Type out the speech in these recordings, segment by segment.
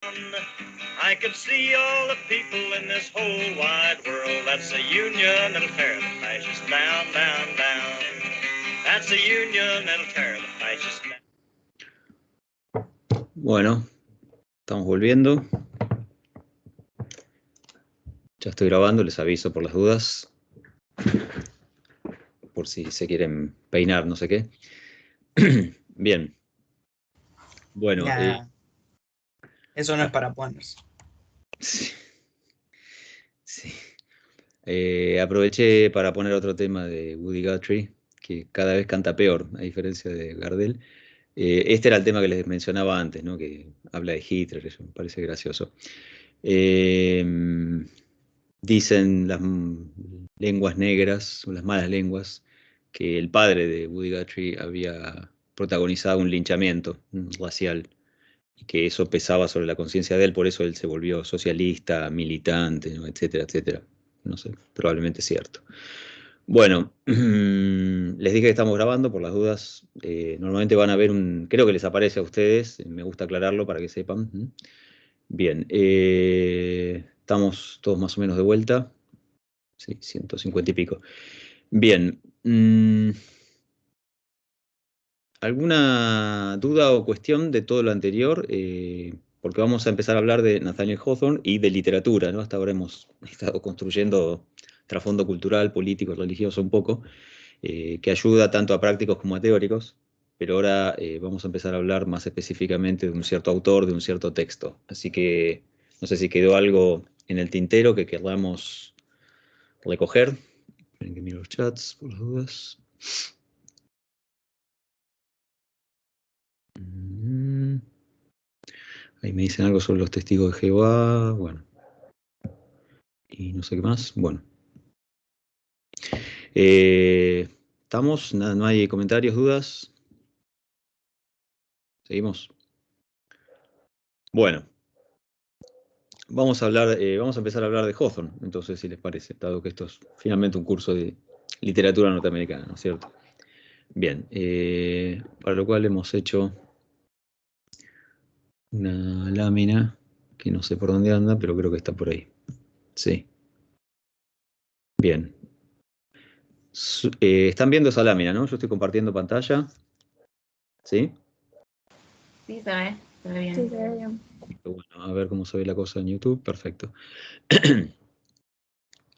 I could see all the people in this whole wide world. That's the Union that'll tear the fascists down, down, down. That's the Union that'll tear the fascists down. Bueno, estamos volviendo. Ya estoy grabando, les aviso por las dudas. Por si se quieren peinar, no sé qué. Bien. Bueno. Eso no es para ponerse. Sí. Sí. Aproveché para poner otro tema de Woody Guthrie, que cada vez canta peor, a diferencia de Gardel. Este era el tema que les mencionaba antes, ¿no? Que habla de Hitler, eso me parece gracioso. Dicen las lenguas negras, o las malas lenguas, que el padre de Woody Guthrie había protagonizado un linchamiento racial y que eso pesaba sobre la conciencia de él, por eso él se volvió socialista, militante, ¿no? Etcétera, etcétera. No sé, probablemente es cierto. Bueno, les dije que estamos grabando, por las dudas. Normalmente van a ver creo que les aparece a ustedes, me gusta aclararlo para que sepan. Bien, estamos todos más o menos de vuelta. Sí, 150 y pico. Bien. ¿Alguna duda o cuestión de todo lo anterior? Porque vamos a empezar a hablar de Nathaniel Hawthorne y de literatura, ¿no? Hasta ahora hemos estado construyendo trasfondo cultural, político, religioso un poco, que ayuda tanto a prácticos como a teóricos, pero ahora vamos a empezar a hablar más específicamente de un cierto autor, de un cierto texto. Así que no sé si quedó algo en el tintero que queramos recoger. Esperen que miro los chats por las dudas. Ahí me dicen algo sobre los testigos de Jehová, bueno. Y no sé qué más, bueno. ¿Estamos? ¿No hay comentarios, dudas? ¿Seguimos? Bueno. Vamos a empezar a hablar de Hawthorne, entonces, si les parece, dado que esto es finalmente un curso de literatura norteamericana, ¿no es cierto? Bien, para lo cual hemos hecho una lámina que no sé por dónde anda, pero creo que está por ahí. Sí. Bien. Están viendo esa lámina, ¿no? Yo estoy compartiendo pantalla. ¿Sí? Sí, se ve bien. Sí, se ve bien. Bueno, a ver cómo se ve la cosa en YouTube. Perfecto.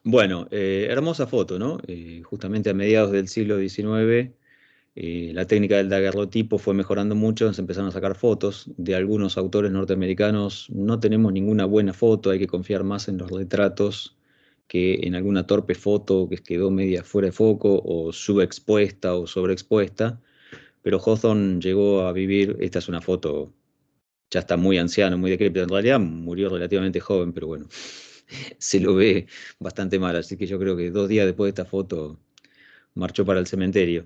Bueno, hermosa foto, ¿no? Justamente a mediados del siglo XIX, la técnica del daguerrotipo fue mejorando mucho, se empezaron a sacar fotos de algunos autores norteamericanos. No tenemos ninguna buena foto, hay que confiar más en los retratos que en alguna torpe foto que quedó media fuera de foco o subexpuesta o sobreexpuesta. Pero Hawthorne llegó a vivir, esta es una foto, ya está muy anciano, muy decrépito, en realidad murió relativamente joven, pero bueno, se lo ve bastante mal, así que yo creo que 2 días después de esta foto marchó para el cementerio.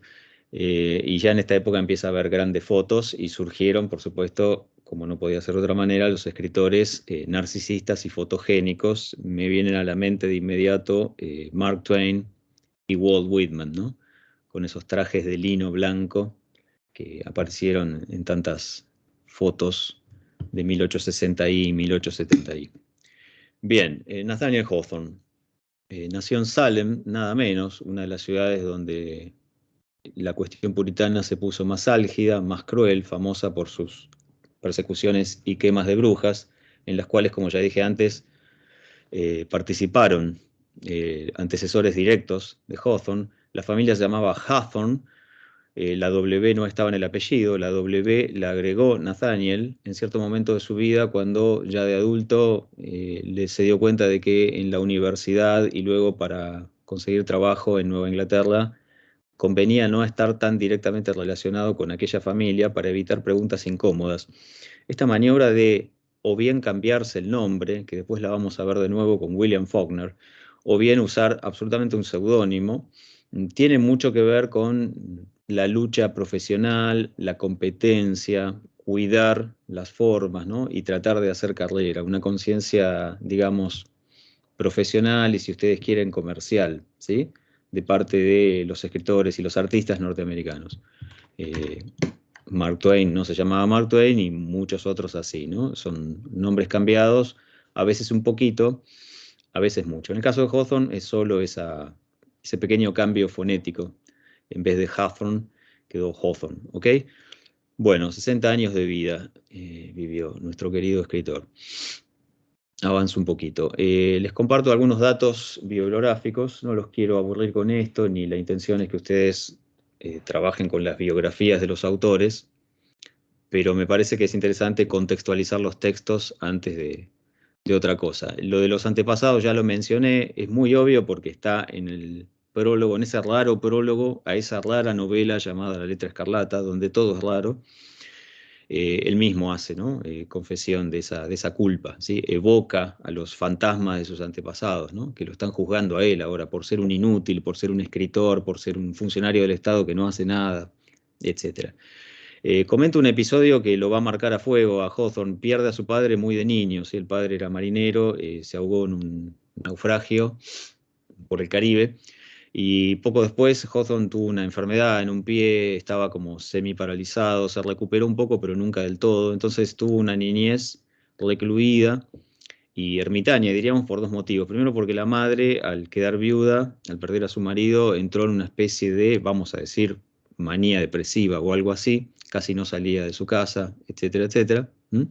Y ya en esta época empieza a haber grandes fotos y surgieron, por supuesto, como no podía ser de otra manera, los escritores narcisistas y fotogénicos. Me vienen a la mente de inmediato Mark Twain y Walt Whitman, ¿no? Con esos trajes de lino blanco que aparecieron en tantas fotos de 1860 y 1870. Bien, Nathaniel Hawthorne nació en Salem, nada menos, una de las ciudades donde la cuestión puritana se puso más álgida, más cruel, famosa por sus persecuciones y quemas de brujas, en las cuales, como ya dije antes, participaron antecesores directos de Hawthorne. La familia se llamaba Hawthorne. La W no estaba en el apellido, la W la agregó Nathaniel en cierto momento de su vida cuando ya de adulto se dio cuenta de que en la universidad y luego para conseguir trabajo en Nueva Inglaterra convenía no estar tan directamente relacionado con aquella familia para evitar preguntas incómodas. Esta maniobra de o bien cambiarse el nombre, que después la vamos a ver de nuevo con William Faulkner, o bien usar absolutamente un seudónimo, tiene mucho que ver con la lucha profesional, la competencia, cuidar las formas, ¿no? Y tratar de hacer carrera, una conciencia, digamos, profesional y, si ustedes quieren, comercial, ¿sí? De parte de los escritores y los artistas norteamericanos. Mark Twain no se llamaba Mark Twain y muchos otros así, ¿no? Son nombres cambiados, a veces un poquito, a veces mucho. En el caso de Hawthorne es solo ese pequeño cambio fonético. En vez de Hawthorne quedó Hawthorne, ¿ok? Bueno, 60 años de vida vivió nuestro querido escritor. Avanzo un poquito. Les comparto algunos datos bibliográficos, no los quiero aburrir con esto, ni la intención es que ustedes trabajen con las biografías de los autores, pero me parece que es interesante contextualizar los textos antes de otra cosa. Lo de los antepasados ya lo mencioné, es muy obvio porque está en el prólogo, en ese raro prólogo a esa rara novela llamada La Letra Escarlata, donde todo es raro. Él mismo hace, ¿no? Confesión de esa culpa, ¿sí? Evoca a los fantasmas de sus antepasados, ¿no? Que lo están juzgando a él ahora por ser un inútil, por ser un escritor, por ser un funcionario del Estado que no hace nada, etcétera. Comenta un episodio que lo va a marcar a fuego a Hawthorne. Pierde a su padre muy de niño, ¿sí? El padre era marinero, se ahogó en un naufragio por el Caribe. Y poco después Hawthorne tuvo una enfermedad en un pie, estaba como semi paralizado, se recuperó un poco, pero nunca del todo. Entonces tuvo una niñez recluida y ermitaña, diríamos, por dos motivos. Primero, porque la madre, al quedar viuda, al perder a su marido, entró en una especie de, vamos a decir, manía depresiva o algo así, casi no salía de su casa, etcétera, etcétera. ¿Mm?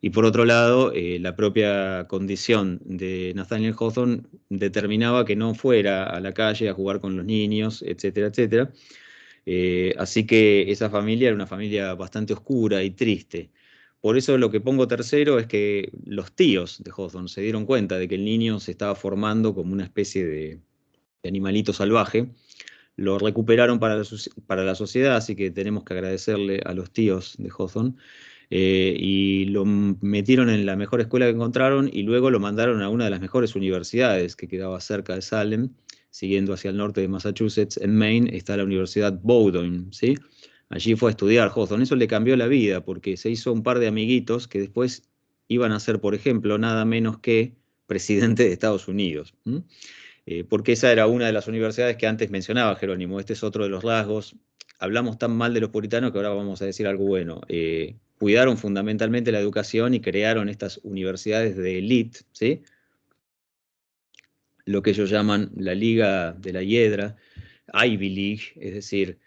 Y por otro lado, la propia condición de Nathaniel Hawthorne determinaba que no fuera a la calle a jugar con los niños, etcétera, etcétera. Así que esa familia era una familia bastante oscura y triste. Por eso lo que pongo tercero es que los tíos de Hawthorne se dieron cuenta de que el niño se estaba formando como una especie de animalito salvaje. Lo recuperaron para la sociedad, así que tenemos que agradecerle a los tíos de Hawthorne. Y lo metieron en la mejor escuela que encontraron y luego lo mandaron a una de las mejores universidades que quedaba cerca de Salem, siguiendo hacia el norte de Massachusetts. En Maine está la Universidad Bowdoin, ¿sí? Allí fue a estudiar Hawthorne. Eso le cambió la vida porque se hizo un par de amiguitos que después iban a ser, por ejemplo, nada menos que presidente de Estados Unidos. Porque esa era una de las universidades que antes mencionaba Jerónimo. Este es otro de los rasgos. Hablamos tan mal de los puritanos que ahora vamos a decir algo bueno. Cuidaron fundamentalmente la educación y crearon estas universidades de élite, ¿sí? Lo que ellos llaman la Liga de la Hiedra, Ivy League, es decir,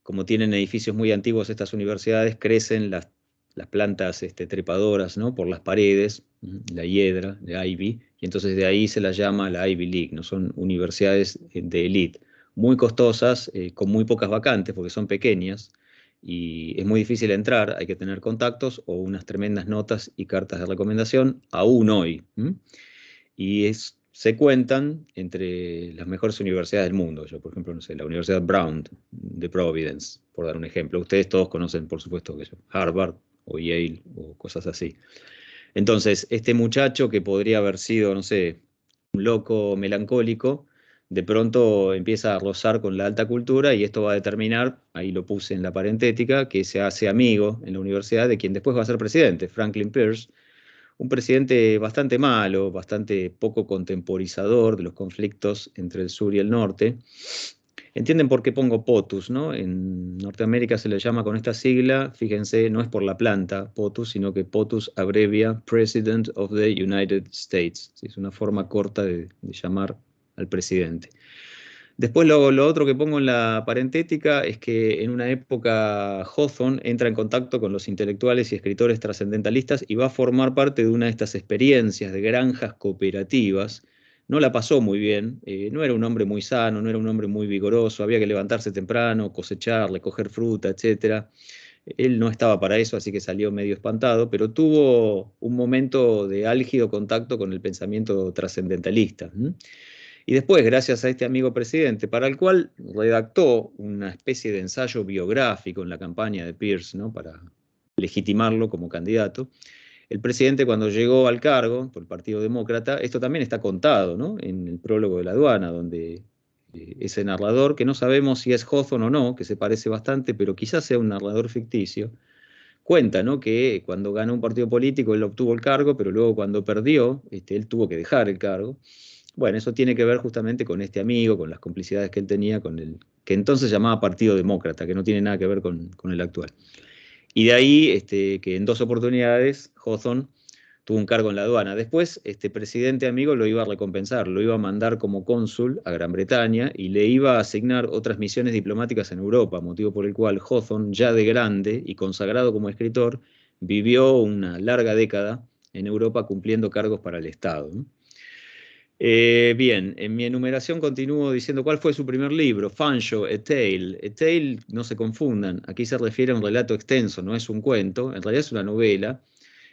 como tienen edificios muy antiguos estas universidades, crecen las plantas trepadoras, ¿no? Por las paredes, la hiedra de Ivy, y entonces de ahí se las llama la Ivy League, ¿no? Son universidades de élite, muy costosas, con muy pocas vacantes, porque son pequeñas, y es muy difícil entrar, hay que tener contactos o unas tremendas notas y cartas de recomendación, aún hoy. Se cuentan entre las mejores universidades del mundo. Yo, por ejemplo, no sé, la Universidad Brown de Providence, por dar un ejemplo. Ustedes todos conocen, por supuesto, que Harvard o Yale o cosas así. Entonces, este muchacho que podría haber sido, no sé, un loco melancólico, de pronto empieza a rozar con la alta cultura y esto va a determinar, ahí lo puse en la parentética, que se hace amigo en la universidad de quien después va a ser presidente, Franklin Pierce, un presidente bastante malo, bastante poco contemporizador de los conflictos entre el sur y el norte. Entienden por qué pongo POTUS, ¿no? En Norteamérica se le llama con esta sigla, fíjense, no es por la planta POTUS, sino que POTUS abrevia President of the United States. ¿Sí? Es una forma corta de llamar al presidente. Después lo otro que pongo en la parentética es que en una época Hawthorne entra en contacto con los intelectuales y escritores trascendentalistas y va a formar parte de una de estas experiencias de granjas cooperativas. No la pasó muy bien, no era un hombre muy sano, no era un hombre muy vigoroso, había que levantarse temprano, cosechar, recoger fruta, etc. Él no estaba para eso, así que salió medio espantado, pero tuvo un momento de álgido contacto con el pensamiento trascendentalista. Y después, gracias a este amigo presidente, para el cual redactó una especie de ensayo biográfico en la campaña de Pierce, ¿no? Para legitimarlo como candidato, el presidente cuando llegó al cargo por el Partido Demócrata, esto también está contado, ¿no? En el prólogo de la aduana, donde ese narrador, que no sabemos si es Hawthorne o no, que se parece bastante, pero quizás sea un narrador ficticio, cuenta, ¿no? Que cuando ganó un partido político él obtuvo el cargo, pero luego cuando perdió, él tuvo que dejar el cargo. Bueno, eso tiene que ver justamente con este amigo, con las complicidades que él tenía con el que entonces llamaba Partido Demócrata, que no tiene nada que ver con el actual. Y de ahí que en 2 oportunidades Hawthorne tuvo un cargo en la aduana. Después, este presidente amigo lo iba a recompensar, lo iba a mandar como cónsul a Gran Bretaña y le iba a asignar otras misiones diplomáticas en Europa, motivo por el cual Hawthorne, ya de grande y consagrado como escritor, vivió una larga década en Europa cumpliendo cargos para el Estado, ¿no? Bien, en mi enumeración continúo diciendo cuál fue su primer libro, Fanshawe, A Tale. A Tale, no se confundan, aquí se refiere a un relato extenso, no es un cuento, en realidad es una novela.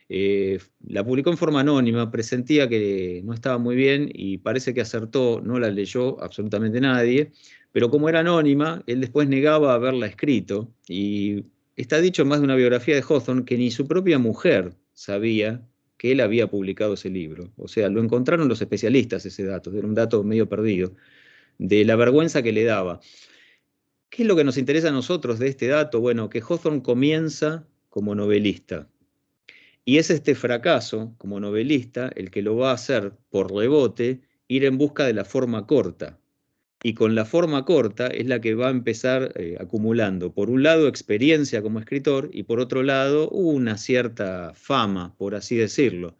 La publicó en forma anónima, presentía que no estaba muy bien y parece que acertó, no la leyó absolutamente nadie, pero como era anónima, él después negaba haberla escrito y está dicho en más de una biografía de Hawthorne que ni su propia mujer sabía que él había publicado ese libro. O sea, lo encontraron los especialistas ese dato, era un dato medio perdido, de la vergüenza que le daba. ¿Qué es lo que nos interesa a nosotros de este dato? Bueno, que Hawthorne comienza como novelista. Y es este fracaso como novelista el que lo va a hacer, por rebote, ir en busca de la forma corta. Y con la forma corta es la que va a empezar acumulando, por un lado, experiencia como escritor y por otro lado, una cierta fama, por así decirlo.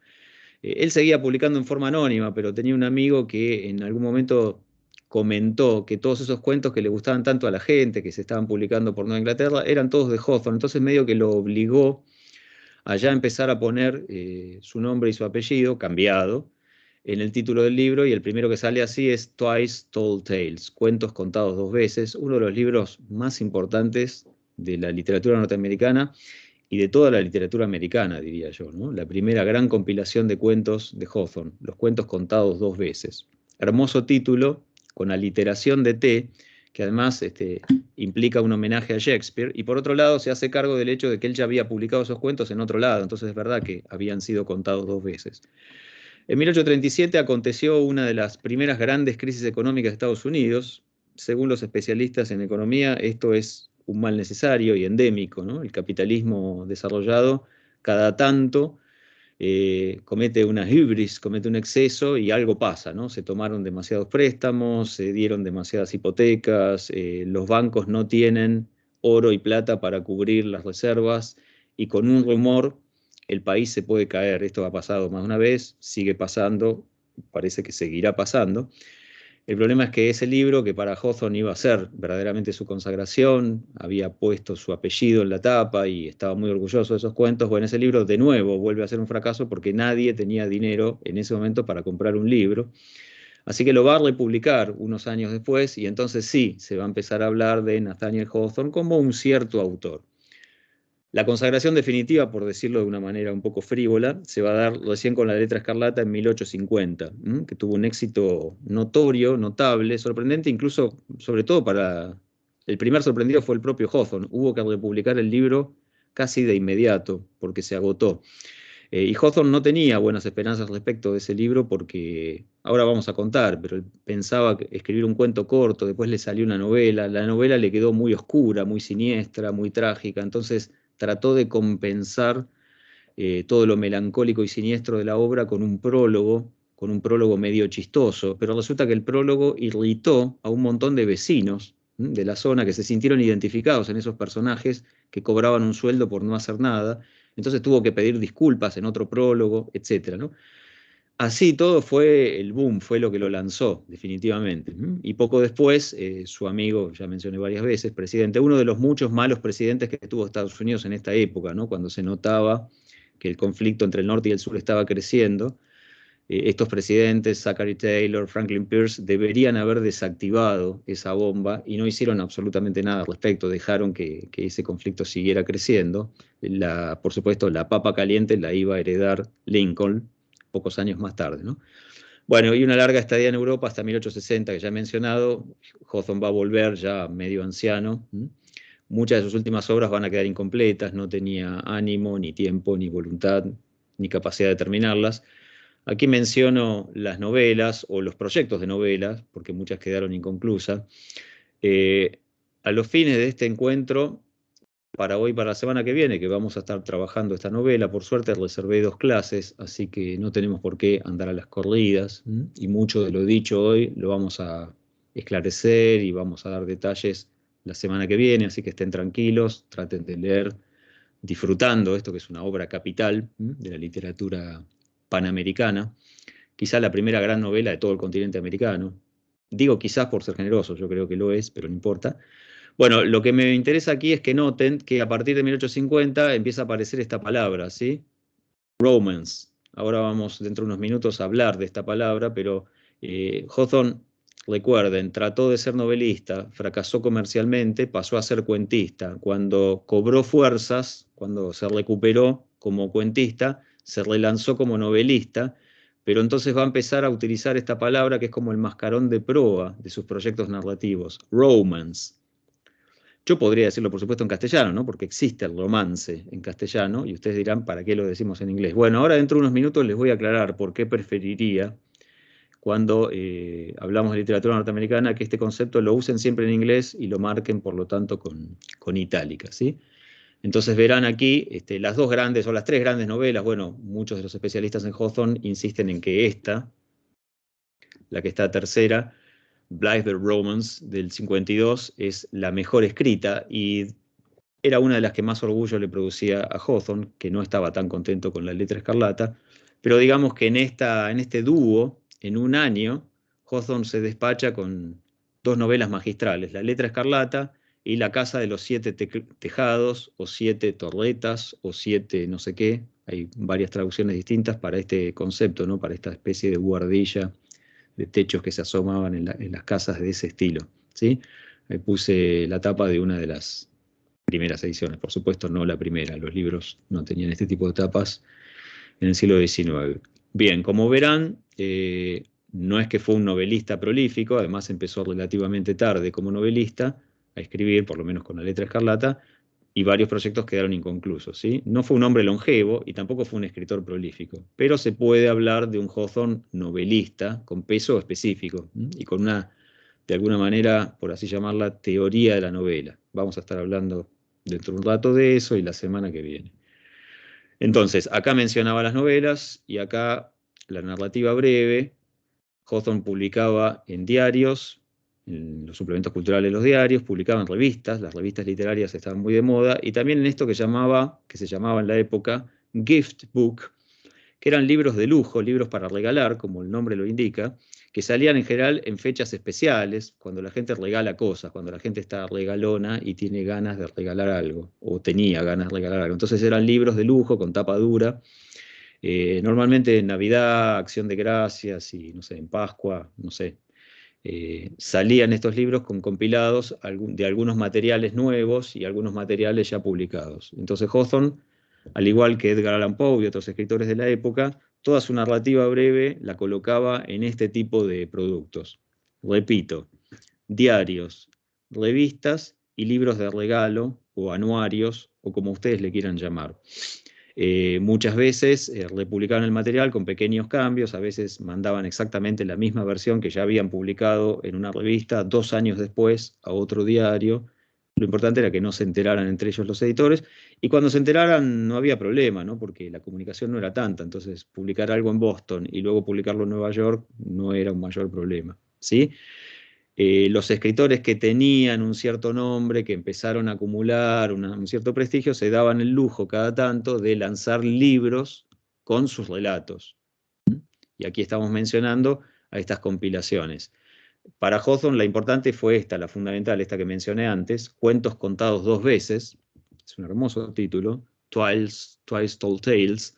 Él seguía publicando en forma anónima, pero tenía un amigo que en algún momento comentó que todos esos cuentos que le gustaban tanto a la gente, que se estaban publicando por Nueva Inglaterra, eran todos de Hawthorne. Entonces medio que lo obligó a ya empezar a poner su nombre y su apellido, cambiado, en el título del libro, y el primero que sale así es Twice Told Tales, Cuentos contados 2 veces, uno de los libros más importantes de la literatura norteamericana y de toda la literatura americana, diría yo, ¿no? La primera gran compilación de cuentos de Hawthorne, Los cuentos contados 2 veces. Hermoso título, con aliteración de T, que además implica un homenaje a Shakespeare, y por otro lado se hace cargo del hecho de que él ya había publicado esos cuentos en otro lado, entonces es verdad que habían sido contados 2 veces. En 1837 aconteció una de las primeras grandes crisis económicas de Estados Unidos. Según los especialistas en economía, esto es un mal necesario y endémico, ¿no? El capitalismo desarrollado cada tanto comete una hibris, comete un exceso y algo pasa, ¿no? Se tomaron demasiados préstamos, se dieron demasiadas hipotecas, los bancos no tienen oro y plata para cubrir las reservas y con un rumor el país se puede caer. Esto ha pasado más de una vez, sigue pasando, parece que seguirá pasando. El problema es que ese libro, que para Hawthorne iba a ser verdaderamente su consagración, había puesto su apellido en la tapa y estaba muy orgulloso de esos cuentos, bueno, ese libro de nuevo vuelve a ser un fracaso porque nadie tenía dinero en ese momento para comprar un libro. Así que lo va a republicar unos años después y entonces sí, se va a empezar a hablar de Nathaniel Hawthorne como un cierto autor. La consagración definitiva, por decirlo de una manera un poco frívola, se va a dar recién con La Letra Escarlata en 1850, que tuvo un éxito notorio, notable, sorprendente, incluso, sobre todo para... El primer sorprendido fue el propio Hawthorne. Hubo que republicar el libro casi de inmediato, porque se agotó. Y Hawthorne no tenía buenas esperanzas respecto de ese libro porque, ahora vamos a contar, pero él pensaba que escribir un cuento corto, después le salió una novela, la novela le quedó muy oscura, muy siniestra, muy trágica, entonces trató de compensar todo lo melancólico y siniestro de la obra con un prólogo medio chistoso, pero resulta que el prólogo irritó a un montón de vecinos de la zona que se sintieron identificados en esos personajes que cobraban un sueldo por no hacer nada, entonces tuvo que pedir disculpas en otro prólogo, etcétera, ¿no? Así todo fue el boom, fue lo que lo lanzó, definitivamente. Y poco después, su amigo, ya mencioné varias veces, presidente, uno de los muchos malos presidentes que tuvo Estados Unidos en esta época, ¿no? Cuando se notaba que el conflicto entre el norte y el sur estaba creciendo, estos presidentes, Zachary Taylor, Franklin Pierce, deberían haber desactivado esa bomba y no hicieron absolutamente nada al respecto, dejaron que ese conflicto siguiera creciendo. Por supuesto, la papa caliente la iba a heredar Lincoln pocos años más tarde, ¿no? Bueno, y una larga estadía en Europa hasta 1860, que ya he mencionado. Hawthorne va a volver ya medio anciano. Muchas de sus últimas obras van a quedar incompletas, no tenía ánimo, ni tiempo, ni voluntad, ni capacidad de terminarlas. Aquí menciono las novelas o los proyectos de novelas, porque muchas quedaron inconclusas. A los fines de este encuentro, para hoy, para la semana que viene, que vamos a estar trabajando esta novela. Por suerte reservé 2 clases, así que no tenemos por qué andar a las corridas, y mucho de lo dicho hoy lo vamos a esclarecer y vamos a dar detalles la semana que viene, así que estén tranquilos, traten de leer disfrutando esto que es una obra capital de la literatura panamericana, quizá la primera gran novela de todo el continente americano. Digo quizás por ser generoso, yo creo que lo es, pero no importa. Bueno, lo que me interesa aquí es que noten que a partir de 1850 empieza a aparecer esta palabra, ¿sí? Romance. Ahora vamos dentro de unos minutos a hablar de esta palabra, pero Hawthorne, recuerden, trató de ser novelista, fracasó comercialmente, pasó a ser cuentista. Cuando cobró fuerzas, cuando se recuperó como cuentista, se relanzó como novelista, pero entonces va a empezar a utilizar esta palabra que es como el mascarón de proa de sus proyectos narrativos, romance. Yo podría decirlo, por supuesto, en castellano, ¿no? Porque existe el romance en castellano, y ustedes dirán, ¿para qué lo decimos en inglés? Bueno, ahora dentro de unos minutos les voy a aclarar por qué preferiría, cuando hablamos de literatura norteamericana, que este concepto lo usen siempre en inglés y lo marquen, por lo tanto, con itálica, ¿sí? Entonces verán aquí las 2 grandes o las 3 grandes novelas. Bueno, muchos de los especialistas en Hawthorne insisten en que esta, la que está tercera, Blythe Romance del 52, es la mejor escrita, y era una de las que más orgullo le producía a Hawthorne, que no estaba tan contento con La Letra Escarlata, pero digamos que en este dúo, en un año, Hawthorne se despacha con 2 novelas magistrales, La Letra Escarlata y La Casa de los 7 Tejados, o 7 Torretas, o 7 no sé qué. Hay varias traducciones distintas para este concepto, ¿no? Para esta especie de buhardilla de techos que se asomaban en las casas de ese estilo, ¿sí? Ahí puse la tapa de una de las primeras ediciones, por supuesto no la primera, los libros no tenían este tipo de tapas en el siglo XIX. Bien, como verán, no es que fue un novelista prolífico, además empezó relativamente tarde como novelista a escribir, por lo menos con La Letra Escarlata, y varios proyectos quedaron inconclusos, ¿sí? No fue un hombre longevo y tampoco fue un escritor prolífico, pero se puede hablar de un Hawthorne novelista con peso específico, y con una, de alguna manera, por así llamarla, teoría de la novela. Vamos a estar hablando dentro de un rato de eso y la semana que viene. Entonces, acá mencionaba las novelas y acá la narrativa breve. Hawthorne publicaba en diarios, en los suplementos culturales de los diarios, publicaba en revistas, las revistas literarias estaban muy de moda, y también en esto que se llamaba en la época gift book, que eran libros de lujo, libros para regalar, como el nombre lo indica, que salían en general en fechas especiales, cuando la gente regala cosas, cuando la gente está regalona y tiene ganas de regalar algo, o tenía ganas de regalar algo. Entonces eran libros de lujo con tapa dura, normalmente en Navidad, Acción de Gracias y, no sé, en Pascua, no sé. Salían estos libros con compilados de algunos materiales nuevos y algunos materiales ya publicados. Entonces Hawthorne, al igual que Edgar Allan Poe y otros escritores de la época, toda su narrativa breve la colocaba en este tipo de productos. Repito, diarios, revistas y libros de regalo o anuarios, o como ustedes le quieran llamar. Muchas veces republicaban el material con pequeños cambios, a veces mandaban exactamente la misma versión que ya habían publicado en una revista 2 años después a otro diario. Lo importante era que no se enteraran entre ellos los editores, y cuando se enteraran no había problema, ¿no? Porque la comunicación no era tanta, entonces publicar algo en Boston y luego publicarlo en Nueva York no era un mayor problema, ¿sí? Los escritores que tenían un cierto nombre, que empezaron a acumular un cierto prestigio, se daban el lujo cada tanto de lanzar libros con sus relatos. Y aquí estamos mencionando a estas compilaciones. Para Hawthorne la importante fue esta, la fundamental, esta que mencioné antes, Cuentos contados 2 veces, es un hermoso título, Twice Told Tales.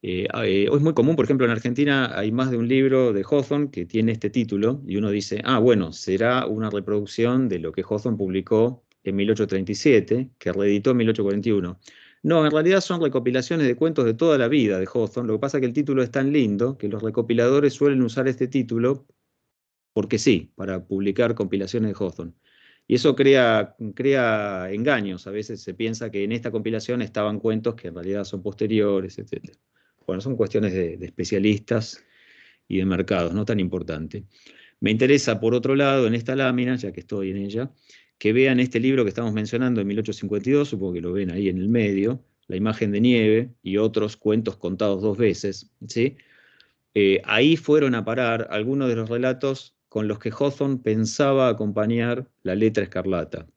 Hoy es muy común, por ejemplo, en Argentina hay más de un libro de Hawthorne que tiene este título, y uno dice, ah, bueno, será una reproducción de lo que Hawthorne publicó en 1837, que reeditó en 1841. No, en realidad son recopilaciones de cuentos de toda la vida de Hawthorne. Lo que pasa es que el título es tan lindo que los recopiladores suelen usar este título porque sí, para publicar compilaciones de Hawthorne. Y eso crea engaños. A veces se piensa que en esta compilación estaban cuentos que en realidad son posteriores, etc. Bueno, son cuestiones de especialistas y de mercados, no tan importante. Me interesa, por otro lado, en esta lámina, ya que estoy en ella, que vean este libro que estamos mencionando, en 1852, supongo que lo ven ahí en el medio, La imagen de nieve y otros cuentos contados 2 veces, ¿sí? Ahí fueron a parar algunos de los relatos con los que Hawthorne pensaba acompañar la letra escarlata.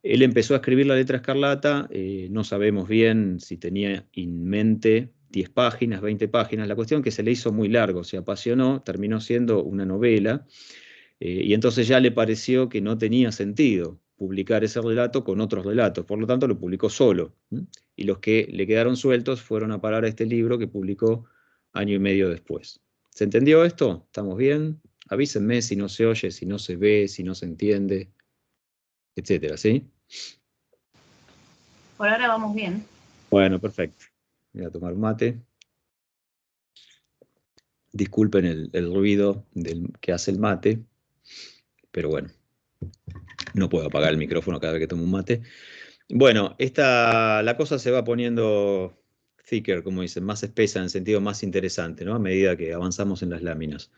Él empezó a escribir la letra escarlata, no sabemos bien si tenía en mente 10 páginas, 20 páginas, la cuestión que se le hizo muy largo, se apasionó, terminó siendo una novela, y entonces ya le pareció que no tenía sentido publicar ese relato con otros relatos, por lo tanto lo publicó solo, ¿m? Y los que le quedaron sueltos fueron a parar a este libro que publicó año y medio después. ¿Se entendió esto? ¿Estamos bien? Avísenme si no se oye, si no se ve, si no se entiende, etcétera, ¿sí? Por ahora vamos bien. Bueno, perfecto. Voy a tomar un mate. Disculpen el ruido que hace el mate, pero bueno, no puedo apagar el micrófono cada vez que tomo un mate. Bueno, la cosa se va poniendo thicker, como dicen, más espesa en el sentido más interesante, ¿no? A medida que avanzamos en las láminas.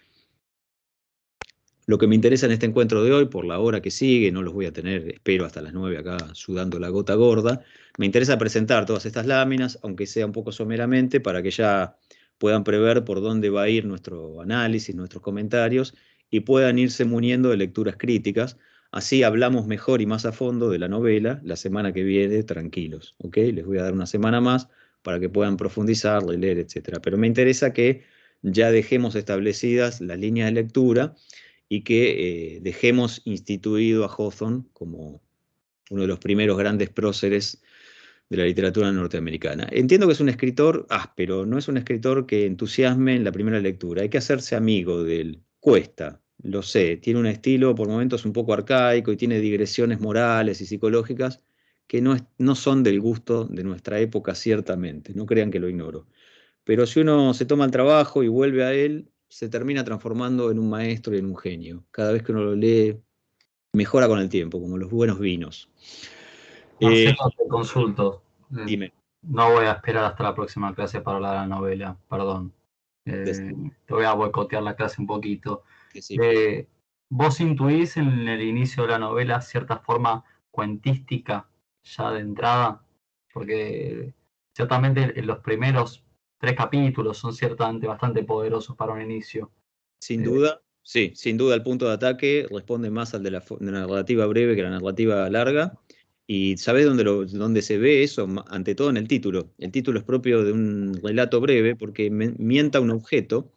Lo que me interesa en este encuentro de hoy, por la hora que sigue, no los voy a tener, espero, hasta las 9 acá sudando la gota gorda, me interesa presentar todas estas láminas, aunque sea un poco someramente, para que ya puedan prever por dónde va a ir nuestro análisis, nuestros comentarios, y puedan irse muniendo de lecturas críticas. Así hablamos mejor y más a fondo de la novela la semana que viene, tranquilos, ¿ok? Les voy a dar una semana más para que puedan profundizar, leer, etc. Pero me interesa que ya dejemos establecidas las líneas de lectura y que dejemos instituido a Hawthorne como uno de los primeros grandes próceres de la literatura norteamericana. Entiendo que es un escritor áspero, no es un escritor que entusiasme en la primera lectura, hay que hacerse amigo de él, cuesta, lo sé, tiene un estilo por momentos un poco arcaico y tiene digresiones morales y psicológicas que no son del gusto de nuestra época ciertamente, no crean que lo ignoro. Pero si uno se toma el trabajo y vuelve a él, se termina transformando en un maestro y en un genio. Cada vez que uno lo lee, mejora con el tiempo, como los buenos vinos. Marcelo, te consulto. Dime. No voy a esperar hasta la próxima clase para hablar de la novela, perdón. Te voy a boicotear la clase un poquito. Sí. ¿Vos intuís en el inicio de la novela cierta forma cuentística ya de entrada? Porque ciertamente los primeros 3 capítulos son ciertamente bastante poderosos para un inicio. Sin duda, sí, sin duda el punto de ataque responde más al de la narrativa breve que la narrativa larga. ¿Y sabés dónde se ve eso? Ante todo en el título. El título es propio de un relato breve porque mienta un objeto.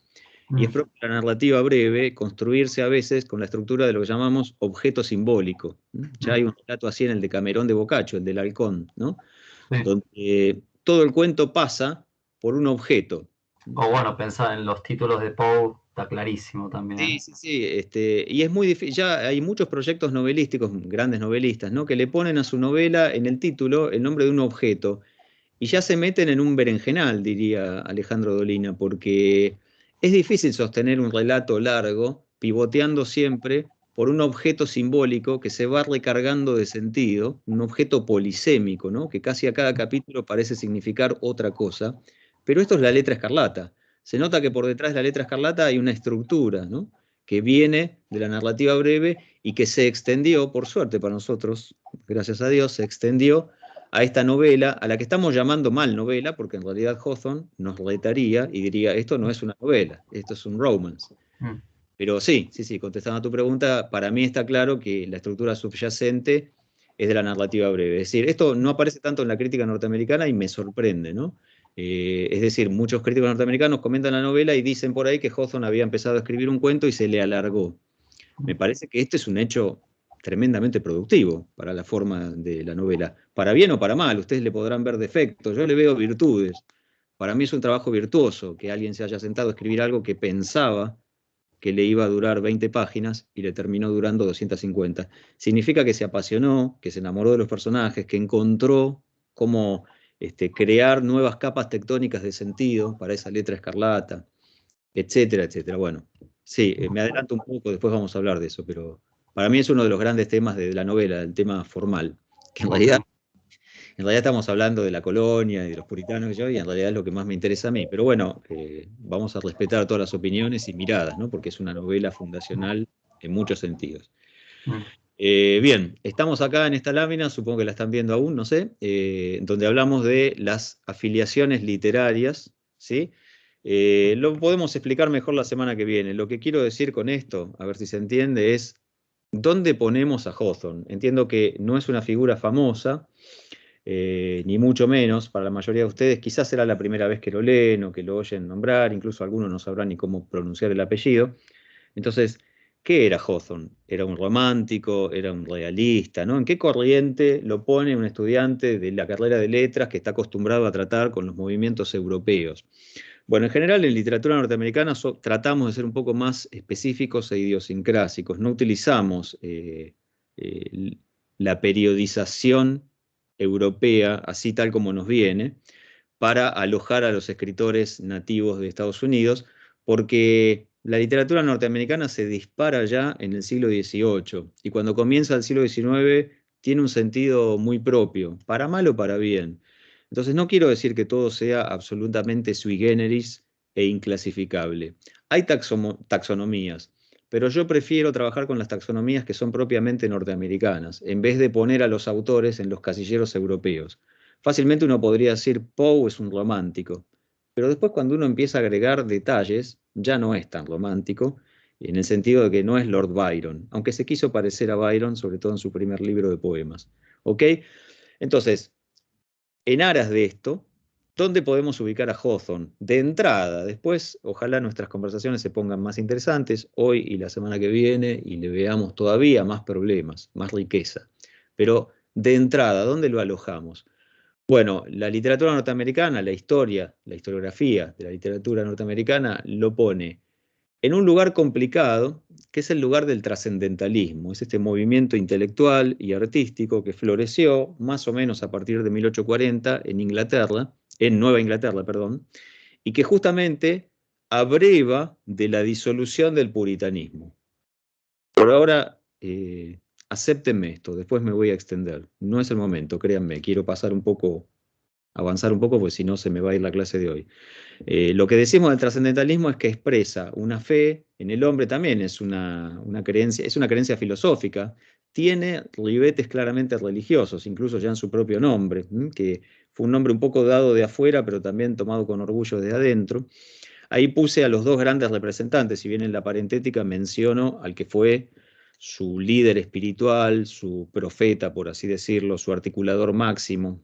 Y es propia de la narrativa breve construirse a veces con la estructura de lo que llamamos objeto simbólico. Ya hay un relato así en el de Camerón de Boccaccio, el del halcón, ¿no? Sí. Donde todo el cuento pasa por un objeto. O bueno, pensar en los títulos de Poe, está clarísimo también. Sí. Y es muy difícil, ya hay muchos proyectos novelísticos, grandes novelistas, ¿no? Que le ponen a su novela en el título el nombre de un objeto. Y ya se meten en un berenjenal, diría Alejandro Dolina, porque es difícil sostener un relato largo, pivoteando siempre por un objeto simbólico que se va recargando de sentido, un objeto polisémico, ¿no? Que casi a cada capítulo parece significar otra cosa. Pero esto es la letra escarlata. Se nota que por detrás de la letra escarlata hay una estructura, ¿no? Que viene de la narrativa breve y que se extendió, por suerte para nosotros, gracias a Dios, se extendió a esta novela, a la que estamos llamando mal novela, porque en realidad Hawthorne nos retaría y diría, esto no es una novela, esto es un romance. Pero sí, contestando a tu pregunta, para mí está claro que la estructura subyacente es de la narrativa breve. Es decir, esto no aparece tanto en la crítica norteamericana y me sorprende, ¿no? Es decir, muchos críticos norteamericanos comentan la novela y dicen por ahí que Hawthorne había empezado a escribir un cuento y se le alargó. Me parece que este es un hecho tremendamente productivo para la forma de la novela. Para bien o para mal, ustedes le podrán ver defectos, yo le veo virtudes. Para mí es un trabajo virtuoso que alguien se haya sentado a escribir algo que pensaba que le iba a durar 20 páginas y le terminó durando 250. Significa que se apasionó, que se enamoró de los personajes, que encontró cómo crear nuevas capas tectónicas de sentido para esa letra escarlata, etcétera, etcétera. Bueno, sí, me adelanto un poco, después vamos a hablar de eso, pero para mí es uno de los grandes temas de la novela, el tema formal, que en realidad estamos hablando de la colonia y de los puritanos y en realidad es lo que más me interesa a mí. Pero bueno, vamos a respetar todas las opiniones y miradas, ¿no? Porque es una novela fundacional en muchos sentidos. Bien, estamos acá en esta lámina, supongo que la están viendo aún, no sé, donde hablamos de las afiliaciones literarias, ¿sí? Lo podemos explicar mejor la semana que viene. Lo que quiero decir con esto, a ver si se entiende, es ¿dónde ponemos a Hawthorne? Entiendo que no es una figura famosa, ni mucho menos para la mayoría de ustedes. Quizás será la primera vez que lo leen o que lo oyen nombrar, incluso algunos no sabrán ni cómo pronunciar el apellido. Entonces, ¿qué era Hawthorne? ¿Era un romántico? ¿Era un realista? ¿No? ¿En qué corriente lo pone un estudiante de la carrera de letras que está acostumbrado a tratar con los movimientos europeos? Bueno, en general en literatura norteamericana tratamos de ser un poco más específicos e idiosincrásicos. No utilizamos eh, la periodización europea, así tal como nos viene, para alojar a los escritores nativos de Estados Unidos, porque la literatura norteamericana se dispara ya en el siglo XVIII y cuando comienza el siglo XIX tiene un sentido muy propio, para mal o para bien. Entonces no quiero decir que todo sea absolutamente sui generis e inclasificable. Hay taxonomías, pero yo prefiero trabajar con las taxonomías que son propiamente norteamericanas, en vez de poner a los autores en los casilleros europeos. Fácilmente uno podría decir Poe es un romántico, pero después cuando uno empieza a agregar detalles, ya no es tan romántico, en el sentido de que no es Lord Byron, aunque se quiso parecer a Byron, sobre todo en su primer libro de poemas. ¿Ok? Entonces, en aras de esto, ¿dónde podemos ubicar a Hawthorne? De entrada, después ojalá nuestras conversaciones se pongan más interesantes hoy y la semana que viene y le veamos todavía más problemas, más riqueza. Pero de entrada, ¿dónde lo alojamos? Bueno, la literatura norteamericana, la historia, la historiografía de la literatura norteamericana lo pone en un lugar complicado, que es el lugar del trascendentalismo. Es este movimiento intelectual y artístico que floreció más o menos a partir de 1840 en Inglaterra, en Nueva Inglaterra, perdón, y que justamente abreva de la disolución del puritanismo. Por ahora, acéptenme esto, después me voy a extender. No es el momento, créanme, quiero pasar un poco, avanzar un poco, porque si no se me va a ir la clase de hoy. Lo que decimos del trascendentalismo es que expresa una fe en el hombre, también es una creencia filosófica, tiene ribetes claramente religiosos, incluso ya en su propio nombre, que fue un nombre un poco dado de afuera, pero también tomado con orgullo de adentro. Ahí puse a los dos grandes representantes, si bien en la parentética menciono al que fue su líder espiritual, su profeta, por así decirlo, su articulador máximo,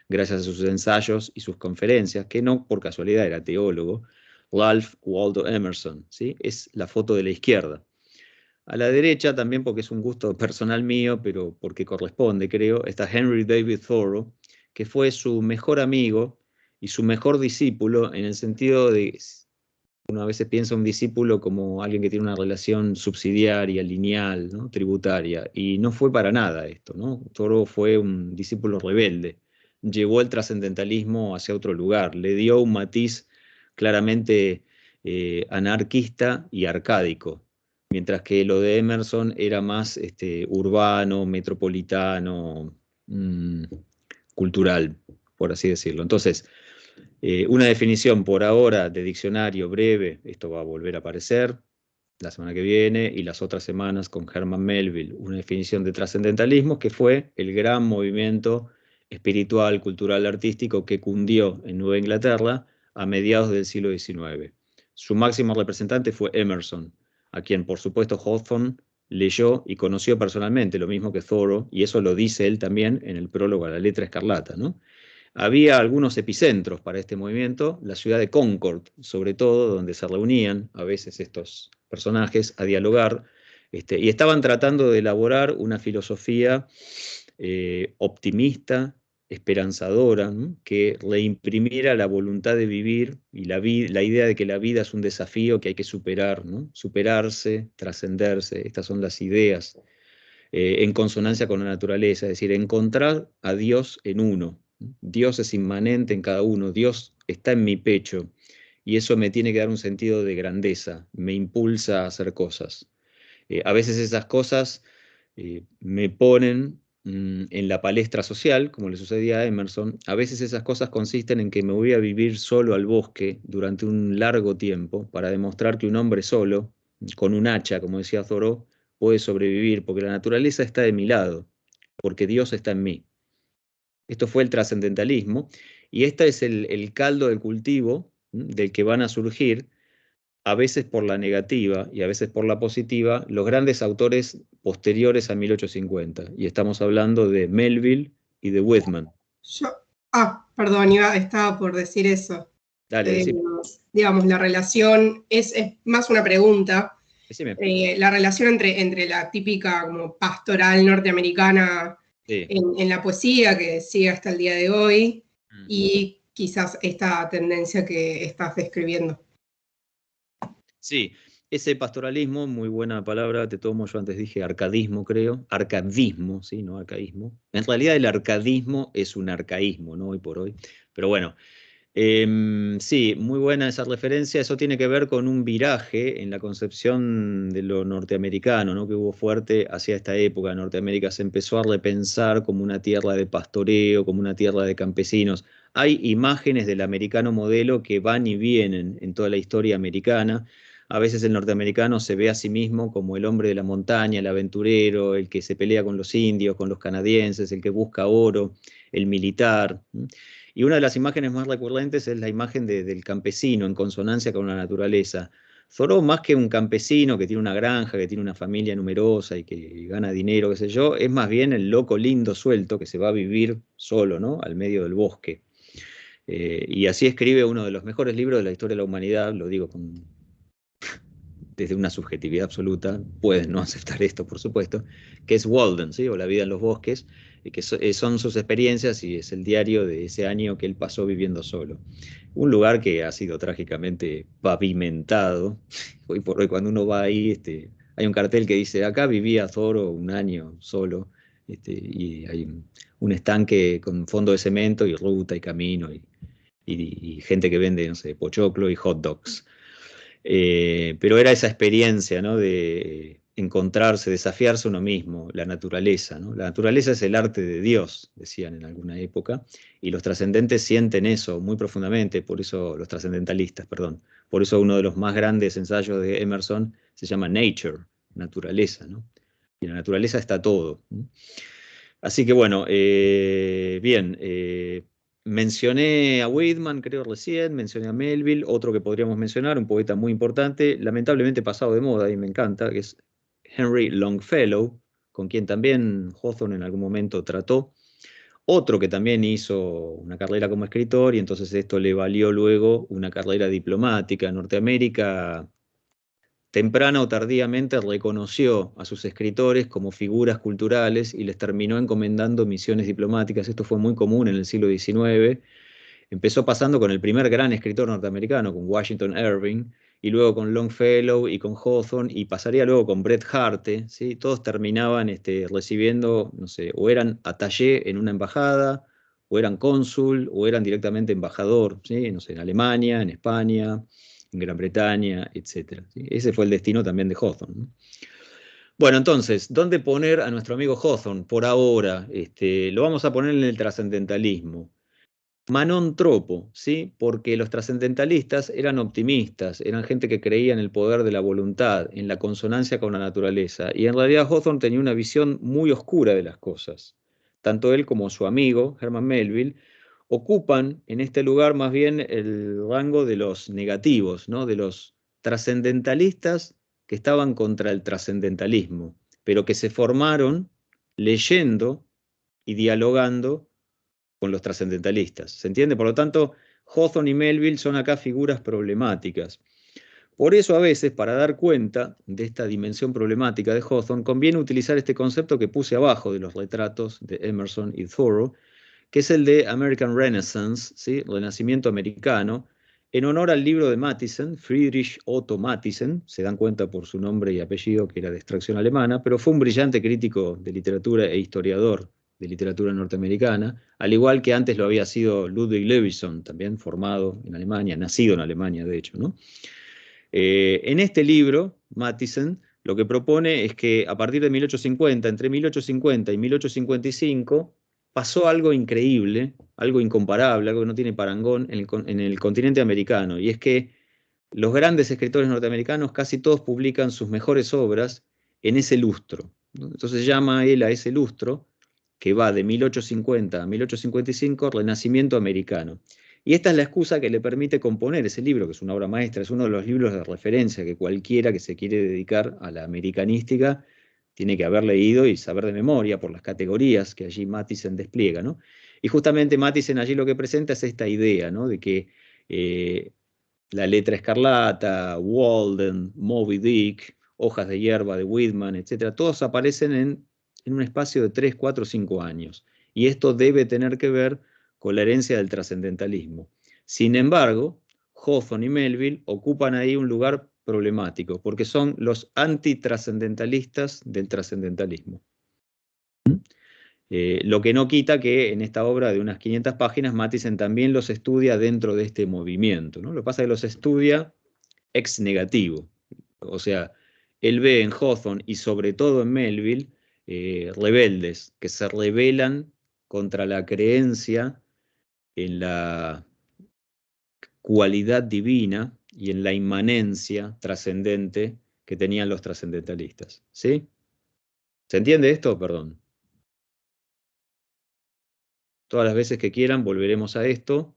gracias a sus ensayos y sus conferencias, que no por casualidad era teólogo, Ralph Waldo Emerson, ¿sí? Es la foto de la izquierda. A la derecha, también porque es un gusto personal mío, pero porque corresponde, creo, está Henry David Thoreau, que fue su mejor amigo y su mejor discípulo en el sentido de, uno a veces piensa un discípulo como alguien que tiene una relación subsidiaria, lineal, ¿no? Tributaria, y no fue para nada esto, ¿no? Thoreau fue un discípulo rebelde, llevó el trascendentalismo hacia otro lugar, le dio un matiz claramente anarquista y arcádico, mientras que lo de Emerson era más urbano, metropolitano, mm, cultural, por así decirlo. Entonces, una definición por ahora de diccionario breve, esto va a volver a aparecer la semana que viene y las otras semanas con Herman Melville, una definición de trascendentalismo que fue el gran movimiento espiritual, cultural, artístico que cundió en Nueva Inglaterra a mediados del siglo XIX. Su máximo representante fue Emerson, a quien por supuesto Hawthorne leyó y conoció personalmente, lo mismo que Thoreau, y eso lo dice él también en el prólogo a la Letra Escarlata, ¿no? Había algunos epicentros para este movimiento, la ciudad de Concord, sobre todo, donde se reunían a veces estos personajes a dialogar, y estaban tratando de elaborar una filosofía optimista, esperanzadora, ¿no? Que reimprimiera la voluntad de vivir y la idea de que la vida es un desafío que hay que superar, ¿no? Superarse, trascenderse, estas son las ideas en consonancia con la naturaleza, es decir, encontrar a Dios en uno. Dios es inmanente en cada uno, Dios está en mi pecho y eso me tiene que dar un sentido de grandeza, me impulsa a hacer cosas. A veces esas cosas me ponen en la palestra social, como le sucedía a Emerson. A veces esas cosas consisten en que me voy a vivir solo al bosque durante un largo tiempo para demostrar que un hombre solo, con un hacha, como decía Thoreau, puede sobrevivir, porque la naturaleza está de mi lado, porque Dios está en mí. Esto fue el trascendentalismo, y este es el caldo de cultivo del que van a surgir, a veces por la negativa y a veces por la positiva, los grandes autores posteriores a 1850. Y estamos hablando de Melville y de Whitman. Perdón, estaba por decir eso. Dale, decime. Digamos, la relación es más una pregunta. Decime. La relación entre la típica como pastoral norteamericana Sí. en la poesía, que sigue hasta el día de hoy, y quizás esta tendencia que estás describiendo. Sí, ese pastoralismo, muy buena palabra, te tomo, yo antes dije arcadismo, creo. Arcadismo, sí, no arcaísmo. En realidad el arcadismo es un arcaísmo, ¿no? Hoy por hoy. Pero bueno, sí, muy buena esa referencia. Eso tiene que ver con un viraje en la concepción de lo norteamericano, ¿no? Que hubo fuerte hacia esta época. Norteamérica se empezó a repensar como una tierra de pastoreo, como una tierra de campesinos. Hay imágenes del americano modelo que van y vienen en toda la historia americana. A veces el norteamericano se ve a sí mismo como el hombre de la montaña, el aventurero, el que se pelea con los indios, con los canadienses, el que busca oro, el militar. Y una de las imágenes más recurrentes es la imagen del campesino en consonancia con la naturaleza. Thoreau, más que un campesino que tiene una granja, que tiene una familia numerosa y que gana dinero, qué sé yo, es más bien el loco lindo suelto que se va a vivir solo, ¿no? Al medio del bosque. Y así escribe uno de los mejores libros de la historia de la humanidad, lo digo desde una subjetividad absoluta, pueden no aceptar esto, por supuesto, que es Walden, ¿sí? O La vida en los bosques, que son sus experiencias y es el diario de ese año que él pasó viviendo solo. Un lugar que ha sido trágicamente pavimentado. Hoy por hoy, cuando uno va ahí, hay un cartel que dice, acá vivía Thoreau un año solo, y hay un estanque con fondo de cemento y ruta y camino y gente que vende, no sé, pochoclo y hot dogs. Pero era esa experiencia, ¿no? De encontrarse, desafiarse uno mismo, la naturaleza, ¿no? La naturaleza es el arte de Dios, decían en alguna época, y los trascendentes sienten eso muy profundamente, por eso los trascendentalistas, perdón, por eso uno de los más grandes ensayos de Emerson se llama Nature, naturaleza, ¿no? Y en la naturaleza está todo, ¿no? Así que bueno, bien, mencioné a Whitman, creo recién, mencioné a Melville, otro que podríamos mencionar, un poeta muy importante, lamentablemente pasado de moda y me encanta, que es Henry Longfellow, con quien también Hawthorne en algún momento trató. Otro que también hizo una carrera como escritor y entonces esto le valió luego una carrera diplomática en Norteamérica. Temprana o tardíamente reconoció a sus escritores como figuras culturales y les terminó encomendando misiones diplomáticas. Esto fue muy común en el siglo XIX. Empezó pasando con el primer gran escritor norteamericano, con Washington Irving, y luego con Longfellow y con Hawthorne, y pasaría luego con Bret Harte, ¿sí? Todos terminaban recibiendo, no sé, o eran attché en una embajada, o eran cónsul, o eran directamente embajador, ¿sí? No sé, en Alemania, en España, en Gran Bretaña, etc. ¿Sí? Ese fue el destino también de Hawthorne, ¿no? Bueno, entonces, ¿dónde poner a nuestro amigo Hawthorne? Por ahora, lo vamos a poner en el trascendentalismo. Manon Tropo, ¿sí? Porque los trascendentalistas eran optimistas, eran gente que creía en el poder de la voluntad, en la consonancia con la naturaleza, y en realidad Hawthorne tenía una visión muy oscura de las cosas. Tanto él como su amigo, Herman Melville, ocupan en este lugar más bien el rango de los negativos, ¿no? De los trascendentalistas que estaban contra el trascendentalismo, pero que se formaron leyendo y dialogando con los trascendentalistas. ¿Se entiende? Por lo tanto, Hawthorne y Melville son acá figuras problemáticas. Por eso a veces, para dar cuenta de esta dimensión problemática de Hawthorne, conviene utilizar este concepto que puse abajo de los retratos de Emerson y Thoreau, que es el de American Renaissance, ¿sí? Renacimiento americano, en honor al libro de Mattheson, Friedrich Otto Mattheson, se dan cuenta por su nombre y apellido que era de extracción alemana, pero fue un brillante crítico de literatura e historiador de literatura norteamericana, al igual que antes lo había sido Ludwig Levinson, también formado en Alemania, nacido en Alemania, de hecho, ¿no? En este libro, Mattheson lo que propone es que a partir de 1850, entre 1850 y 1855, pasó algo increíble, algo incomparable, algo que no tiene parangón en el continente americano, y es que los grandes escritores norteamericanos casi todos publican sus mejores obras en ese lustro, ¿no? Entonces llama él a ese lustro, que va de 1850 a 1855, Renacimiento americano. Y esta es la excusa que le permite componer ese libro, que es una obra maestra, es uno de los libros de referencia que cualquiera que se quiere dedicar a la americanística tiene que haber leído y saber de memoria por las categorías que allí Matthiessen despliega, ¿no? Y justamente Matthiessen allí lo que presenta es esta idea, ¿no? De que La letra escarlata, Walden, Moby Dick, Hojas de hierba de Whitman, etcétera, todos aparecen en un espacio de 3, 4, 5 años. Y esto debe tener que ver con la herencia del trascendentalismo. Sin embargo, Hawthorne y Melville ocupan ahí un lugar problemático, porque son los antitrascendentalistas del trascendentalismo. Lo que no quita que en esta obra de unas 500 páginas, Matthiessen también los estudia dentro de este movimiento, ¿no? Lo que pasa es que los estudia ex negativo. O sea, él ve en Hawthorne y sobre todo en Melville rebeldes que se rebelan contra la creencia en la cualidad divina y en la inmanencia trascendente que tenían los trascendentalistas. ¿Sí? ¿Se entiende esto? Perdón. Todas las veces que quieran volveremos a esto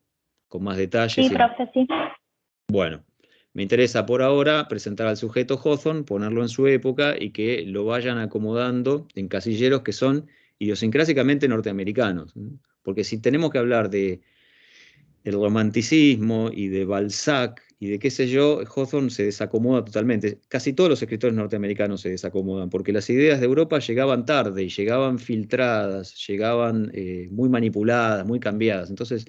con más detalles. Sí, profe, sí. Bueno, me interesa por ahora presentar al sujeto Hawthorne, ponerlo en su época y que lo vayan acomodando en casilleros que son idiosincrásicamente norteamericanos. Porque si tenemos que hablar del romanticismo y de Balzac y de qué sé yo, Hawthorne se desacomoda totalmente. Casi todos los escritores norteamericanos se desacomodan porque las ideas de Europa llegaban tarde y llegaban filtradas, llegaban muy manipuladas, muy cambiadas. Entonces,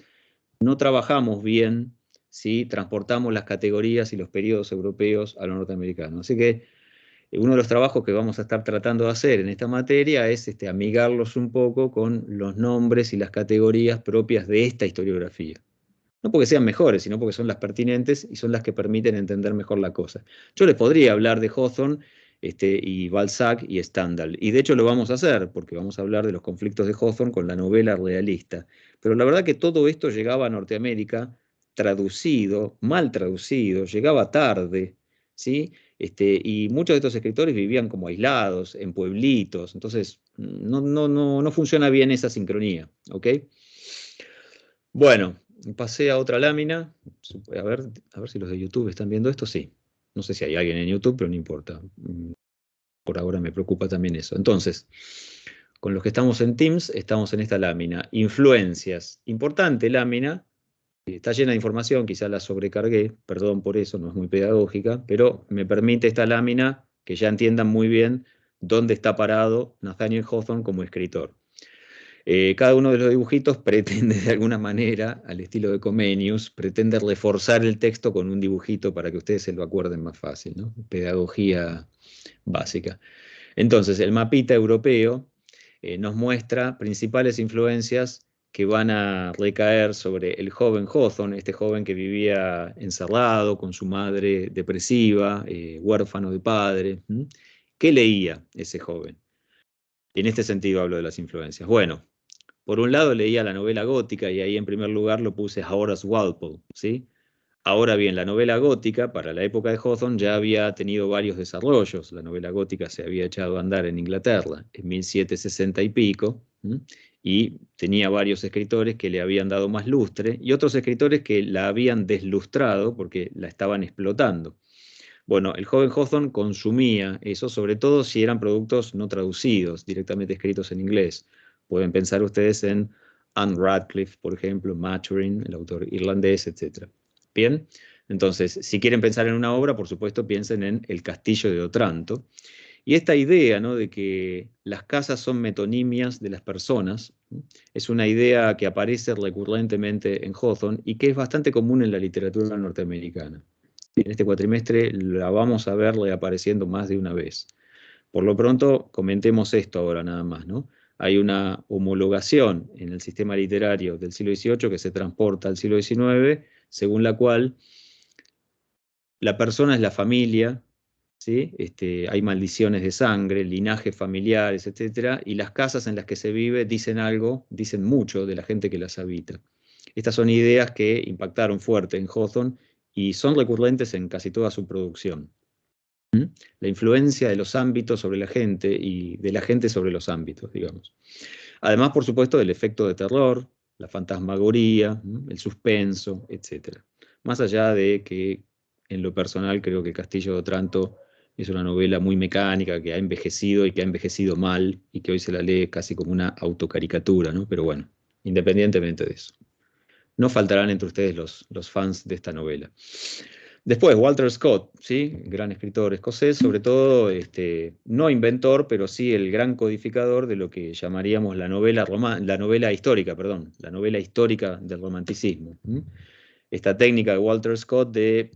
no trabajamos bien si transportamos las categorías y los periodos europeos a lo norteamericano. Así que uno de los trabajos que vamos a estar tratando de hacer en esta materia es amigarlos un poco con los nombres y las categorías propias de esta historiografía. No porque sean mejores, sino porque son las pertinentes y son las que permiten entender mejor la cosa. Yo les podría hablar de Hawthorne y Balzac y Stendhal, y de hecho lo vamos a hacer, porque vamos a hablar de los conflictos de Hawthorne con la novela realista. Pero la verdad que todo esto llegaba a Norteamérica traducido, mal traducido, llegaba tarde, ¿sí? Y muchos de estos escritores vivían como aislados, en pueblitos, entonces no funciona bien esa sincronía, ¿ok? Bueno, pasé a otra lámina. A ver si los de YouTube están viendo esto. Sí. No sé si hay alguien en YouTube, pero no importa. Por ahora me preocupa también eso. Entonces, con los que estamos en Teams, estamos en esta lámina. Influencias. Importante lámina. Está llena de información, quizá la sobrecargué, perdón por eso, no es muy pedagógica, pero me permite esta lámina que ya entiendan muy bien dónde está parado Nathaniel Hawthorne como escritor. Cada uno de los dibujitos pretende de alguna manera, al estilo de Comenius, pretende reforzar el texto con un dibujito para que ustedes se lo acuerden más fácil, ¿no? Pedagogía básica. Entonces, el mapita europeo nos muestra principales influencias que van a recaer sobre el joven Hawthorne, este joven que vivía encerrado con su madre depresiva, huérfano de padre. ¿Qué leía ese joven? En este sentido hablo de las influencias. Bueno, por un lado leía la novela gótica y ahí en primer lugar lo puse a Horace Walpole, ¿sí? Ahora bien, la novela gótica para la época de Hawthorne ya había tenido varios desarrollos. La novela gótica se había echado a andar en Inglaterra en 1760 y pico, y tenía varios escritores que le habían dado más lustre y otros escritores que la habían deslustrado porque la estaban explotando. Bueno, el joven Hawthorne consumía eso, sobre todo si eran productos no traducidos, directamente escritos en inglés. Pueden pensar ustedes en Anne Radcliffe, por ejemplo, Maturin, el autor irlandés, etc. Bien, entonces, si quieren pensar en una obra, por supuesto, piensen en El Castillo de Otranto. Y esta idea, ¿no?, de que las casas son metonimias de las personas, ¿no?, es una idea que aparece recurrentemente en Hawthorne y que es bastante común en la literatura norteamericana. En este cuatrimestre la vamos a ver reapareciendo más de una vez. Por lo pronto, comentemos esto ahora nada más, ¿no? Hay una homologación en el sistema literario del siglo XVIII que se transporta al siglo XIX, según la cual la persona es la familia, ¿sí? Hay maldiciones de sangre, linajes familiares, etc. Y las casas en las que se vive dicen algo, dicen mucho de la gente que las habita. Estas son ideas que impactaron fuerte en Hawthorne y son recurrentes en casi toda su producción. La influencia de los ámbitos sobre la gente y de la gente sobre los ámbitos, digamos. Además, por supuesto, del efecto de terror, la fantasmagoría, el suspenso, etc. Más allá de que, en lo personal, creo que Castillo de Otranto es una novela muy mecánica, que ha envejecido y que ha envejecido mal, y que hoy se la lee casi como una autocaricatura, ¿no? Pero bueno, independientemente de eso. No faltarán entre ustedes los fans de esta novela. Después, Walter Scott, ¿sí? Gran escritor escocés, sobre todo, no inventor, pero sí el gran codificador de lo que llamaríamos la novela histórica, perdón, la novela histórica del romanticismo. Esta técnica de Walter Scott de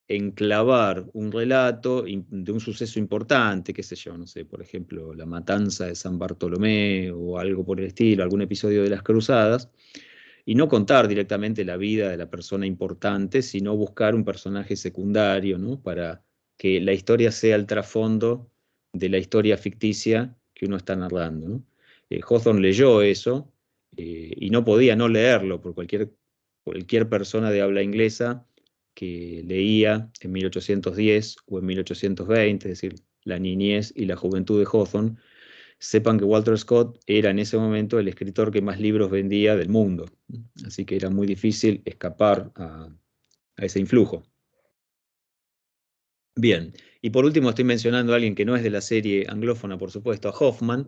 enclavar un relato de un suceso importante, qué sé yo, no sé, por ejemplo, la matanza de San Bartolomé o algo por el estilo, algún episodio de las Cruzadas, y no contar directamente la vida de la persona importante, sino buscar un personaje secundario, ¿no? Para que la historia sea el trasfondo de la historia ficticia que uno está narrando, ¿no? Hawthorne leyó eso y no podía no leerlo por cualquier persona de habla inglesa que leía en 1810 o en 1820, es decir, la niñez y la juventud de Hawthorne. Sepan que Walter Scott era en ese momento el escritor que más libros vendía del mundo, así que era muy difícil escapar a ese influjo. Bien, y por último estoy mencionando a alguien que no es de la serie anglófona, por supuesto, a Hoffmann,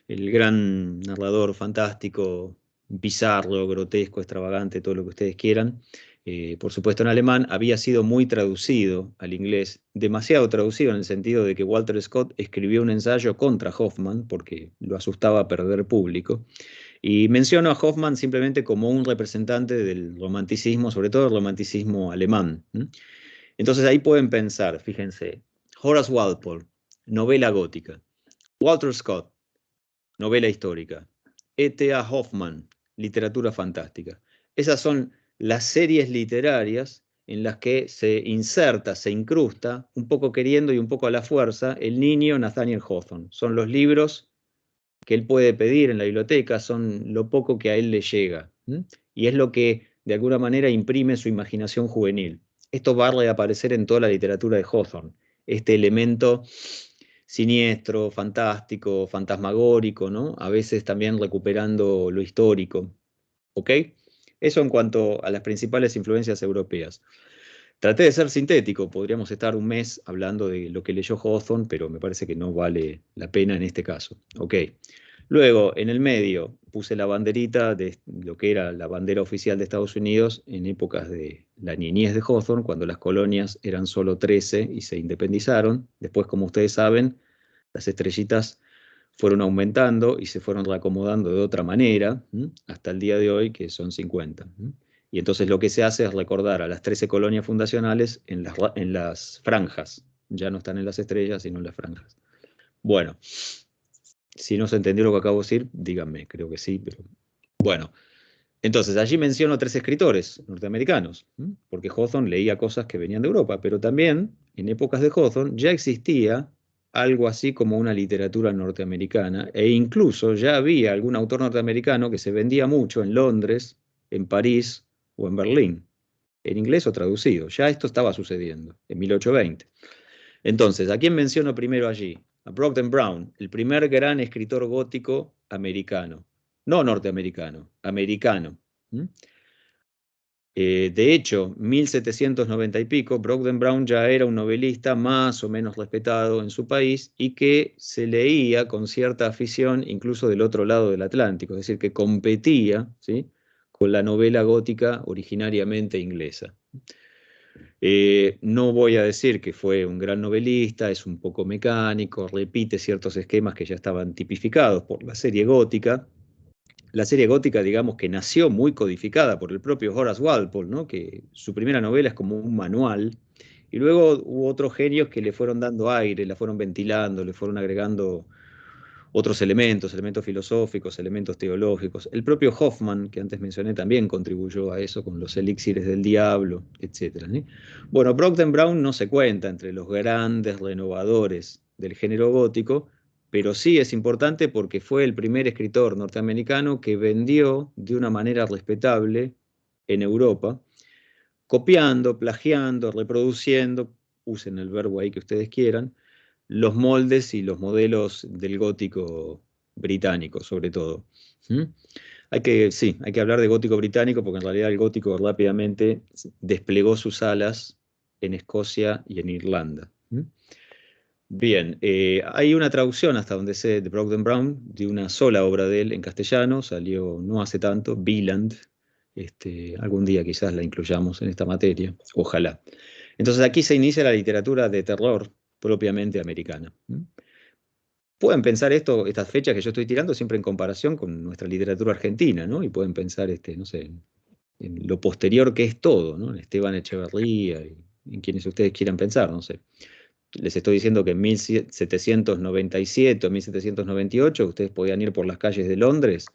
el gran narrador fantástico, bizarro, grotesco, extravagante, todo lo que ustedes quieran. Por supuesto en alemán, había sido muy traducido al inglés, demasiado traducido en el sentido de que Walter Scott escribió un ensayo contra Hoffmann porque lo asustaba perder público. Y menciono a Hoffmann simplemente como un representante del romanticismo, sobre todo el romanticismo alemán. Entonces ahí pueden pensar, fíjense, Horace Walpole, novela gótica; Walter Scott, novela histórica; E.T.A. Hoffmann, literatura fantástica. Esas son las series literarias en las que se inserta, se incrusta, un poco queriendo y un poco a la fuerza, el niño Nathaniel Hawthorne. Son los libros que él puede pedir en la biblioteca, son lo poco que a él le llega. Y es lo que de alguna manera imprime su imaginación juvenil. Esto va a reaparecer en toda la literatura de Hawthorne, este elemento siniestro, fantástico, fantasmagórico, ¿no? A veces también recuperando lo histórico. ¿Ok? Eso en cuanto a las principales influencias europeas. Traté de ser sintético, podríamos estar un mes hablando de lo que leyó Hawthorne, pero me parece que no vale la pena en este caso. Ok. Luego, en el medio, puse la banderita de lo que era la bandera oficial de Estados Unidos en épocas de la niñez de Hawthorne, cuando las colonias eran solo 13 y se independizaron. Después, como ustedes saben, las estrellitas fueron aumentando y se fueron reacomodando de otra manera, hasta el día de hoy, que son 50. Y entonces lo que se hace es recordar a las 13 colonias fundacionales en las franjas. Ya no están en las estrellas, sino en las franjas. Bueno, si no se entendió lo que acabo de decir, díganme, creo que sí, pero bueno. Entonces, allí menciono 3 escritores norteamericanos, porque Hawthorne leía cosas que venían de Europa, pero también, en épocas de Hawthorne, ya existía algo así como una literatura norteamericana, e incluso ya había algún autor norteamericano que se vendía mucho en Londres, en París o en Berlín, en inglés o traducido. Ya esto estaba sucediendo, en 1820. Entonces, ¿a quién menciono primero allí? A Brockden Brown, el primer gran escritor gótico americano. No norteamericano, americano. De hecho, 1790 y pico, Brockden Brown ya era un novelista más o menos respetado en su país y que se leía con cierta afición incluso del otro lado del Atlántico, es decir, que competía, ¿sí?, con la novela gótica originariamente inglesa. No voy a decir que fue un gran novelista, es un poco mecánico, repite ciertos esquemas que ya estaban tipificados por la serie gótica. La serie gótica, digamos, que nació muy codificada por el propio Horace Walpole, ¿no?, que su primera novela es como un manual, y luego hubo otros genios que le fueron dando aire, la fueron ventilando, le fueron agregando otros elementos filosóficos, elementos teológicos. El propio Hoffmann, que antes mencioné, también contribuyó a eso con los elixires del diablo, etc. Bueno, Brockden Brown no se cuenta entre los grandes renovadores del género gótico, pero sí es importante porque fue el primer escritor norteamericano que vendió de una manera respetable en Europa, copiando, plagiando, reproduciendo usen el verbo ahí que ustedes quieran, los moldes y los modelos del gótico británico, sobre todo. ¿Mm? Hay que hablar de gótico británico porque en realidad el gótico rápidamente desplegó sus alas en Escocia y en Irlanda. ¿Mm? Bien, hay una traducción hasta donde sé de Brockden Brown de una sola obra de él en castellano, salió no hace tanto, Wieland. Algún día quizás la incluyamos en esta materia, ojalá. Entonces aquí se inicia la literatura de terror propiamente americana. ¿Mm? Pueden pensar estas fechas que yo estoy tirando siempre en comparación con nuestra literatura argentina, ¿no? Y pueden pensar, no sé, en lo posterior que es todo, ¿no? En Esteban Echeverría y en quienes ustedes quieran pensar, no sé. Les estoy diciendo que en 1797 o 1798 ustedes podían ir por las calles de Londres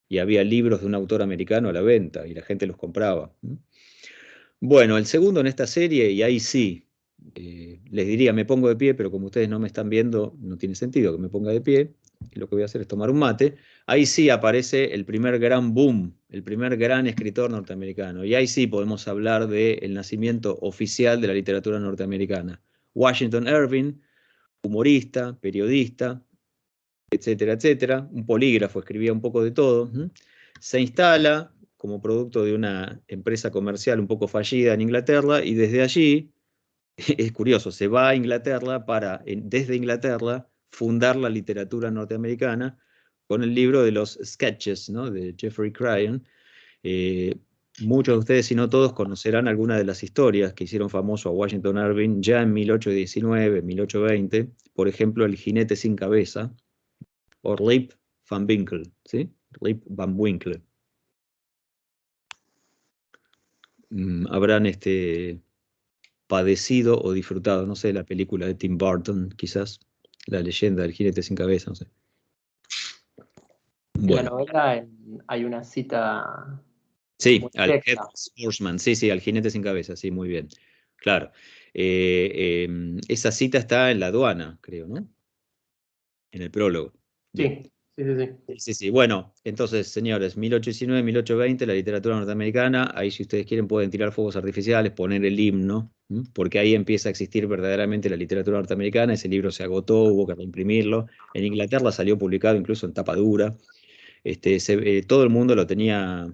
y había libros de un autor americano a la venta y la gente los compraba. ¿Mm? Bueno, el segundo en esta serie, y ahí sí, les diría, me pongo de pie, pero como ustedes no me están viendo, no tiene sentido que me ponga de pie. Y lo que voy a hacer es tomar un mate. Ahí sí aparece el primer gran boom, el primer gran escritor norteamericano. Y ahí sí podemos hablar del nacimiento oficial de la literatura norteamericana. Washington Irving, humorista, periodista, etcétera, etcétera. Un polígrafo, escribía un poco de todo. Se instala como producto de una empresa comercial un poco fallida en Inglaterra y desde allí, es curioso, se va a Inglaterra para, desde Inglaterra, fundar la literatura norteamericana con el libro de los Sketches, ¿no? De Jeffrey Cryan. Muchos de ustedes, si no todos, conocerán algunas de las historias que hicieron famoso a Washington Irving ya en 1819, 1820, por ejemplo, El jinete sin cabeza, o Rip Van Winkle, ¿sí? Rip Van Winkle. Habrán padecido o disfrutado, no sé, la película de Tim Burton, quizás, La leyenda del jinete sin cabeza, no sé. En la Bueno, novela hay una cita sí, muy al directa. Headless Horseman, sí, al jinete sin cabeza, sí, muy bien, claro. Esa cita está en la aduana, creo, ¿no? En el prólogo. Bien. Sí, sí, sí, sí. Sí. Bueno, entonces, señores, 1819, 1820, la literatura norteamericana, ahí si ustedes quieren pueden tirar fuegos artificiales, poner el himno, porque ahí empieza a existir verdaderamente la literatura norteamericana, ese libro se agotó, hubo que reimprimirlo, en Inglaterra salió publicado incluso en tapa dura, todo el mundo lo tenía,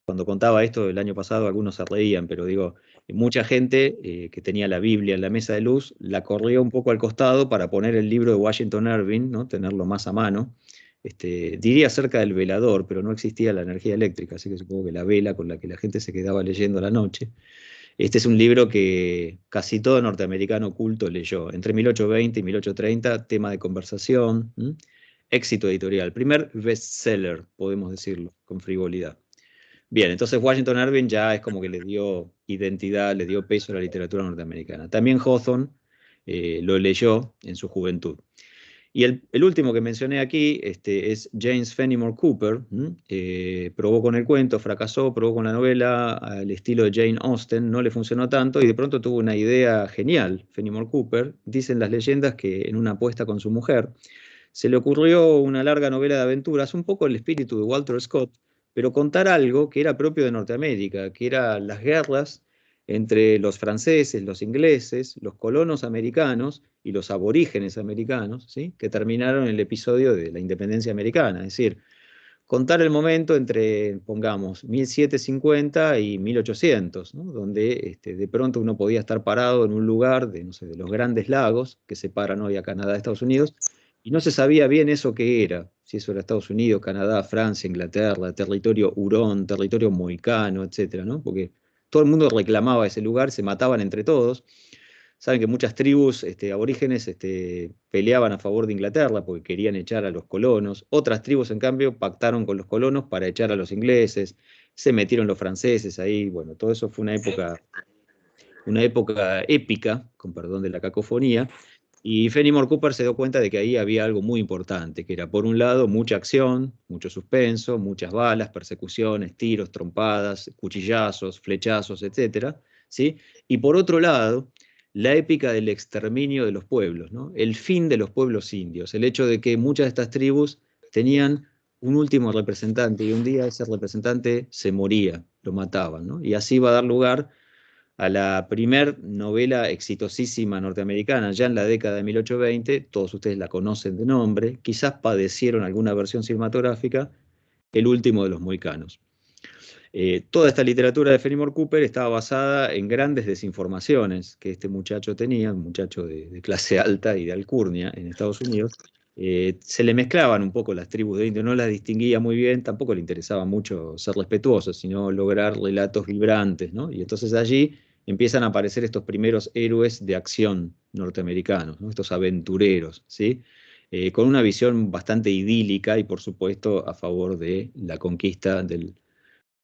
cuando contaba esto el año pasado algunos se reían, pero digo, mucha gente que tenía la Biblia en la mesa de luz, la corrió un poco al costado para poner el libro de Washington Irving, ¿no? Tenerlo más a mano. Diría cerca del velador, pero no existía la energía eléctrica, así que supongo que la vela con la que la gente se quedaba leyendo a la noche. Este es un libro que casi todo norteamericano culto leyó, entre 1820 y 1830, tema de conversación, éxito editorial, primer bestseller, podemos decirlo, con frivolidad. Bien, entonces Washington Irving ya es como que le dio identidad, le dio peso a la literatura norteamericana. También Hawthorne lo leyó en su juventud. Y el último que mencioné aquí es James Fenimore Cooper. Probó con el cuento, fracasó, probó con la novela al estilo de Jane Austen, no le funcionó tanto y de pronto tuvo una idea genial, Fenimore Cooper. Dicen las leyendas que en una apuesta con su mujer se le ocurrió una larga novela de aventuras, un poco el espíritu de Walter Scott, pero contar algo que era propio de Norteamérica, que eran las guerras entre los franceses, los ingleses, los colonos americanos y los aborígenes americanos, ¿sí? Que terminaron el episodio de la independencia americana. Es decir, contar el momento entre, pongamos, 1750 y 1800, ¿no? Donde de pronto uno podía estar parado en un lugar de, no sé, de los grandes lagos que separan hoy a Canadá de Estados Unidos, y no se sabía bien eso qué era, si eso era Estados Unidos, Canadá, Francia, Inglaterra, territorio hurón, territorio mohicano, etcétera, ¿no? Porque todo el mundo reclamaba ese lugar, se mataban entre todos. Saben que muchas tribus aborígenes peleaban a favor de Inglaterra porque querían echar a los colonos. Otras tribus, en cambio, pactaron con los colonos para echar a los ingleses. Se metieron los franceses ahí. Bueno, todo eso fue una época épica, con perdón de la cacofonía. Y Fenimore Cooper se dio cuenta de que ahí había algo muy importante, que era, por un lado, mucha acción, mucho suspenso, muchas balas, persecuciones, tiros, trompadas, cuchillazos, flechazos, etcétera, ¿sí? Y por otro lado, la épica del exterminio de los pueblos, ¿no? El fin de los pueblos indios, el hecho de que muchas de estas tribus tenían un último representante y un día ese representante se moría, lo mataban, ¿no? Y así va a dar lugar a la primer novela exitosísima norteamericana, ya en la década de 1820, todos ustedes la conocen de nombre, quizás padecieron alguna versión cinematográfica, El último de los mohicanos. Toda esta literatura de Fenimore Cooper estaba basada en grandes desinformaciones que este muchacho tenía, un muchacho de clase alta y de alcurnia en Estados Unidos. Se le mezclaban un poco las tribus de indios, no las distinguía muy bien, tampoco le interesaba mucho ser respetuoso, sino lograr relatos vibrantes, ¿no? Y entonces allí empiezan a aparecer estos primeros héroes de acción norteamericanos, ¿no? Estos aventureros, ¿sí? Con una visión bastante idílica y por supuesto a favor de la conquista del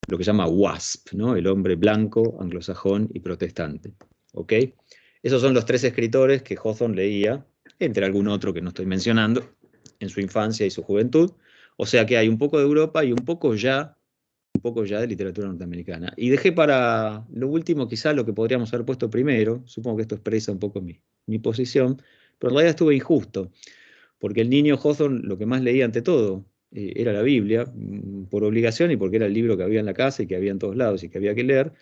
lo que se llama WASP, ¿no? El hombre blanco, anglosajón y protestante. ¿Ok? Esos son los tres escritores que Hawthorne leía, entre algún otro que no estoy mencionando, en su infancia y su juventud. O sea que hay un poco de Europa y un poco ya de literatura norteamericana. Y dejé para lo último quizá lo que podríamos haber puesto primero, supongo que esto expresa un poco mi posición, pero en realidad estuve injusto, porque el niño Hawthorne lo que más leía ante todo era la Biblia, por obligación y porque era el libro que había en la casa y que había en todos lados y que había que leer.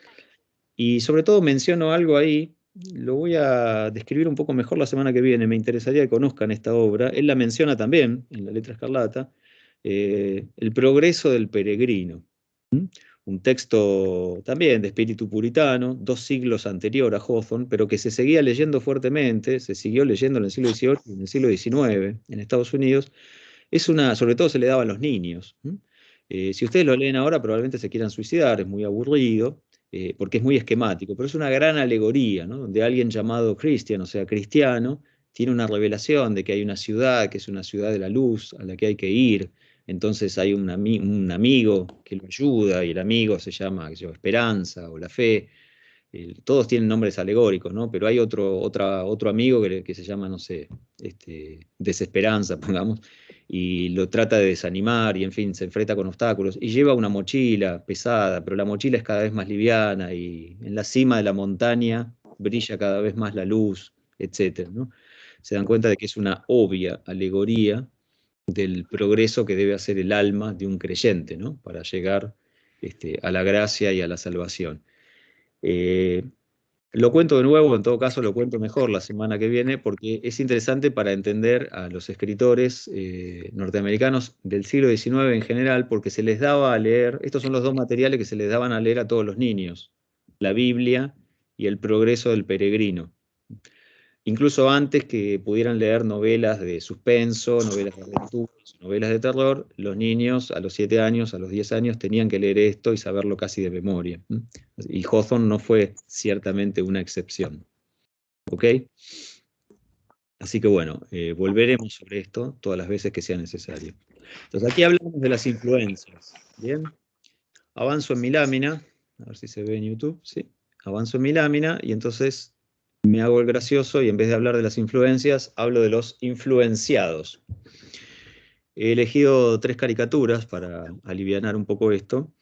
Y sobre todo menciono algo ahí, lo voy a describir un poco mejor la semana que viene, me interesaría que conozcan esta obra. Él la menciona también en La Letra Escarlata, El progreso del peregrino. ¿Mm? Un texto también de espíritu puritano, 2 siglos anterior a Hawthorne, pero que se seguía leyendo fuertemente, se siguió leyendo en el siglo XVIII y en el siglo XIX en Estados Unidos. Sobre todo se le daba a los niños. Si ustedes lo leen ahora, probablemente se quieran suicidar, es muy aburrido, porque es muy esquemático, pero es una gran alegoría, ¿no? Donde alguien llamado Christian, o sea, cristiano, tiene una revelación de que hay una ciudad, que es una ciudad de la luz, a la que hay que ir. Entonces hay un amigo que lo ayuda, y el amigo se llama, qué sé yo, Esperanza o la Fe. Todos tienen nombres alegóricos, ¿no? Pero hay otro amigo que se llama, no sé, Desesperanza, pongamos, y lo trata de desanimar y, en fin, se enfrenta con obstáculos. Y lleva una mochila pesada, pero la mochila es cada vez más liviana y en la cima de la montaña brilla cada vez más la luz, etcétera, ¿no? Se dan cuenta de que es una obvia alegoría del progreso que debe hacer el alma de un creyente, ¿no? Para llegar a la gracia y a la salvación. Eh, lo cuento de nuevo, en todo caso lo cuento mejor la semana que viene, porque es interesante para entender a los escritores norteamericanos del siglo XIX en general, porque se les daba a leer, estos son los dos materiales que se les daban a leer a todos los niños, la Biblia y El progreso del peregrino. Incluso antes que pudieran leer novelas de suspenso, novelas de aventuras, novelas de terror, los niños a los 7 años, a los 10 años, tenían que leer esto y saberlo casi de memoria. Y Hawthorne no fue ciertamente una excepción. ¿Ok? Así que bueno, volveremos sobre esto todas las veces que sea necesario. Entonces aquí hablamos de las influencias. Bien, avanzo en mi lámina, a ver si se ve en YouTube, sí. Avanzo en mi lámina y entonces me hago el gracioso y en vez de hablar de las influencias, hablo de los influenciados. He elegido 3 caricaturas para alivianar un poco esto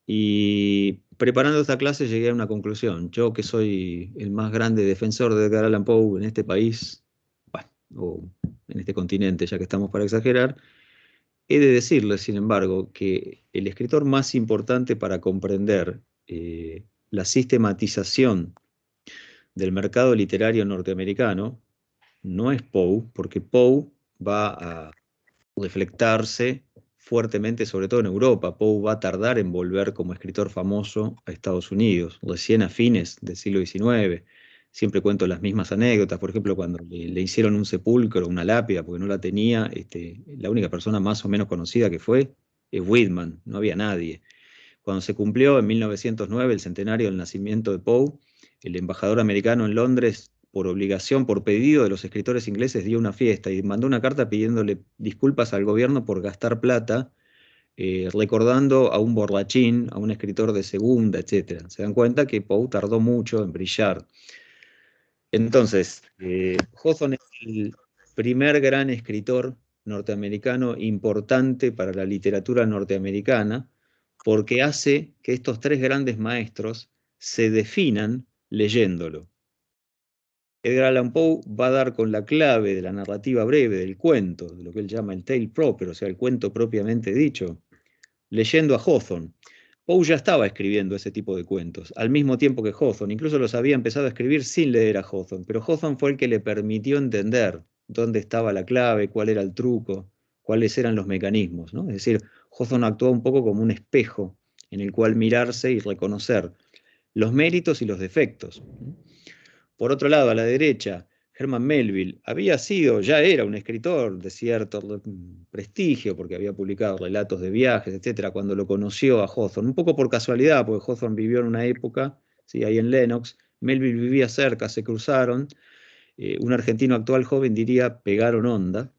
y preparando esta clase llegué a una conclusión. Yo, que soy el más grande defensor de Edgar Allan Poe en este país, bueno, o en este continente, ya que estamos para exagerar, he de decirles, sin embargo, que el escritor más importante para comprender la sistematización del mercado literario norteamericano no es Poe, porque Poe va a reflectarse fuertemente, sobre todo en Europa. Poe va a tardar en volver como escritor famoso a Estados Unidos, recién a fines del siglo XIX. Siempre cuento las mismas anécdotas, por ejemplo, cuando le hicieron un sepulcro, una lápida, porque no la tenía, la única persona más o menos conocida que fue es Whitman, no había nadie. Cuando se cumplió en 1909 el centenario del nacimiento de Poe, el embajador americano en Londres, por obligación, por pedido de los escritores ingleses, dio una fiesta y mandó una carta pidiéndole disculpas al gobierno por gastar plata, recordando a un borrachín, a un escritor de segunda, etc. Se dan cuenta que Poe tardó mucho en brillar. Entonces, Hawthorne es el primer gran escritor norteamericano importante para la literatura norteamericana, porque hace que estos 3 grandes maestros se definan leyéndolo. Edgar Allan Poe va a dar con la clave de la narrativa breve, del cuento, de lo que él llama el tale proper, o sea, el cuento propiamente dicho, leyendo a Hawthorne. Poe ya estaba escribiendo ese tipo de cuentos, al mismo tiempo que Hawthorne. Incluso los había empezado a escribir sin leer a Hawthorne, pero Hawthorne fue el que le permitió entender dónde estaba la clave, cuál era el truco, cuáles eran los mecanismos, ¿no? Es decir, Hawthorne actuó un poco como un espejo en el cual mirarse y reconocer los méritos y los defectos. Por otro lado, a la derecha, Herman Melville ya era un escritor de cierto prestigio, porque había publicado relatos de viajes, etcétera, cuando lo conoció a Hawthorne, un poco por casualidad, porque Hawthorne vivió en una época, ¿sí? Ahí en Lenox, Melville vivía cerca, se cruzaron, un argentino actual joven diría, pegaron onda,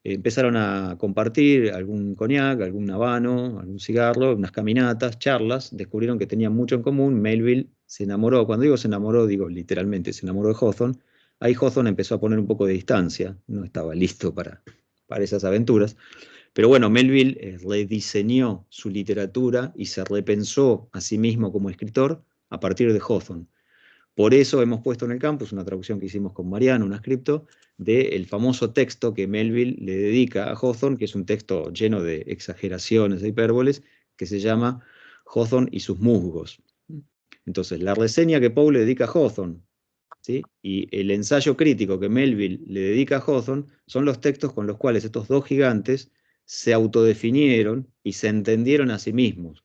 empezaron a compartir algún coñac, algún habano, algún cigarro, unas caminatas, charlas, descubrieron que tenían mucho en común. Melville se enamoró, cuando digo se enamoró, digo literalmente, se enamoró de Hawthorne. Ahí Hawthorne empezó a poner un poco de distancia, no estaba listo para esas aventuras. Pero bueno, Melville rediseñó su literatura y se repensó a sí mismo como escritor a partir de Hawthorne. Por eso hemos puesto en el campus una traducción que hicimos con Mariano, un scripto, del famoso texto que Melville le dedica a Hawthorne, que es un texto lleno de exageraciones, de hipérboles, que se llama Hawthorne y sus musgos. Entonces, la reseña que Poe le dedica a Hawthorne, ¿sí? Y el ensayo crítico que Melville le dedica a Hawthorne son los textos con los cuales estos dos gigantes se autodefinieron y se entendieron a sí mismos.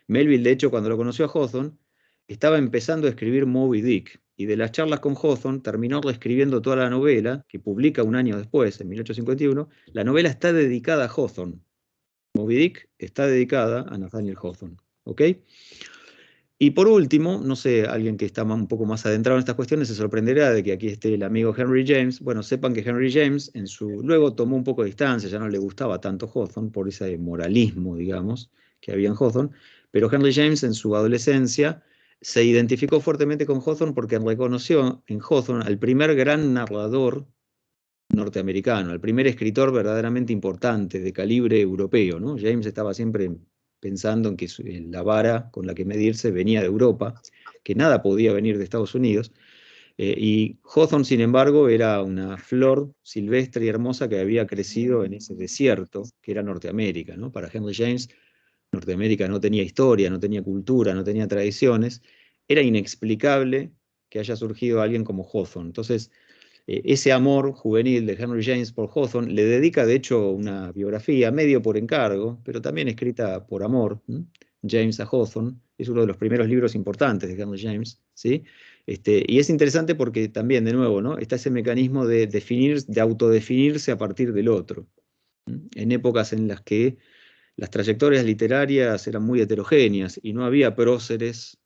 Melville, de hecho, cuando lo conoció a Hawthorne, estaba empezando a escribir Moby Dick, y de las charlas con Hawthorne terminó reescribiendo toda la novela, que publica un año después, en 1851. La novela está dedicada a Hawthorne. Moby Dick está dedicada a Nathaniel Hawthorne. ¿Ok? Y por último, no sé, alguien que está un poco más adentrado en estas cuestiones se sorprenderá de que aquí esté el amigo Henry James. Bueno, sepan que Henry James luego tomó un poco de distancia, ya no le gustaba tanto Hawthorne por ese moralismo, digamos, que había en Hawthorne, pero Henry James en su adolescencia se identificó fuertemente con Hawthorne porque reconoció en Hawthorne al primer gran narrador norteamericano, al primer escritor verdaderamente importante de calibre europeo, ¿no? James estaba siempre pensando en que la vara con la que medirse venía de Europa, que nada podía venir de Estados Unidos, y Hawthorne, sin embargo, era una flor silvestre y hermosa que había crecido en ese desierto que era Norteamérica, ¿no? Para Henry James, Norteamérica no tenía historia, no tenía cultura, no tenía tradiciones, era inexplicable que haya surgido alguien como Hawthorne. Entonces, ese amor juvenil de Henry James por Hawthorne le dedica, de hecho, una biografía, medio por encargo, pero también escrita por amor, James a Hawthorne. Es uno de los primeros libros importantes de Henry James, ¿sí? Y es interesante porque también, de nuevo, ¿no? Está ese mecanismo de autodefinirse a partir del otro. En épocas en las que las trayectorias literarias eran muy heterogéneas y no había próceres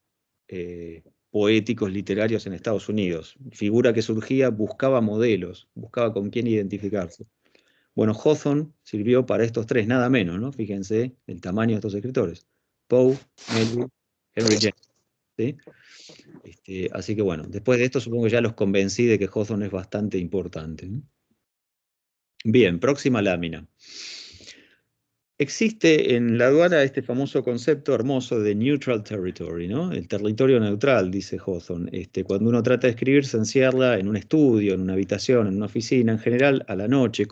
poéticos literarios en Estados Unidos. Figura que surgía buscaba modelos, buscaba con quién identificarse. Bueno, Hawthorne sirvió para estos tres, nada menos, ¿no? Fíjense el tamaño de estos escritores. Poe, Melville, Henry James. ¿Sí? Así que bueno, después de esto supongo que ya los convencí de que Hawthorne es bastante importante. Bien, próxima lámina. Existe en la aduana este famoso concepto hermoso de neutral territory, ¿no? El territorio neutral, dice Hawthorne. Cuando uno trata de escribir, se encierra en un estudio, en una habitación, en una oficina, en general a la noche,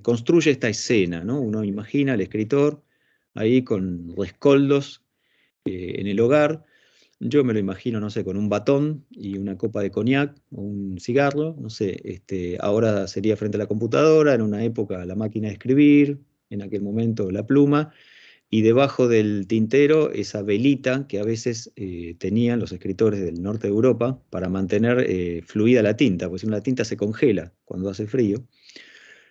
construye esta escena, ¿no? Uno imagina al escritor ahí con rescoldos en el hogar. Yo me lo imagino, no sé, con un batón y una copa de coñac o un cigarro, no sé, ahora sería frente a la computadora, en una época la máquina de escribir, en aquel momento la pluma, y debajo del tintero esa velita que a veces tenían los escritores del norte de Europa para mantener fluida la tinta, porque si no la tinta se congela cuando hace frío.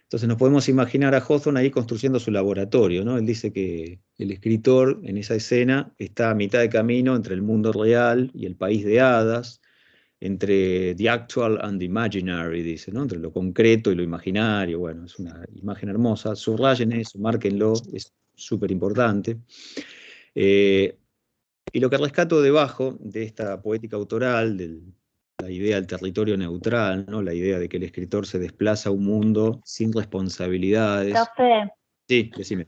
Entonces nos podemos imaginar a Hawthorne ahí construyendo su laboratorio, ¿no? Él dice que el escritor en esa escena está a mitad de camino entre el mundo real y el país de hadas, entre the actual and the imaginary, dice, ¿no? Entre lo concreto y lo imaginario. Bueno, es una imagen hermosa. Subrayen eso, márquenlo, es súper importante. Y lo que rescato debajo de esta poética autoral, la idea del territorio neutral, ¿no? La idea de que el escritor se desplaza a un mundo sin responsabilidades. Profe, Sí, decime.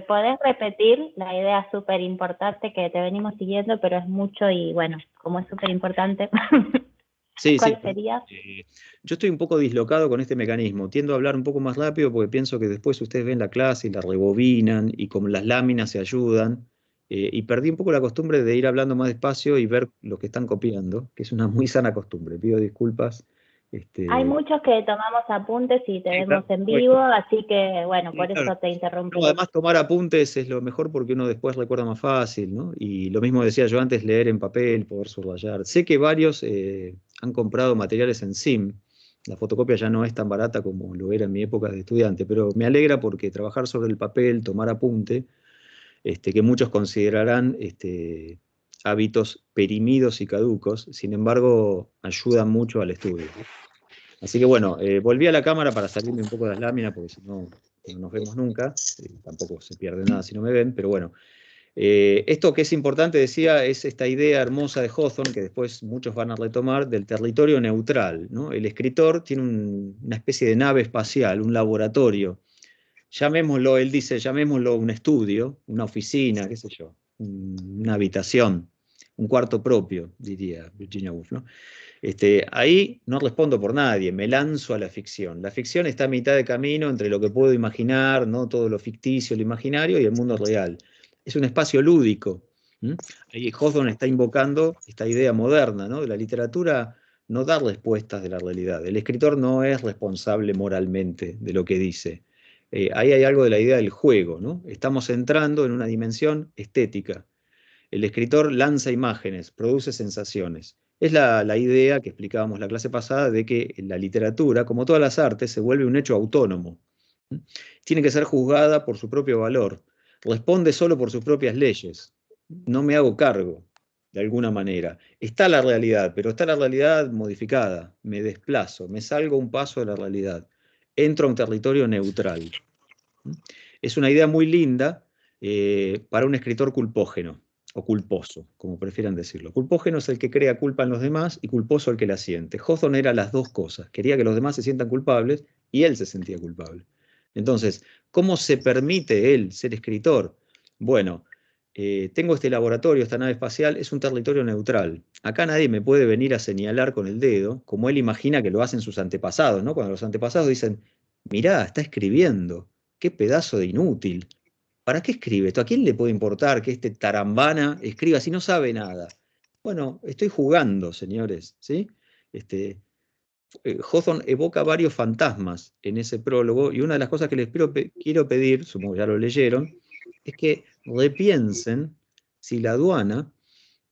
¿podés repetir la idea súper importante que te venimos siguiendo, pero es mucho y bueno, como es súper importante? Sí, ¿Cuál sí. sería? Yo estoy un poco dislocado con este mecanismo. Tiendo a hablar un poco más rápido porque pienso que después ustedes ven la clase y la rebobinan y como las láminas se ayudan, y perdí un poco la costumbre de ir hablando más despacio y ver lo que están copiando, que es una muy sana costumbre. Pido disculpas. Hay muchos que tomamos apuntes y te vemos en vivo, así que, bueno, por eso te interrumpí. No, además, tomar apuntes es lo mejor porque uno después recuerda más fácil, ¿no? Y lo mismo decía yo antes, leer en papel, poder subrayar. Sé que varios han comprado materiales en SIM. La fotocopia ya no es tan barata como lo era en mi época de estudiante, pero me alegra porque trabajar sobre el papel, tomar apunte, que muchos considerarán hábitos perimidos y caducos, sin embargo, ayudan mucho al estudio. Así que bueno, volví a la cámara para salirme un poco de las láminas, porque si no, no nos vemos nunca, tampoco se pierde nada si no me ven, pero bueno. Esto que es importante, decía, es esta idea hermosa de Hawthorne, que después muchos van a retomar, del territorio neutral, ¿no? El escritor tiene una especie de nave espacial, un laboratorio. Llamémoslo, él dice, llamémoslo un estudio, una oficina, qué sé yo, una habitación, un cuarto propio, diría Virginia Woolf, ¿no? Ahí no respondo por nadie, me lanzo a la ficción. La ficción está a mitad de camino entre lo que puedo imaginar, ¿no? Todo lo ficticio, lo imaginario y el mundo real. Es un espacio lúdico. Ahí Hawthorne está invocando esta idea moderna, ¿no? De la literatura no da respuestas de la realidad. El escritor no es responsable moralmente de lo que dice. Ahí hay algo de la idea del juego, ¿no? Estamos entrando en una dimensión estética. El escritor lanza imágenes, produce sensaciones. Es la idea que explicábamos la clase pasada de que la literatura, como todas las artes, se vuelve un hecho autónomo. Tiene que ser juzgada por su propio valor. Responde solo por sus propias leyes. No me hago cargo, de alguna manera. Está la realidad, pero está la realidad modificada. Me desplazo, me salgo un paso de la realidad. Entro a un territorio neutral. Es una idea muy linda para un escritor culpógeno, o culposo, como prefieran decirlo. Culpógeno es el que crea culpa en los demás y culposo el que la siente. Hawthorne era las dos cosas. Quería que los demás se sientan culpables y él se sentía culpable. Entonces, ¿cómo se permite él ser escritor? Bueno, tengo este laboratorio, esta nave espacial, es un territorio neutral. Acá nadie me puede venir a señalar con el dedo, como él imagina que lo hacen sus antepasados, ¿no? Cuando los antepasados dicen, mirá, está escribiendo, qué pedazo de inútil. ¿Para qué escribe esto? ¿A quién le puede importar que este tarambana escriba si no sabe nada? Bueno, estoy jugando, señores, ¿sí? Hawthorne evoca varios fantasmas en ese prólogo y una de las cosas que les quiero pedir, supongo que ya lo leyeron, es que repiensen si La aduana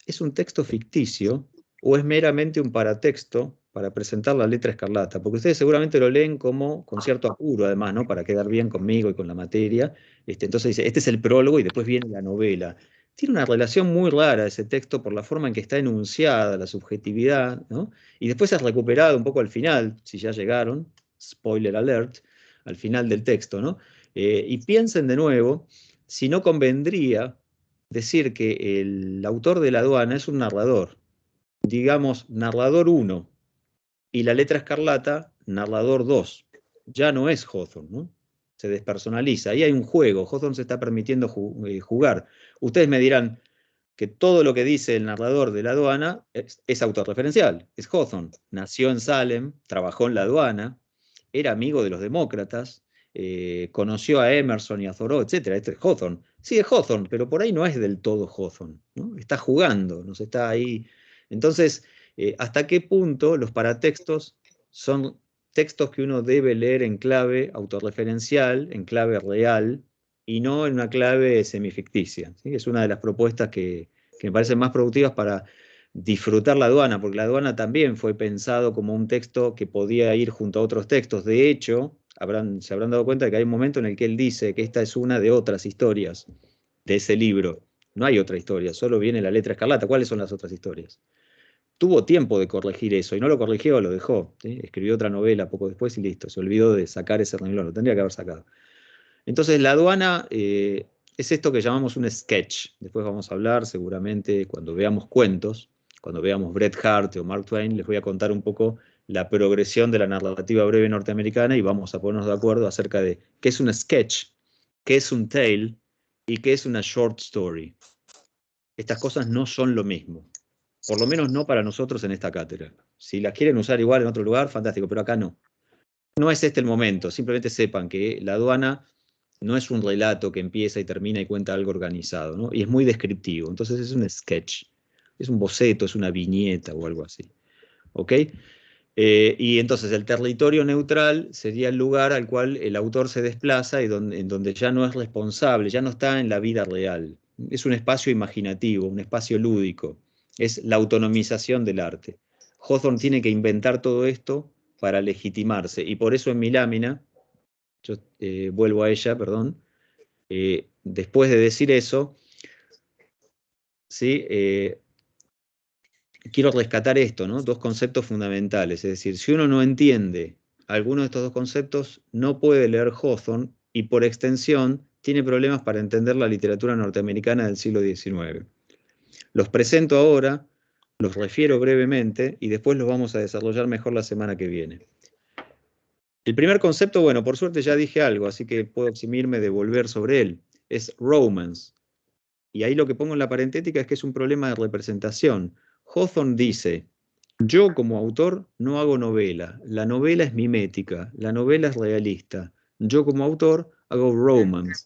es un texto ficticio o es meramente un paratexto para presentar la letra escarlata, porque ustedes seguramente lo leen como con cierto apuro, además, ¿no? Para quedar bien conmigo y con la materia. Entonces dice, este es el prólogo y después viene la novela. Tiene una relación muy rara ese texto por la forma en que está enunciada, la subjetividad, ¿no? Y después es recuperado un poco al final, si ya llegaron, spoiler alert, al final del texto, ¿no? Y piensen de nuevo si no convendría decir que el autor de La aduana es un narrador, digamos, narrador 1, y la letra escarlata, narrador 2. Ya no es Hawthorne, ¿no? Se despersonaliza. Ahí hay un juego. Hawthorne se está permitiendo jugar. Ustedes me dirán que todo lo que dice el narrador de La aduana es autorreferencial. Es Hawthorne. Nació en Salem, trabajó en La aduana, era amigo de los demócratas, conoció a Emerson y a Thoreau, etc. Este es Hawthorne. Sí, es Hawthorne, pero por ahí no es del todo Hawthorne, ¿no? Está jugando, nos está ahí. Entonces, ¿hasta qué punto los paratextos son textos que uno debe leer en clave autorreferencial, en clave real, y no en una clave semificticia? ¿Sí? Es una de las propuestas que me parecen más productivas para disfrutar La aduana, porque La aduana también fue pensado como un texto que podía ir junto a otros textos. De hecho, se habrán dado cuenta de que hay un momento en el que él dice que esta es una de otras historias de ese libro. No hay otra historia, solo viene la letra escarlata. ¿Cuáles son las otras historias? Tuvo tiempo de corregir eso y no lo corrigió, lo dejó. ¿Sí? Escribió otra novela poco después y listo. Se olvidó de sacar ese renglón, lo tendría que haber sacado. Entonces, La aduana es esto que llamamos un sketch. Después vamos a hablar, seguramente, cuando veamos cuentos, cuando veamos Bret Harte o Mark Twain, les voy a contar un poco la progresión de la narrativa breve norteamericana y vamos a ponernos de acuerdo acerca de qué es un sketch, qué es un tale y qué es una short story. Estas cosas no son lo mismo. Por lo menos no para nosotros en esta cátedra. Si las quieren usar igual en otro lugar, fantástico, pero acá no. No es este el momento, simplemente sepan que La aduana no es un relato que empieza y termina y cuenta algo organizado, ¿no? Y es muy descriptivo, entonces es un sketch, es un boceto, es una viñeta o algo así, ¿ok? Y entonces el territorio neutral sería el lugar al cual el autor se desplaza y en donde ya no es responsable, ya no está en la vida real. Es un espacio imaginativo, un espacio lúdico. Es la autonomización del arte. Hawthorne tiene que inventar todo esto para legitimarse. Y por eso en mi lámina, yo vuelvo a ella, perdón, después de decir eso, ¿sí? Quiero rescatar esto, ¿no? Dos conceptos fundamentales. Es decir, si uno no entiende alguno de estos dos conceptos, no puede leer Hawthorne y por extensión tiene problemas para entender la literatura norteamericana del siglo XIX. Los presento ahora, los refiero brevemente y después los vamos a desarrollar mejor la semana que viene. El primer concepto, bueno, por suerte ya dije algo, así que puedo eximirme de volver sobre él. Es romance. Y ahí lo que pongo en la parentética es que es un problema de representación. Hawthorne dice, yo como autor no hago novela, la novela es mimética, la novela es realista. Yo como autor hago romance.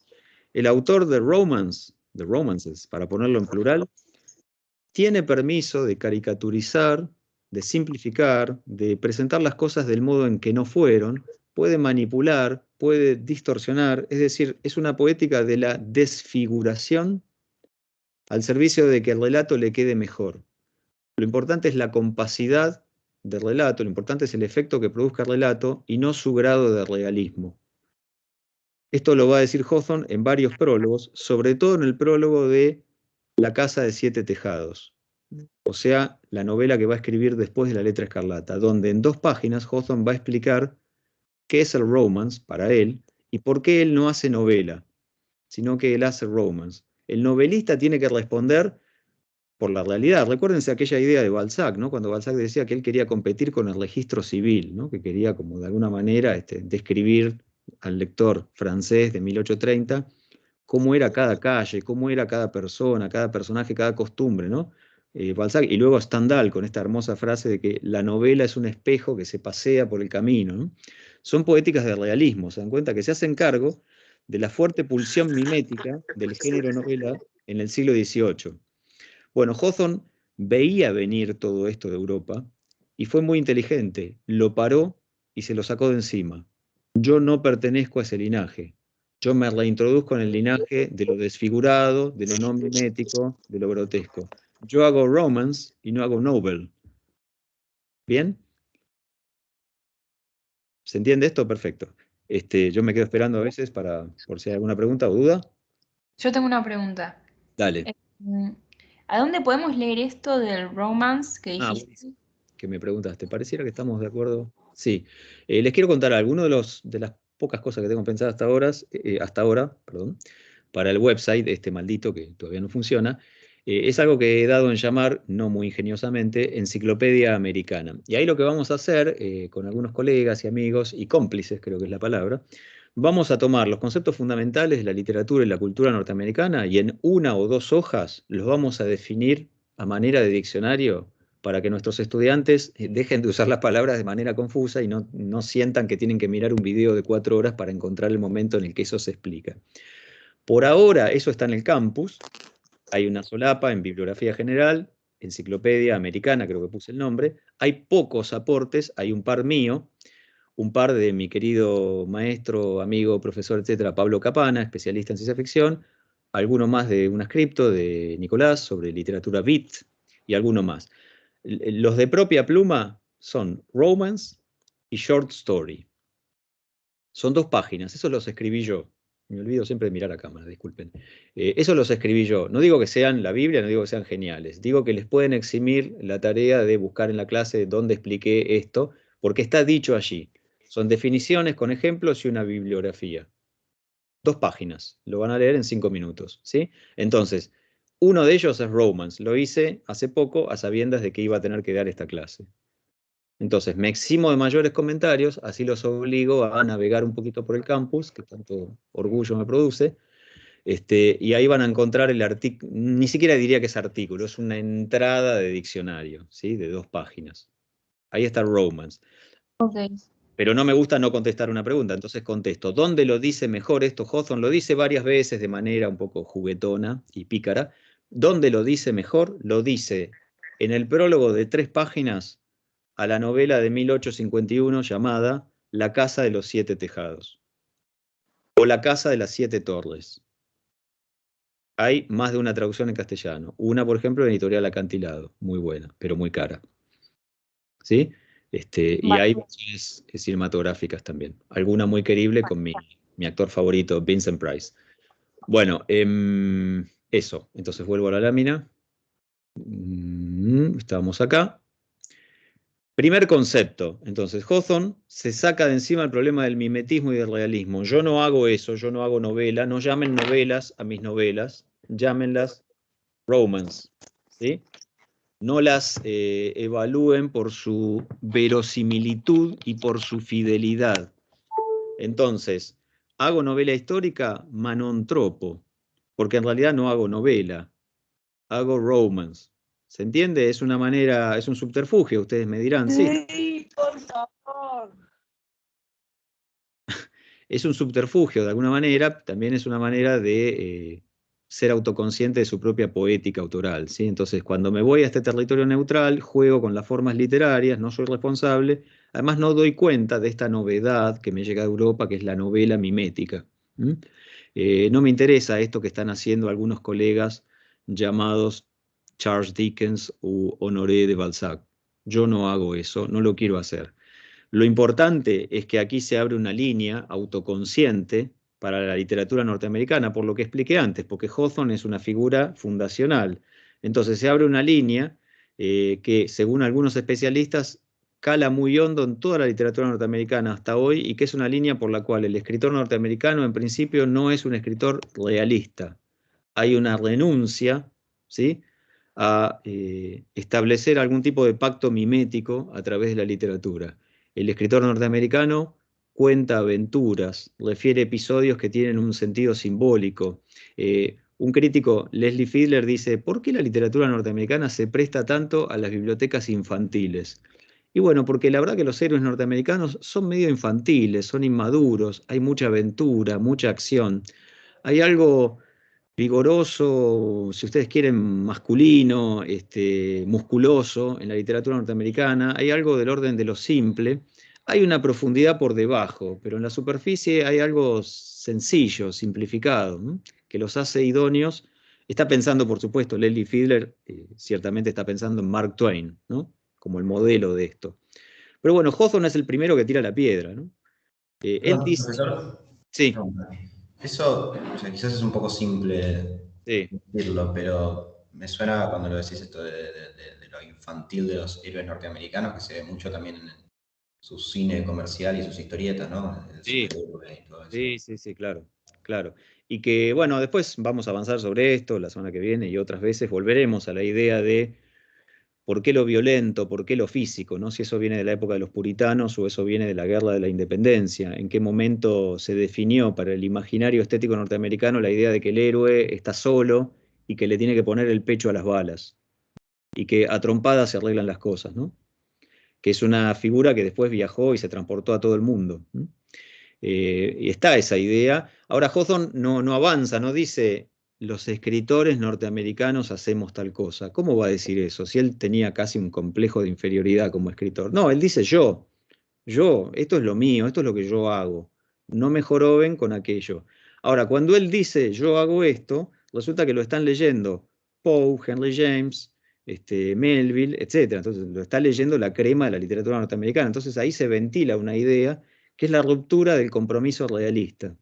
El autor de romance, de romances, para ponerlo en plural, tiene permiso de caricaturizar, de simplificar, de presentar las cosas del modo en que no fueron, puede manipular, puede distorsionar, es decir, es una poética de la desfiguración al servicio de que el relato le quede mejor. Lo importante es la compacidad del relato, lo importante es el efecto que produzca el relato y no su grado de realismo. Esto lo va a decir Hawthorne en varios prólogos, sobre todo en el prólogo de La casa de siete tejados, o sea, la novela que va a escribir después de La letra escarlata, donde en 2 páginas Hawthorne va a explicar qué es el romance para él y por qué él no hace novela, sino que él hace romance. El novelista tiene que responder por la realidad. Recuérdense aquella idea de Balzac, ¿no? Cuando Balzac decía que él quería competir con el registro civil, ¿no? Que quería como de alguna manera describir al lector francés de 1830 cómo era cada calle, cómo era cada persona, cada personaje, cada costumbre, ¿no? Balzac, y luego Stendhal con esta hermosa frase de que la novela es un espejo que se pasea por el camino, ¿no? Son poéticas de realismo, se dan cuenta que se hacen cargo de la fuerte pulsión mimética del género novela en el siglo XVIII. Bueno, Hawthorne veía venir todo esto de Europa y fue muy inteligente, lo paró y se lo sacó de encima. Yo no pertenezco a ese linaje. Yo me reintroduzco en el linaje de lo desfigurado, de lo no mimético, de lo grotesco. Yo hago romance y no hago novel. ¿Bien? ¿Se entiende esto? Perfecto. Yo me quedo esperando a veces por si hay alguna pregunta o duda. Yo tengo una pregunta. Dale. ¿A dónde podemos leer esto del romance que dijiste? Buenísimo. Que me preguntaste. Pareciera que estamos de acuerdo. Sí. Les quiero contar algunas de las pocas cosas que tengo pensadas hasta ahora, perdón, para el website, este maldito que todavía no funciona. Es algo que he dado en llamar, no muy ingeniosamente, Enciclopedia Americana. Y ahí lo que vamos a hacer, con algunos colegas y amigos y cómplices, creo que es la palabra, vamos a tomar los conceptos fundamentales de la literatura y la cultura norteamericana y en 1 o 2 hojas los vamos a definir a manera de diccionario para que nuestros estudiantes dejen de usar las palabras de manera confusa y no sientan que tienen que mirar un video de 4 horas para encontrar el momento en el que eso se explica. Por ahora eso está en el campus, hay una solapa en bibliografía general, Enciclopedia Americana, creo que puse el nombre, hay pocos aportes, hay un par mío, un par de mi querido maestro, amigo, profesor, etcétera, Pablo Capana, especialista en ciencia ficción, alguno más de un escripto de Nicolás sobre literatura beat y alguno más. Los de propia pluma son romance y short story. Son 2 páginas, esos los escribí yo. Me olvido siempre de mirar a cámara, disculpen. Esos los escribí yo. No digo que sean la Biblia, no digo que sean geniales. Digo que les pueden eximir la tarea de buscar en la clase dónde expliqué esto, porque está dicho allí. Son definiciones con ejemplos y una bibliografía. 2 páginas, lo van a leer en 5 minutos, ¿sí? Entonces, uno de ellos es romance. Lo hice hace poco a sabiendas de que iba a tener que dar esta clase. Entonces, me eximo de mayores comentarios, así los obligo a navegar un poquito por el campus, que tanto orgullo me produce, y ahí van a encontrar el artículo, ni siquiera diría que es artículo, es una entrada de diccionario, ¿sí? De 2 páginas. Ahí está romance. Ok. Pero no me gusta no contestar una pregunta, entonces contesto. ¿Dónde lo dice mejor esto? Hawthorne lo dice varias veces de manera un poco juguetona y pícara. ¿Dónde lo dice mejor? Lo dice en el prólogo de 3 páginas a la novela de 1851 llamada La Casa de los 7 Tejados o La Casa de las 7 Torres. Hay más de una traducción en castellano. Una, por ejemplo, en Editorial Acantilado, muy buena, pero muy cara. ¿Sí? Y hay versiones cinematográficas también. Alguna muy querible con mi actor favorito, Vincent Price. Bueno, eso. Entonces vuelvo a la lámina. Estábamos acá. Primer concepto. Entonces, Hawthorne se saca de encima el problema del mimetismo y del realismo. Yo no hago eso, yo no hago novela. No llamen novelas a mis novelas, llámenlas romance. ¿Sí? No las evalúen por su verosimilitud y por su fidelidad. Entonces, ¿hago novela histórica? Manontropo, porque en realidad no hago novela, hago romance. ¿Se entiende? Es una manera, es un subterfugio, ustedes me dirán, sí. Sí, por favor. Es un subterfugio de alguna manera, también es una manera de ser autoconsciente de su propia poética autoral, ¿sí? Entonces, cuando me voy a este territorio neutral, juego con las formas literarias, no soy responsable, además no doy cuenta de esta novedad que me llega de Europa, que es la novela mimética. No me interesa esto que están haciendo algunos colegas llamados Charles Dickens u Honoré de Balzac. Yo no hago eso, no lo quiero hacer. Lo importante es que aquí se abre una línea autoconsciente para la literatura norteamericana, por lo que expliqué antes, porque Hawthorne es una figura fundacional. Entonces se abre una línea que, según algunos especialistas, cala muy hondo en toda la literatura norteamericana hasta hoy y que es una línea por la cual el escritor norteamericano en principio no es un escritor realista. Hay una renuncia, ¿sí?, a establecer algún tipo de pacto mimético a través de la literatura. El escritor norteamericano cuenta aventuras, refiere episodios que tienen un sentido simbólico. Un crítico, Leslie Fiedler, dice, ¿por qué la literatura norteamericana se presta tanto a las bibliotecas infantiles? Y bueno, porque la verdad que los héroes norteamericanos son medio infantiles, son inmaduros, hay mucha aventura, mucha acción. Hay algo vigoroso, si ustedes quieren, masculino, musculoso en la literatura norteamericana. Hay algo del orden de lo simple. Hay una profundidad por debajo, pero en la superficie hay algo sencillo, simplificado, ¿no?, que los hace idóneos. Está pensando, por supuesto, Leslie Fiedler, ciertamente está pensando en Mark Twain, ¿no?, como el modelo de esto. Pero bueno, Hawthorne es el primero que tira la piedra, ¿no? Él dice... Profesor, Sí, eso, o sea, quizás es un poco simple sí. decirlo, pero me suena cuando lo decís esto de lo infantil de los héroes norteamericanos, que se ve mucho también en su cine comercial y sus historietas, ¿no? El Sí. superhéroe y todo eso. Sí, claro, claro. Y que, bueno, después vamos a avanzar sobre esto la semana que viene y otras veces volveremos a la idea de por qué lo violento, por qué lo físico, ¿no? Si eso viene de la época de los puritanos o eso viene de la guerra de la independencia, en qué momento se definió para el imaginario estético norteamericano la idea de que el héroe está solo y que le tiene que poner el pecho a las balas y que a trompadas se arreglan las cosas, ¿no? Que es una figura que después viajó y se transportó a todo el mundo, ¿no? Y está esa idea. Ahora Hawthorne no avanza, no dice los escritores norteamericanos hacemos tal cosa. ¿Cómo va a decir eso? Si él tenía casi un complejo de inferioridad como escritor. No, él dice yo, esto es lo mío, esto es lo que yo hago. No me joroben con aquello. Ahora, cuando él dice yo hago esto, resulta que lo están leyendo Poe, Henry James, Melville, etc. Entonces lo está leyendo la crema de la literatura norteamericana. Entonces ahí se ventila una idea que es la ruptura del compromiso realista.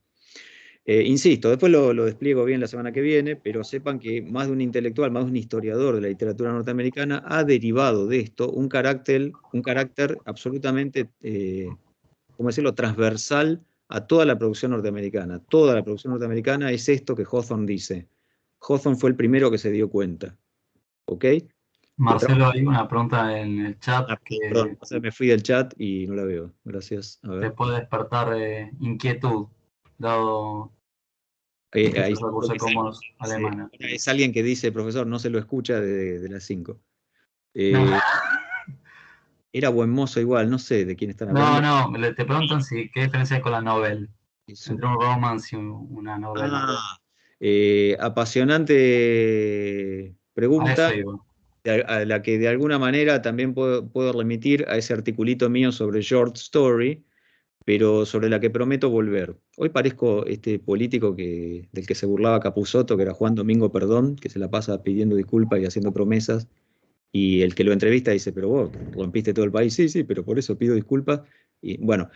Insisto, después lo despliego bien la semana que viene, pero sepan que más de un intelectual, más de un historiador de la literatura norteamericana ha derivado de esto un carácter absolutamente, ¿cómo decirlo?, transversal a toda la producción norteamericana. Toda la producción norteamericana es esto que Hawthorne dice. Hawthorne fue el primero que se dio cuenta. ¿Ok? Marcelo, hay una pregunta en el chat que Perdón, me fui del chat y no la veo. Gracias. A te ver. puede despertar inquietud, dado Ahí que sos creo recursos que comunes alemana. es alguien que dice, profesor, no se lo escucha de las 5. No. Era buen mozo igual, no sé de quién están hablando. No, te preguntan qué diferencia hay con la novela, Eso. entre un romance y una novela. Apasionante A eso pregunta, iba. a la que de alguna manera también puedo remitir a ese articulito mío sobre short story, pero sobre la que prometo volver. Hoy parezco este político del que se burlaba Capusotto, que era Juan Domingo Perdón, que se la pasa pidiendo disculpas y haciendo promesas, y el que lo entrevista dice, pero vos rompiste todo el país, sí, sí, pero por eso pido disculpas. Y bueno,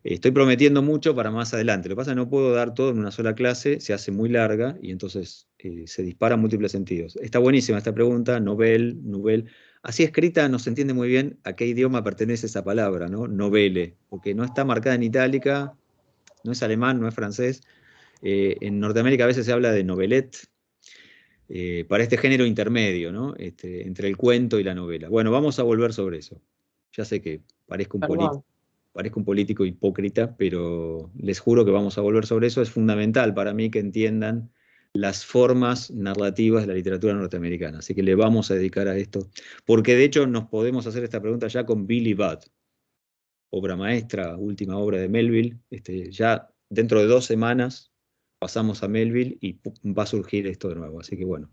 estoy prometiendo mucho para más adelante. Lo que pasa es que no puedo dar todo en una sola clase, se hace muy larga y entonces se dispara en múltiples sentidos. Está buenísima esta pregunta, novel. Así escrita no se entiende muy bien a qué idioma pertenece esa palabra, ¿no? Novele, porque no está marcada en itálica, no es alemán, no es francés. En Norteamérica a veces se habla de novelette, para este género intermedio, ¿no? Entre el cuento y la novela. Bueno, vamos a volver sobre eso. Ya sé que Perdón, parezco un político hipócrita, pero les juro que vamos a volver sobre eso. Es fundamental para mí que entiendan las formas narrativas de la literatura norteamericana. Así que le vamos a dedicar a esto, porque de hecho nos podemos hacer esta pregunta ya con Billy Budd, obra maestra, última obra de Melville. Ya dentro de 2 semanas pasamos a Melville y va a surgir esto de nuevo. Así que bueno.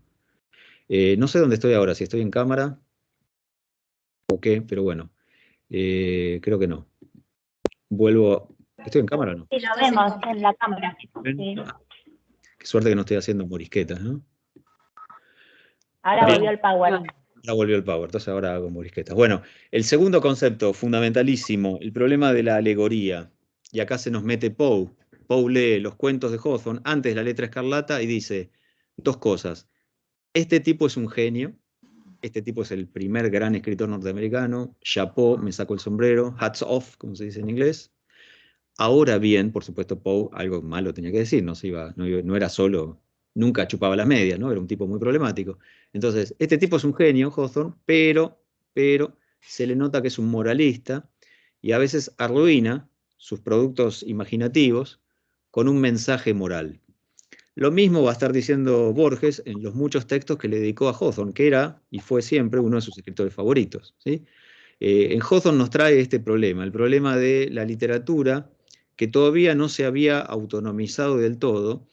No sé dónde estoy ahora, si estoy en cámara o qué, pero bueno, creo que no. Vuelvo. ¿Estoy en cámara o no? Sí, lo vemos en la cámara. Sí. Ah, qué suerte que no estoy haciendo morisquetas, ¿no? Ahora Bien. volvió el power. Ahora volvió el power, entonces ahora hago morisquetas. Bueno, el segundo concepto, fundamentalísimo, el problema de la alegoría. Y acá se nos mete Poe. Poe lee los cuentos de Hawthorne antes de La Letra Escarlata y dice dos cosas. Este tipo es un genio. Este tipo es el primer gran escritor norteamericano. Chapeau, me saco el sombrero. Hats off, como se dice en inglés. Ahora bien, por supuesto, Poe algo malo tenía que decir. No era solo, nunca chupaba las medias, ¿no? Era un tipo muy problemático. Entonces, este tipo es un genio, Hawthorne, pero se le nota que es un moralista y a veces arruina sus productos imaginativos con un mensaje moral. Lo mismo va a estar diciendo Borges en los muchos textos que le dedicó a Hawthorne, que era y fue siempre uno de sus escritores favoritos, ¿sí? En Hawthorne nos trae este problema, el problema de la literatura que todavía no se había autonomizado del todo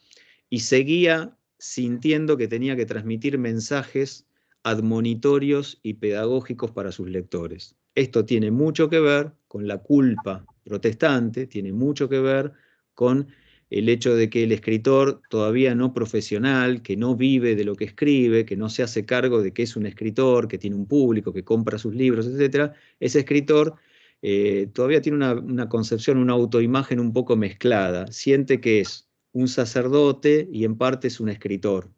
y seguía sintiendo que tenía que transmitir mensajes admonitorios y pedagógicos para sus lectores. Esto tiene mucho que ver con la culpa protestante, tiene mucho que ver con el hecho de que el escritor todavía no profesional, que no vive de lo que escribe, que no se hace cargo de que es un escritor, que tiene un público, que compra sus libros, etc., ese escritor todavía tiene una concepción, una autoimagen un poco mezclada. Siente que es un sacerdote y en parte es un escritor.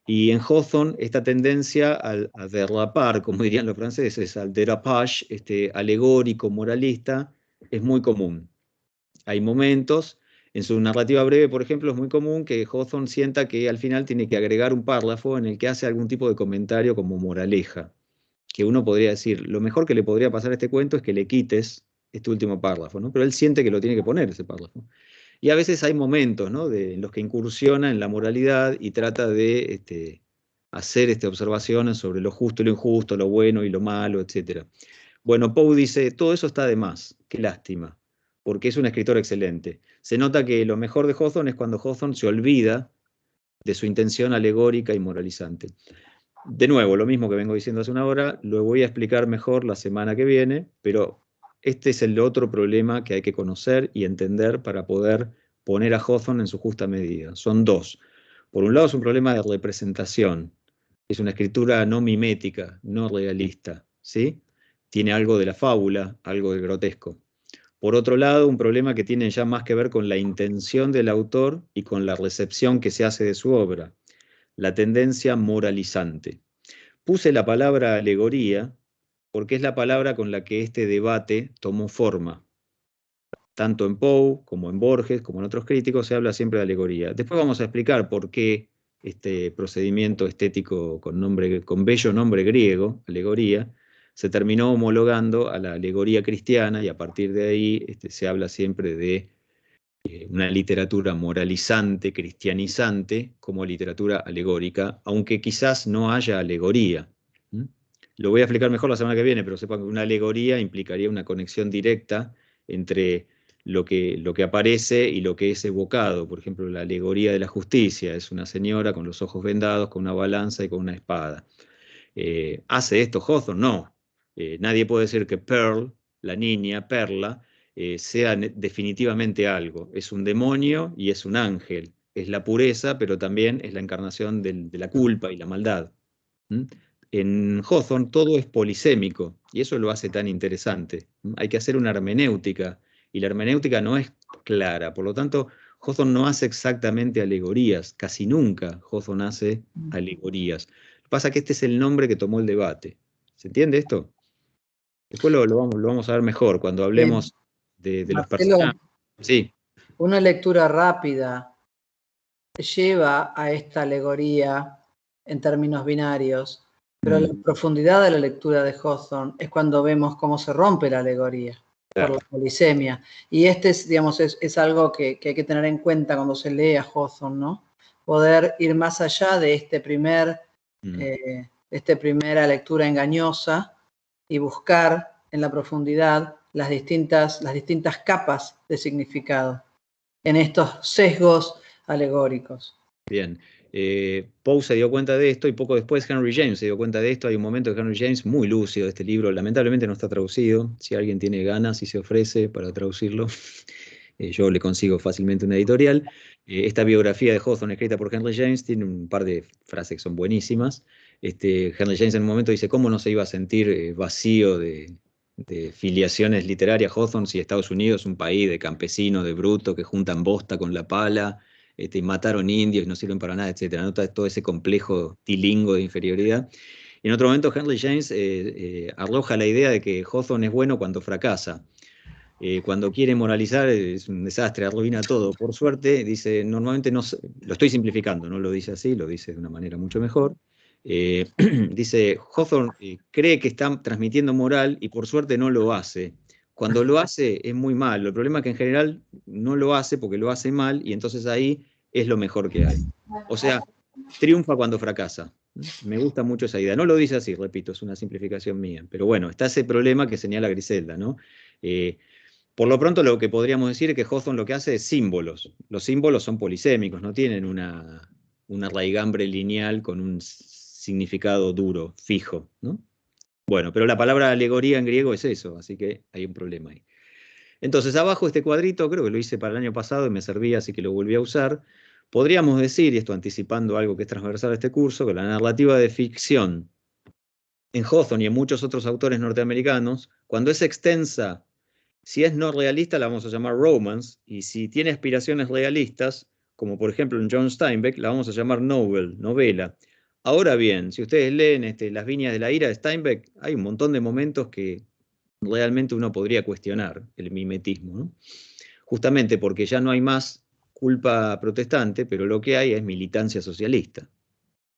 Y en Hawthorne esta tendencia a derrapar, como dirían los franceses, al dérapage, alegórico, moralista, es muy común. Hay momentos, en su narrativa breve, por ejemplo, es muy común que Hawthorne sienta que al final tiene que agregar un párrafo en el que hace algún tipo de comentario como moraleja, que uno podría decir, lo mejor que le podría pasar a este cuento es que le quites este último párrafo, ¿no? Pero él siente que lo tiene que poner ese párrafo. Y a veces hay momentos, ¿no? En los que incursiona en la moralidad y trata de hacer observaciones sobre lo justo y lo injusto, lo bueno y lo malo, etc. Bueno, Poe dice, todo eso está de más, qué lástima, porque es un escritor excelente. Se nota que lo mejor de Hawthorne es cuando Hawthorne se olvida de su intención alegórica y moralizante. De nuevo, lo mismo que vengo diciendo hace una hora, lo voy a explicar mejor la semana que viene, pero este es el otro problema que hay que conocer y entender para poder poner a Hawthorne en su justa medida. Son dos. Por un lado es un problema de representación. Es una escritura no mimética, no realista, ¿sí? Tiene algo de la fábula, algo de grotesco. Por otro lado, un problema que tiene ya más que ver con la intención del autor y con la recepción que se hace de su obra, la tendencia moralizante. Puse la palabra alegoría porque es la palabra con la que este debate tomó forma. Tanto en Poe como en Borges, como en otros críticos, se habla siempre de alegoría. Después vamos a explicar por qué este procedimiento estético con bello nombre griego, alegoría, se terminó homologando a la alegoría cristiana y a partir de ahí se habla siempre de una literatura moralizante, cristianizante, como literatura alegórica, aunque quizás no haya alegoría. Lo voy a explicar mejor la semana que viene, pero sepan que una alegoría implicaría una conexión directa entre lo que aparece y lo que es evocado. Por ejemplo, la alegoría de la justicia es una señora con los ojos vendados, con una balanza y con una espada. ¿Hace esto Hawthorne? No. Nadie puede decir que Pearl, la niña, Perla, sea definitivamente algo. Es un demonio y es un ángel. Es la pureza, pero también es la encarnación de la culpa y la maldad. ¿Mm? En Hawthorne todo es polisémico y eso lo hace tan interesante. Hay que hacer una hermenéutica y la hermenéutica no es clara. Por lo tanto, Hawthorne no hace exactamente alegorías. Casi nunca Hawthorne hace alegorías. Lo que pasa es que este es el nombre que tomó el debate. ¿Se entiende esto? Después lo vamos a ver mejor cuando hablemos de los Marcelo, personajes. Sí. una lectura rápida lleva a esta alegoría en términos binarios, pero la profundidad de la lectura de Hawthorne es cuando vemos cómo se rompe la alegoría por la polisemia. Y este es, digamos, es algo que hay que tener en cuenta cuando se lee a Hawthorne, ¿no? Poder ir más allá de esta primera lectura engañosa y buscar en la profundidad las distintas capas de significado en estos sesgos alegóricos. Bien. Poe se dio cuenta de esto y poco después Henry James se dio cuenta de esto. Hay un momento de Henry James muy lúcido de este libro. Lamentablemente no está traducido. Si alguien tiene ganas y se ofrece para traducirlo, yo le consigo fácilmente una editorial. Esta biografía de Hawthorne escrita por Henry James tiene un par de frases que son buenísimas. Henry James en un momento dice, ¿cómo no se iba a sentir vacío de filiaciones literarias Hawthorne si Estados Unidos es un país de campesinos, de brutos que juntan bosta con la pala, y mataron indios y no sirven para nada, etcétera, ¿no? Todo ese complejo tilingo de inferioridad. Y en otro momento Henry James arroja la idea de que Hawthorne es bueno cuando fracasa. Cuando quiere moralizar es un desastre, arruina todo. Por suerte, dice, normalmente no, lo estoy simplificando, no lo dice así, lo dice de una manera mucho mejor. Dice, Hawthorne cree que está transmitiendo moral y por suerte no lo hace. Cuando lo hace es muy malo. El problema es que en general no lo hace porque lo hace mal y entonces ahí es lo mejor que hay. O sea, triunfa cuando fracasa. Me gusta mucho esa idea. No lo dice así, repito, es una simplificación mía. Pero bueno, está ese problema que señala Griselda, ¿no? Por lo pronto lo que podríamos decir es que Hawthorne lo que hace es símbolos. Los símbolos son polisémicos, no tienen una raigambre lineal con un significado duro, fijo, ¿no? Bueno, pero la palabra alegoría en griego es eso, así que hay un problema ahí. Entonces, abajo este cuadrito, creo que lo hice para el año pasado y me servía, así que lo volví a usar. Podríamos decir, y esto anticipando algo que es transversal a este curso, que la narrativa de ficción en Hawthorne y en muchos otros autores norteamericanos, cuando es extensa, si es no realista la vamos a llamar romance, y si tiene aspiraciones realistas, como por ejemplo en John Steinbeck, la vamos a llamar novel, novela. Ahora bien, si ustedes leen Las Viñas de la Ira de Steinbeck, hay un montón de momentos que realmente uno podría cuestionar el mimetismo, ¿no? Justamente porque ya no hay más culpa protestante, pero lo que hay es militancia socialista.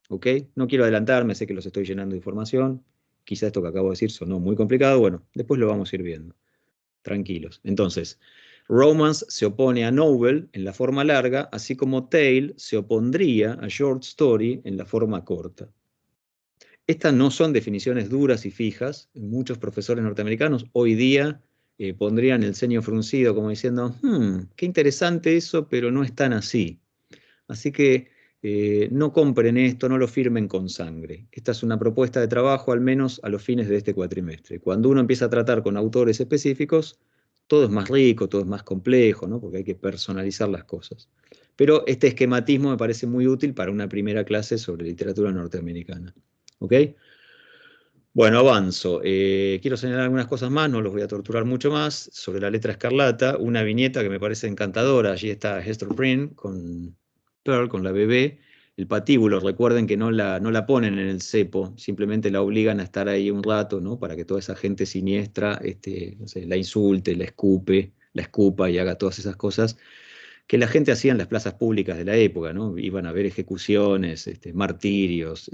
¿Ok? No quiero adelantarme, sé que los estoy llenando de información, quizá esto que acabo de decir sonó muy complicado, bueno, después lo vamos a ir viendo. Tranquilos. Entonces, romance se opone a novel en la forma larga, así como tale se opondría a short story en la forma corta. Estas no son definiciones duras y fijas. Muchos profesores norteamericanos hoy día pondrían el ceño fruncido como diciendo, qué interesante eso, pero no es tan así. Así que no compren esto, no lo firmen con sangre. Esta es una propuesta de trabajo, al menos a los fines de este cuatrimestre. Cuando uno empieza a tratar con autores específicos, todo es más rico, todo es más complejo, ¿no? Porque hay que personalizar las cosas. Pero este esquematismo me parece muy útil para una primera clase sobre literatura norteamericana. ¿Ok? Bueno, avanzo. Quiero señalar algunas cosas más, no los voy a torturar mucho más. Sobre la letra escarlata, una viñeta que me parece encantadora. Allí está Hester Prynne con Pearl, con la bebé. El patíbulo, recuerden que no la ponen en el cepo, simplemente la obligan a estar ahí un rato, ¿no? Para que toda esa gente siniestra no sé, la insulte, la escupa y haga todas esas cosas que la gente hacía en las plazas públicas de la época, ¿no? Iban a ver ejecuciones, martirios,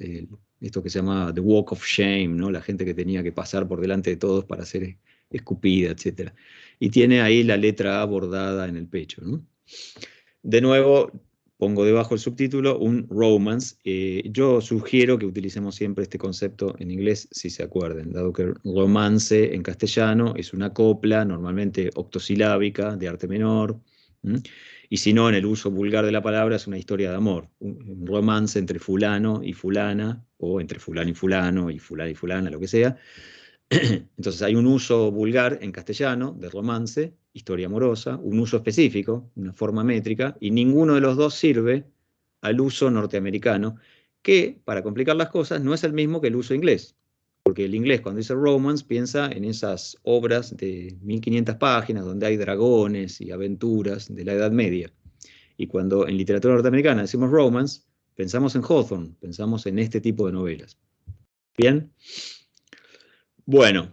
esto que se llamaba The Walk of Shame, ¿no? La gente que tenía que pasar por delante de todos para ser escupida, etc. Y tiene ahí la letra A bordada en el pecho, ¿no? De nuevo, pongo debajo el subtítulo, un romance. Yo sugiero que utilicemos siempre este concepto en inglés, si se acuerdan, dado que romance en castellano es una copla, normalmente octosilábica, de arte menor, ¿m? Y si no, en el uso vulgar de la palabra es una historia de amor, un romance entre fulano y fulana, o entre fulano y fulana, lo que sea. Entonces hay un uso vulgar en castellano de romance, historia amorosa, un uso específico, una forma métrica, y ninguno de los dos sirve al uso norteamericano, que, para complicar las cosas, no es el mismo que el uso inglés. Porque el inglés, cuando dice romance, piensa en esas obras de 1500 páginas donde hay dragones y aventuras de la Edad Media. Y cuando en literatura norteamericana decimos romance, pensamos en Hawthorne, pensamos en este tipo de novelas. ¿Bien? Bueno,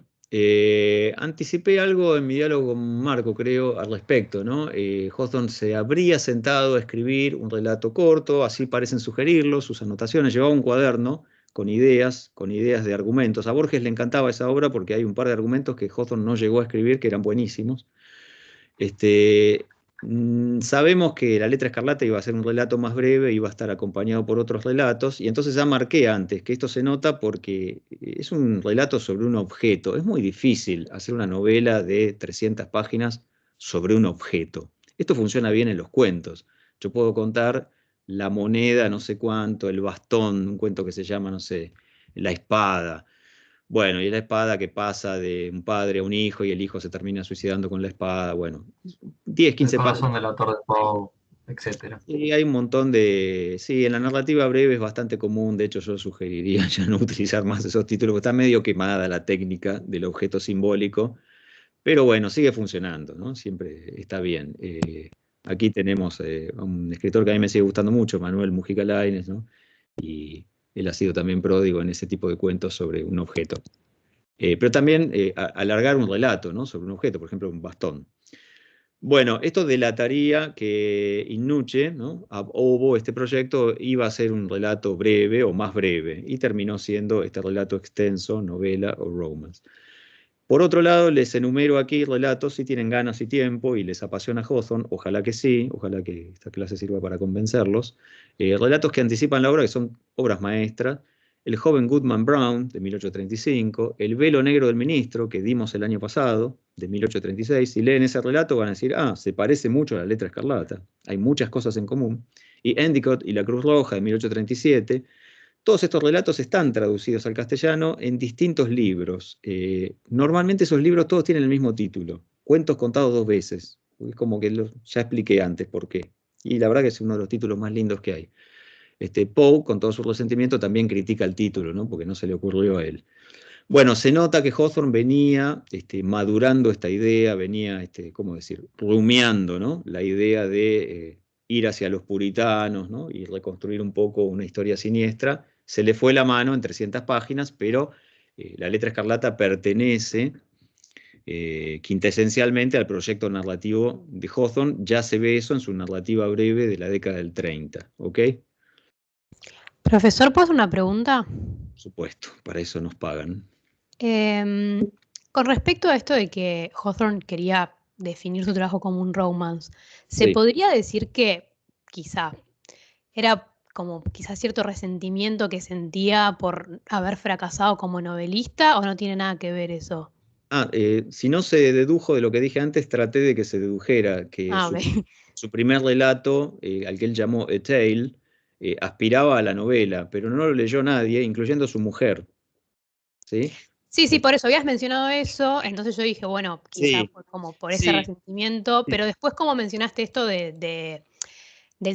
anticipé algo en mi diálogo con Marco, creo, al respecto, ¿no? Hawthorne se habría sentado a escribir un relato corto, así parecen sugerirlo, sus anotaciones, llevaba un cuaderno con ideas de argumentos. A Borges le encantaba esa obra porque hay un par de argumentos que Hawthorne no llegó a escribir que eran buenísimos. Sabemos que La letra escarlata iba a ser un relato más breve, iba a estar acompañado por otros relatos, y entonces ya marqué antes que esto se nota porque es un relato sobre un objeto. Es muy difícil hacer una novela de 300 páginas sobre un objeto. Esto funciona bien en los cuentos. Yo puedo contar la moneda, no sé cuánto, el bastón, un cuento que se llama, no sé, la espada. Bueno, y la espada que pasa de un padre a un hijo y el hijo se termina suicidando con la espada. Bueno, 10, El 15 corazón páginas. del autor de Poe, etcétera. Y hay un montón de... Sí, en la narrativa breve es bastante común. De hecho, yo sugeriría ya no utilizar más esos títulos, porque está medio quemada la técnica del objeto simbólico. Pero bueno, sigue funcionando, ¿no? Siempre está bien. Aquí tenemos a un escritor que a mí me sigue gustando mucho, Manuel Mujica Lainez, ¿no? Y él ha sido también pródigo en ese tipo de cuentos sobre un objeto. Pero también alargar un relato, ¿no? Sobre un objeto, por ejemplo, un bastón. Bueno, esto delataría que Innuche, ¿no? Ab ovo, este proyecto, iba a ser un relato breve o más breve, y terminó siendo este relato extenso, novela o romance. Por otro lado, les enumero aquí relatos si tienen ganas y tiempo y les apasiona Hawthorne, ojalá que sí, ojalá que esta clase sirva para convencerlos. Relatos que anticipan la obra, que son obras maestras. El joven Goodman Brown, de 1835, El velo negro del ministro, que dimos el año pasado, de 1836. Si leen ese relato van a decir, ah, se parece mucho a La letra escarlata, hay muchas cosas en común. Y Endicott y la Cruz Roja, de 1837. Todos estos relatos están traducidos al castellano en distintos libros. Normalmente esos libros todos tienen el mismo título, Cuentos contados dos veces. Es como que ya expliqué antes por qué. Y la verdad que es uno de los títulos más lindos que hay. Poe, con todo su resentimiento, también critica el título, ¿no? Porque no se le ocurrió a él. Bueno, se nota que Hawthorne venía madurando esta idea, venía, ¿cómo decir?, rumiando, ¿no? La idea de ir hacia los puritanos, ¿no? Y reconstruir un poco una historia siniestra. Se le fue la mano en 300 páginas, pero La letra escarlata pertenece quintesencialmente al proyecto narrativo de Hawthorne. Ya se ve eso en su narrativa breve de la década del 30, ¿ok? Profesor, ¿puedo hacer una pregunta? Por supuesto, para eso nos pagan. Con respecto a esto de que Hawthorne quería definir su trabajo como un romance, ¿se Sí. podría decir que quizá era como quizá cierto resentimiento que sentía por haber fracasado como novelista o no tiene nada que ver eso? Si no se dedujo de lo que dije antes, traté de que se dedujera que Ah, ok. su primer relato, al que él llamó A Tale, aspiraba a la novela, pero no lo leyó nadie, incluyendo su mujer. ¿Sí? Sí, por eso habías mencionado eso, entonces yo dije, bueno, quizá Sí, fue como por ese sí, resentimiento, pero después como mencionaste esto del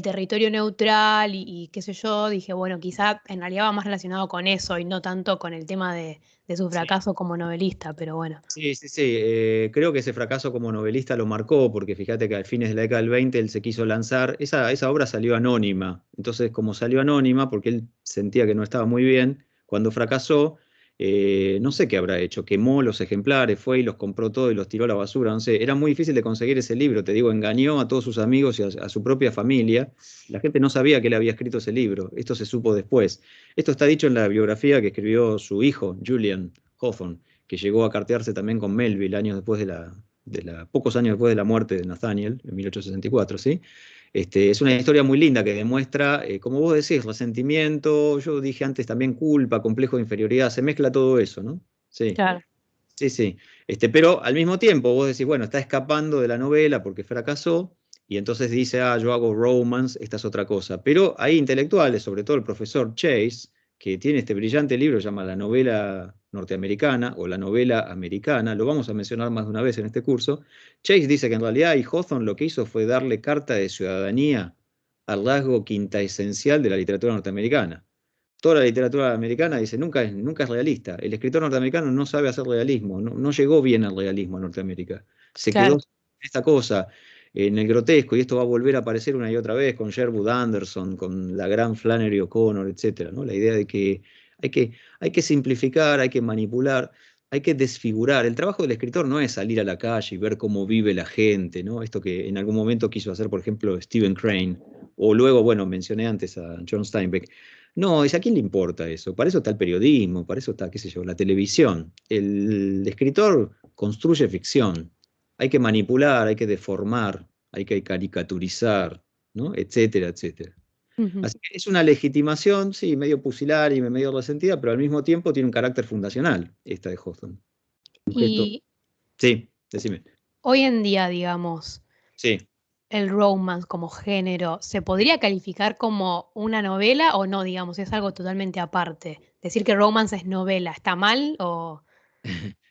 territorio neutral y qué sé yo, dije, bueno, quizá en realidad va más relacionado con eso y no tanto con el tema de su fracaso como novelista, pero bueno. sí. Creo que ese fracaso como novelista lo marcó, porque fíjate que a fines de la década del 20 él se quiso lanzar, esa obra salió anónima, entonces como salió anónima, porque él sentía que no estaba muy bien, cuando fracasó, no sé qué habrá hecho, quemó los ejemplares, fue y los compró todo y los tiró a la basura, no sé, era muy difícil de conseguir ese libro, te digo, engañó a todos sus amigos y a su propia familia, la gente no sabía que él había escrito ese libro, esto se supo después. Esto está dicho en la biografía que escribió su hijo, Julian Hawthorne, que llegó a cartearse también con Melville pocos años después de la muerte de Nathaniel, en 1864, ¿sí? Es una historia muy linda que demuestra, como vos decís, resentimiento, yo dije antes también culpa, complejo de inferioridad, se mezcla todo eso, ¿no? Sí. Claro. Sí, sí. Pero al mismo tiempo vos decís, bueno, está escapando de la novela porque fracasó, y entonces dice, yo hago romance, esta es otra cosa. Pero hay intelectuales, sobre todo el profesor Chase, que tiene este brillante libro, se llama La novela norteamericana o la novela americana, lo vamos a mencionar más de una vez en este curso. Chase dice que en realidad y Hawthorne lo que hizo fue darle carta de ciudadanía al rasgo quintaesencial de la literatura norteamericana. Toda la literatura americana dice, nunca es realista. El escritor norteamericano no sabe hacer realismo, no llegó bien al realismo a Norteamérica. Se quedó en esta cosa, en el grotesco, y esto va a volver a aparecer una y otra vez con Sherwood Anderson, con la gran Flannery O'Connor, etc., ¿no? La idea de que hay que simplificar, hay que manipular, hay que desfigurar. El trabajo del escritor no es salir a la calle y ver cómo vive la gente, ¿no? Esto que en algún momento quiso hacer, por ejemplo, Stephen Crane, o luego, bueno, mencioné antes a John Steinbeck. No, ¿a quién le importa eso? Para eso está el periodismo, para eso está, qué sé yo, la televisión. El escritor construye ficción. Hay que manipular, hay que deformar, hay que caricaturizar, ¿no? Etcétera, etcétera. Así que es una legitimación, sí, medio pusilánime, medio resentida, pero al mismo tiempo tiene un carácter fundacional, esta de Hawthorne. Y Sí, decime. hoy en día, digamos, Sí. el romance como género, ¿se podría calificar como una novela o no, digamos? Es algo totalmente aparte. Decir que romance es novela, ¿está mal o...?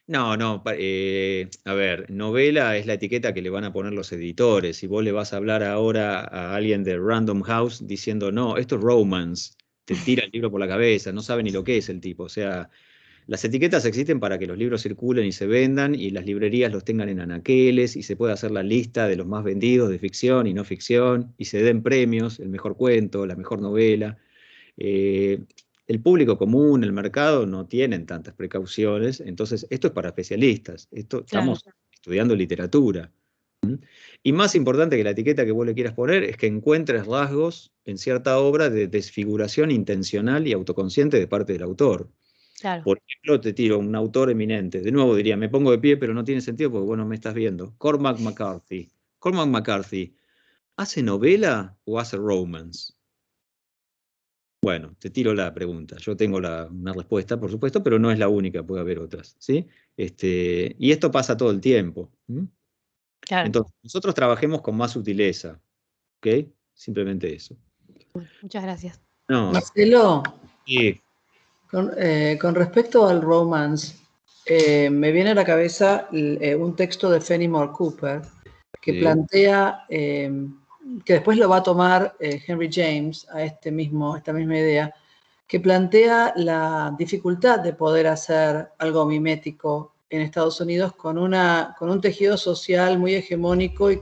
No, a ver, novela es la etiqueta que le van a poner los editores. Si vos le vas a hablar ahora a alguien de Random House diciendo, no, esto es romance, te tira el libro por la cabeza, no sabe ni lo que es el tipo. O sea, las etiquetas existen para que los libros circulen y se vendan y las librerías los tengan en anaqueles y se pueda hacer la lista de los más vendidos de ficción y no ficción y se den premios, el mejor cuento, la mejor novela. El público común, el mercado, no tienen tantas precauciones, entonces esto es para especialistas, estamos estudiando literatura. Y más importante que la etiqueta que vos le quieras poner es que encuentres rasgos en cierta obra de desfiguración intencional y autoconsciente de parte del autor. Claro. Por ejemplo, te tiro un autor eminente, de nuevo diría, me pongo de pie, pero no tiene sentido porque vos no me estás viendo. Cormac McCarthy. Cormac McCarthy, ¿hace novela o hace romance? Bueno, te tiro la pregunta. Yo tengo una respuesta, por supuesto, pero no es la única, puede haber otras, ¿sí? Y esto pasa todo el tiempo. Claro. Entonces, nosotros trabajemos con más sutileza, ¿ok? Simplemente eso. Bueno, muchas gracias. No, Marcelo, sí, con respecto al romance, me viene a la cabeza un texto de Fenimore Cooper que sí. plantea, que después lo va a tomar Henry James a esta misma idea, que plantea la dificultad de poder hacer algo mimético en Estados Unidos con un tejido social muy hegemónico y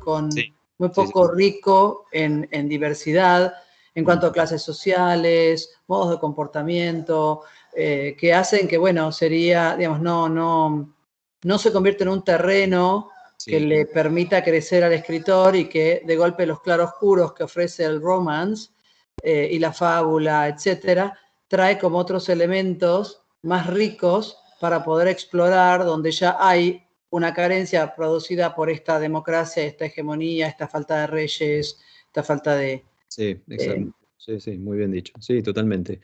muy poco rico en diversidad en cuanto a clases sociales, modos de comportamiento, que hacen que, bueno, sería, digamos, no se convierte en un terreno que le permita crecer al escritor y que de golpe los claroscuros que ofrece el romance y la fábula, etcétera, trae como otros elementos más ricos para poder explorar donde ya hay una carencia producida por esta democracia, esta hegemonía, esta falta de reyes, esta falta de... Sí, exacto. Sí, muy bien dicho. Sí, totalmente.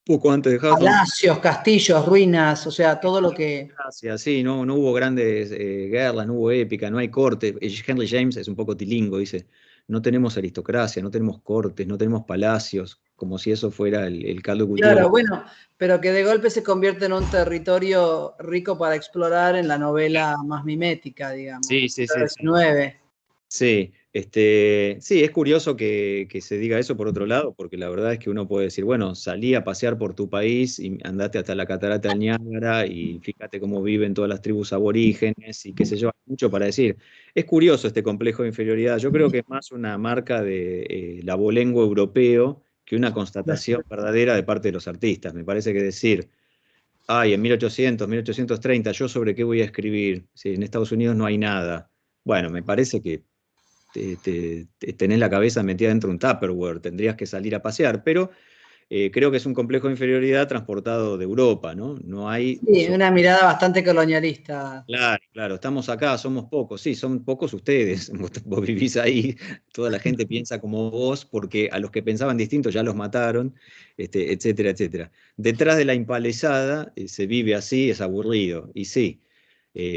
Poco antes de Hawthorne. Palacios, castillos, ruinas, o sea, todo lo que... Gracias, sí, no hubo grandes guerras, no hubo épica, no hay corte. Henry James es un poco tilingo, dice, no tenemos aristocracia, no tenemos cortes, no tenemos palacios, como si eso fuera el caldo de cultivo. Claro, bueno, pero que de golpe se convierte en un territorio rico para explorar en la novela más mimética, digamos. Sí. Sí, sí, es curioso que se diga eso por otro lado, porque la verdad es que uno puede decir, bueno, salí a pasear por tu país y andate hasta la catarata del Niágara y fíjate cómo viven todas las tribus aborígenes y qué sé yo, hay mucho para decir. Es curioso este complejo de inferioridad, yo creo que es más una marca de el abolengo europeo que una constatación verdadera de parte de los artistas. Me parece que decir, en 1800, 1830, ¿yo sobre qué voy a escribir? Si en Estados Unidos no hay nada. Bueno, me parece que tenés la cabeza metida dentro de un Tupperware, tendrías que salir a pasear, pero creo que es un complejo de inferioridad transportado de Europa, ¿no? No hay... Sí, una mirada bastante colonialista. Claro, claro, estamos acá, somos pocos. Sí, son pocos ustedes. Vos vivís ahí, toda la gente piensa como vos, porque a los que pensaban distinto ya los mataron, etcétera, etcétera. Detrás de la empalizada se vive así, es aburrido. Y sí,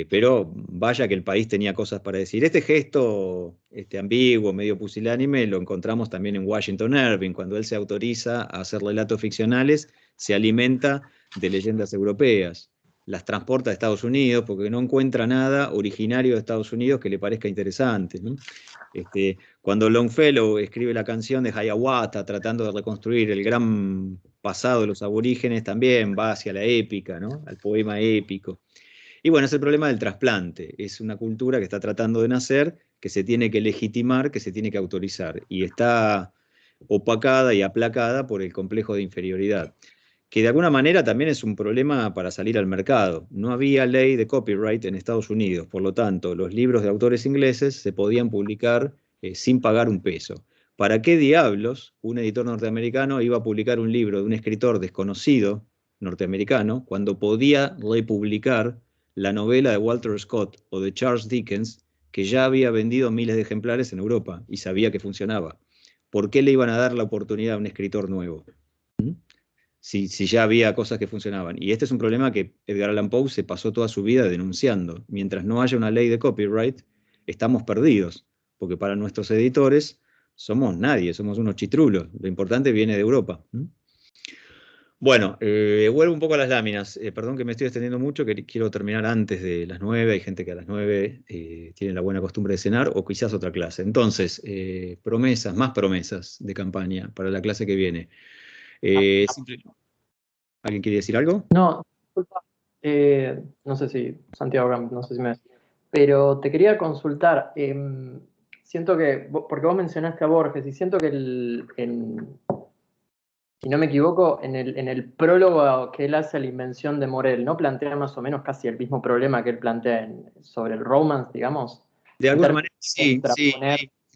pero vaya que el país tenía cosas para decir. Este gesto ambiguo, medio pusilánime, lo encontramos también en Washington Irving, cuando él se autoriza a hacer relatos ficcionales, se alimenta de leyendas europeas, las transporta a Estados Unidos porque no encuentra nada originario de Estados Unidos que le parezca interesante, ¿no? Cuando Longfellow escribe la canción de Hiawatha tratando de reconstruir el gran pasado de los aborígenes, también va hacia la épica, ¿no? Al poema épico. Y bueno, es el problema del trasplante. Es una cultura que está tratando de nacer, que se tiene que legitimar, que se tiene que autorizar. Y está opacada y aplacada por el complejo de inferioridad, que de alguna manera también es un problema para salir al mercado. No había ley de copyright en Estados Unidos, por lo tanto, los libros de autores ingleses se podían publicar sin pagar un peso. ¿Para qué diablos un editor norteamericano iba a publicar un libro de un escritor desconocido norteamericano cuando podía republicar la novela de Walter Scott o de Charles Dickens, que ya había vendido miles de ejemplares en Europa y sabía que funcionaba? ¿Por qué le iban a dar la oportunidad a un escritor nuevo? Si ya había cosas que funcionaban. Y este es un problema que Edgar Allan Poe se pasó toda su vida denunciando. Mientras no haya una ley de copyright, estamos perdidos, porque para nuestros editores somos nadie, somos unos chitrulos. Lo importante viene de Europa. Bueno, vuelvo un poco a las láminas. Perdón que me estoy extendiendo mucho, que quiero terminar antes de las 9. Hay gente que a las 9 tiene la buena costumbre de cenar, o quizás otra clase. Entonces, más promesas de campaña para la clase que viene. ¿Alguien quiere decir algo? No, disculpa, no sé si, Santiago, no sé si me... Pero te quería consultar, siento que, porque vos mencionaste a Borges, y siento que si no me equivoco, en el prólogo que él hace a la invención de Morel, ¿no? Plantea más o menos casi el mismo problema que él plantea sobre el romance, digamos. De alguna manera, sí.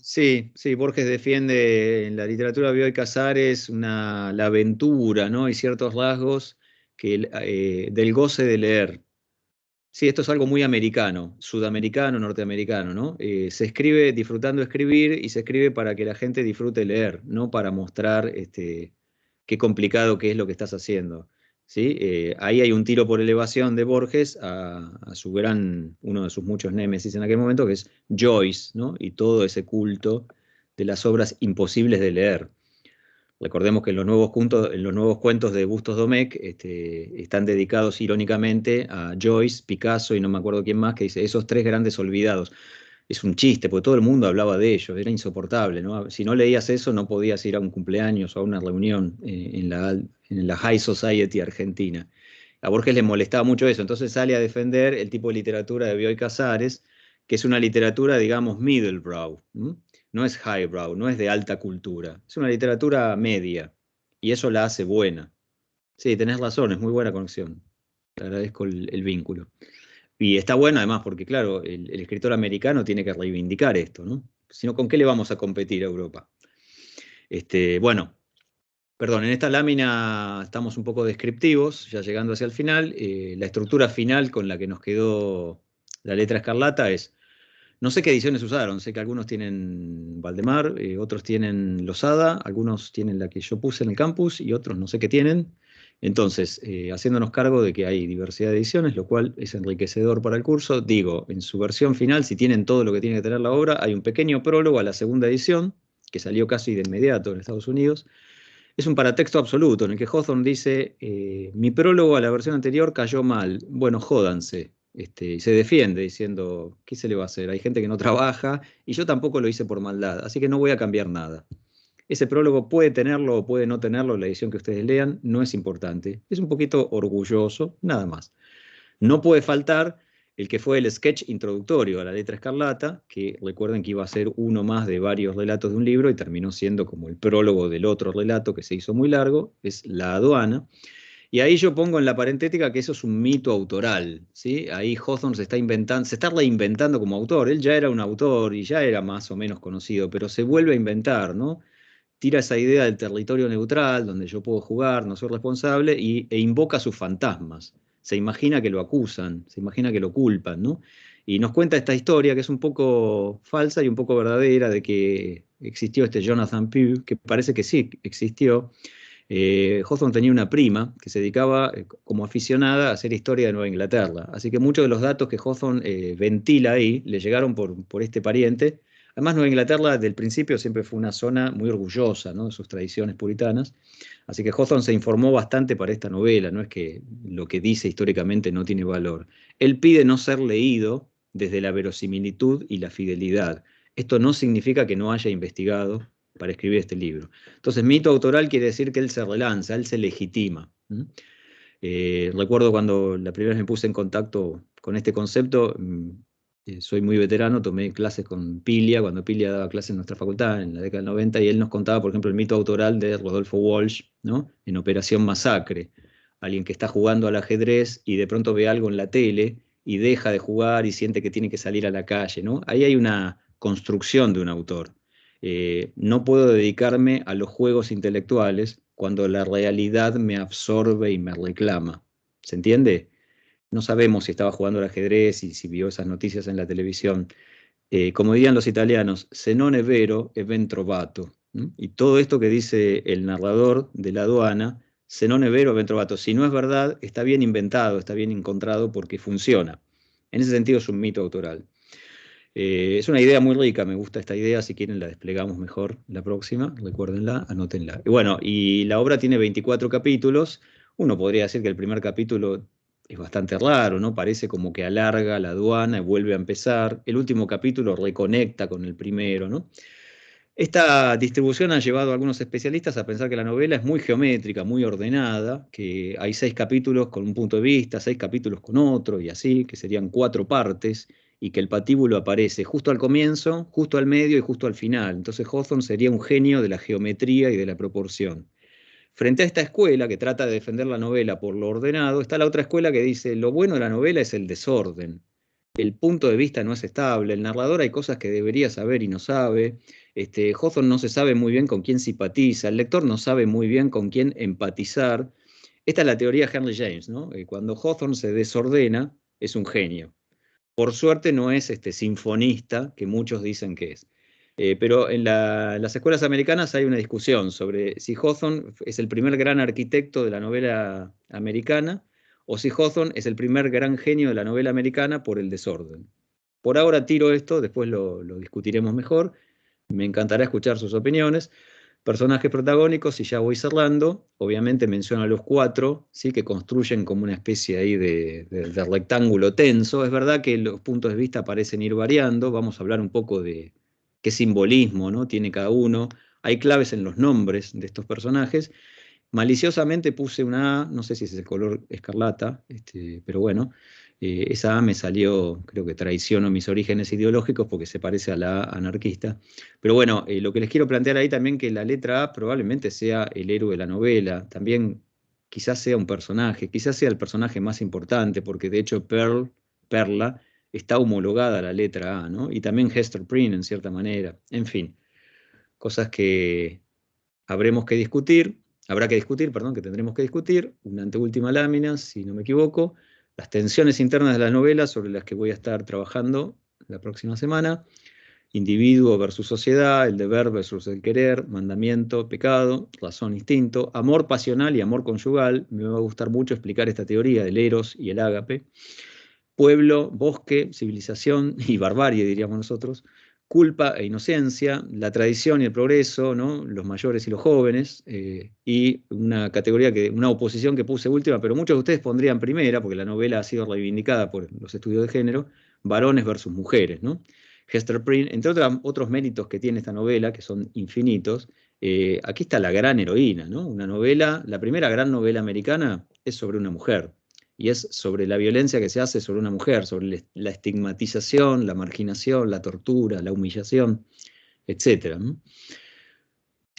Sí, Borges defiende en la literatura de Bioy Casares la aventura, ¿no? Y ciertos rasgos del goce de leer. Sí, esto es algo muy americano, sudamericano, norteamericano, ¿no? Se escribe disfrutando escribir y se escribe para que la gente disfrute leer, no para mostrar qué complicado que es lo que estás haciendo. ¿Sí? Ahí hay un tiro por elevación de Borges a uno de sus muchos némesis en aquel momento, que es Joyce, ¿no? Y todo ese culto de las obras imposibles de leer. Recordemos que en los nuevos cuentos de Bustos Domecq están dedicados irónicamente a Joyce, Picasso y no me acuerdo quién más, que dice esos tres grandes olvidados. Es un chiste, porque todo el mundo hablaba de ellos, era insoportable, ¿no? Si no leías eso, no podías ir a un cumpleaños o a una reunión en la High Society argentina. A Borges le molestaba mucho eso, entonces sale a defender el tipo de literatura de Bioy Casares, que es una literatura, digamos, middlebrow, ¿no? No es highbrow, no es de alta cultura, es una literatura media, y eso la hace buena. Sí, tenés razón, es muy buena conexión, te agradezco el vínculo. Y está bueno además porque, claro, el escritor americano tiene que reivindicar esto, ¿no? Si no, ¿con qué le vamos a competir a Europa? Bueno, perdón, en esta lámina estamos un poco descriptivos, ya llegando hacia el final. La estructura final con la que nos quedó la letra escarlata es, no sé qué ediciones usaron, sé que algunos tienen Valdemar, otros tienen Losada, algunos tienen la que yo puse en el campus y otros no sé qué tienen. Entonces, haciéndonos cargo de que hay diversidad de ediciones, lo cual es enriquecedor para el curso, digo, en su versión final, si tienen todo lo que tiene que tener la obra, hay un pequeño prólogo a la segunda edición, que salió casi de inmediato en Estados Unidos. Es un paratexto absoluto, en el que Hawthorne dice, mi prólogo a la versión anterior cayó mal, bueno, jódanse. Y se defiende diciendo, ¿qué se le va a hacer? Hay gente que no trabaja, y yo tampoco lo hice por maldad, así que no voy a cambiar nada. Ese prólogo puede tenerlo o puede no tenerlo, la edición que ustedes lean, no es importante. Es un poquito orgulloso, nada más. No puede faltar el que fue el sketch introductorio a la letra escarlata, que recuerden que iba a ser uno más de varios relatos de un libro y terminó siendo como el prólogo del otro relato que se hizo muy largo, es La aduana. Y ahí yo pongo en la parentética que eso es un mito autoral, ¿sí? Ahí Hawthorne se está reinventando como autor. Él ya era un autor y ya era más o menos conocido, pero se vuelve a inventar, ¿no? tira esa idea del territorio neutral, donde yo puedo jugar, no soy responsable, e invoca sus fantasmas. Se imagina que lo acusan, se imagina que lo culpan, ¿no? Y nos cuenta esta historia que es un poco falsa y un poco verdadera, de que existió este Jonathan Pugh, que parece que sí existió. Hawthorne tenía una prima que se dedicaba como aficionada a hacer historia de Nueva Inglaterra. Así que muchos de los datos que Hawthorne ventila ahí le llegaron por este pariente. Además, Nueva Inglaterra desde el principio siempre fue una zona muy orgullosa, ¿no?, de sus tradiciones puritanas. Así que Hawthorne se informó bastante para esta novela, no es que lo que dice históricamente no tiene valor. Él pide no ser leído desde la verosimilitud y la fidelidad. Esto no significa que no haya investigado para escribir este libro. Entonces, mito autoral quiere decir que él se relanza, él se legitima. Recuerdo cuando la primera vez me puse en contacto con este concepto, soy muy veterano, tomé clases con Pilia, cuando Pilia daba clases en nuestra facultad en la década del 90, y él nos contaba, por ejemplo, el mito autoral de Rodolfo Walsh, ¿no?, en Operación Masacre. Alguien que está jugando al ajedrez y de pronto ve algo en la tele y deja de jugar y siente que tiene que salir a la calle, ¿no? Ahí hay una construcción de un autor. No puedo dedicarme a los juegos intelectuales cuando la realidad me absorbe y me reclama. ¿Se entiende? No sabemos si estaba jugando al ajedrez y si vio esas noticias en la televisión. Como dirían los italianos, se non è vero, è ben trovato. Y todo esto que dice el narrador de la aduana, se non è vero, è ben trovato. Si no es verdad, está bien inventado, está bien encontrado porque funciona. En ese sentido es un mito autoral. Es una idea muy rica, me gusta esta idea, si quieren la desplegamos mejor la próxima, recuérdenla, anótenla. Y bueno, y la obra tiene 24 capítulos. Uno podría decir que el primer capítulo es bastante raro, ¿no? Parece como que alarga la aduana y vuelve a empezar. El último capítulo reconecta con el primero, ¿no? Esta distribución ha llevado a algunos especialistas a pensar que la novela es muy geométrica, muy ordenada, que hay 6 capítulos con un punto de vista, 6 capítulos con otro, y así, que serían 4 partes, y que el patíbulo aparece justo al comienzo, justo al medio y justo al final. Entonces Hawthorne sería un genio de la geometría y de la proporción. Frente a esta escuela que trata de defender la novela por lo ordenado, está la otra escuela que dice, lo bueno de la novela es el desorden. El punto de vista no es estable, el narrador hay cosas que debería saber y no sabe. Hawthorne no se sabe muy bien con quién simpatiza, el lector no sabe muy bien con quién empatizar. Esta es la teoría de Henry James, ¿no? Cuando Hawthorne se desordena, es un genio. Por suerte no es sinfonista, que muchos dicen que es. Pero en las escuelas americanas hay una discusión sobre si Hawthorne es el primer gran arquitecto de la novela americana o si Hawthorne es el primer gran genio de la novela americana por el desorden. Por ahora tiro esto, después lo discutiremos mejor. Me encantará escuchar sus opiniones. Personajes protagónicos, y ya voy cerrando, obviamente menciono a los 4, ¿sí?, que construyen como una especie ahí de rectángulo tenso. Es verdad que los puntos de vista parecen ir variando, vamos a hablar un poco de qué simbolismo, ¿no?, tiene cada uno. Hay claves en los nombres de estos personajes. Maliciosamente puse una A, no sé si es el color escarlata, pero bueno, esa A me salió, creo que traiciono mis orígenes ideológicos porque se parece a la A anarquista. Pero bueno, lo que les quiero plantear ahí también, que la letra A probablemente sea el héroe de la novela, también quizás sea un personaje, quizás sea el personaje más importante, porque de hecho Perla, está homologada a la letra A, ¿no? Y también Hester Prynne en cierta manera. En fin, cosas que habrá que discutir, que tendremos que discutir. Una anteúltima lámina, si no me equivoco, las tensiones internas de las novelas sobre las que voy a estar trabajando la próxima semana. Individuo versus sociedad, el deber versus el querer, mandamiento, pecado, razón, instinto, amor pasional y amor conyugal. Me va a gustar mucho explicar esta teoría del eros y el ágape. Pueblo, bosque, civilización y barbarie, diríamos nosotros. Culpa e inocencia, la tradición y el progreso, ¿no?, los mayores y los jóvenes, y una categoría, una oposición que puse última, pero muchos de ustedes pondrían primera, porque la novela ha sido reivindicada por los estudios de género, varones versus mujeres, ¿no? Hester Prynne, entre otros méritos que tiene esta novela, que son infinitos, aquí está la gran heroína, ¿no? Una novela, la primera gran novela americana es sobre una mujer, y es sobre la violencia que se hace sobre una mujer, sobre la estigmatización, la marginación, la tortura, la humillación, etc.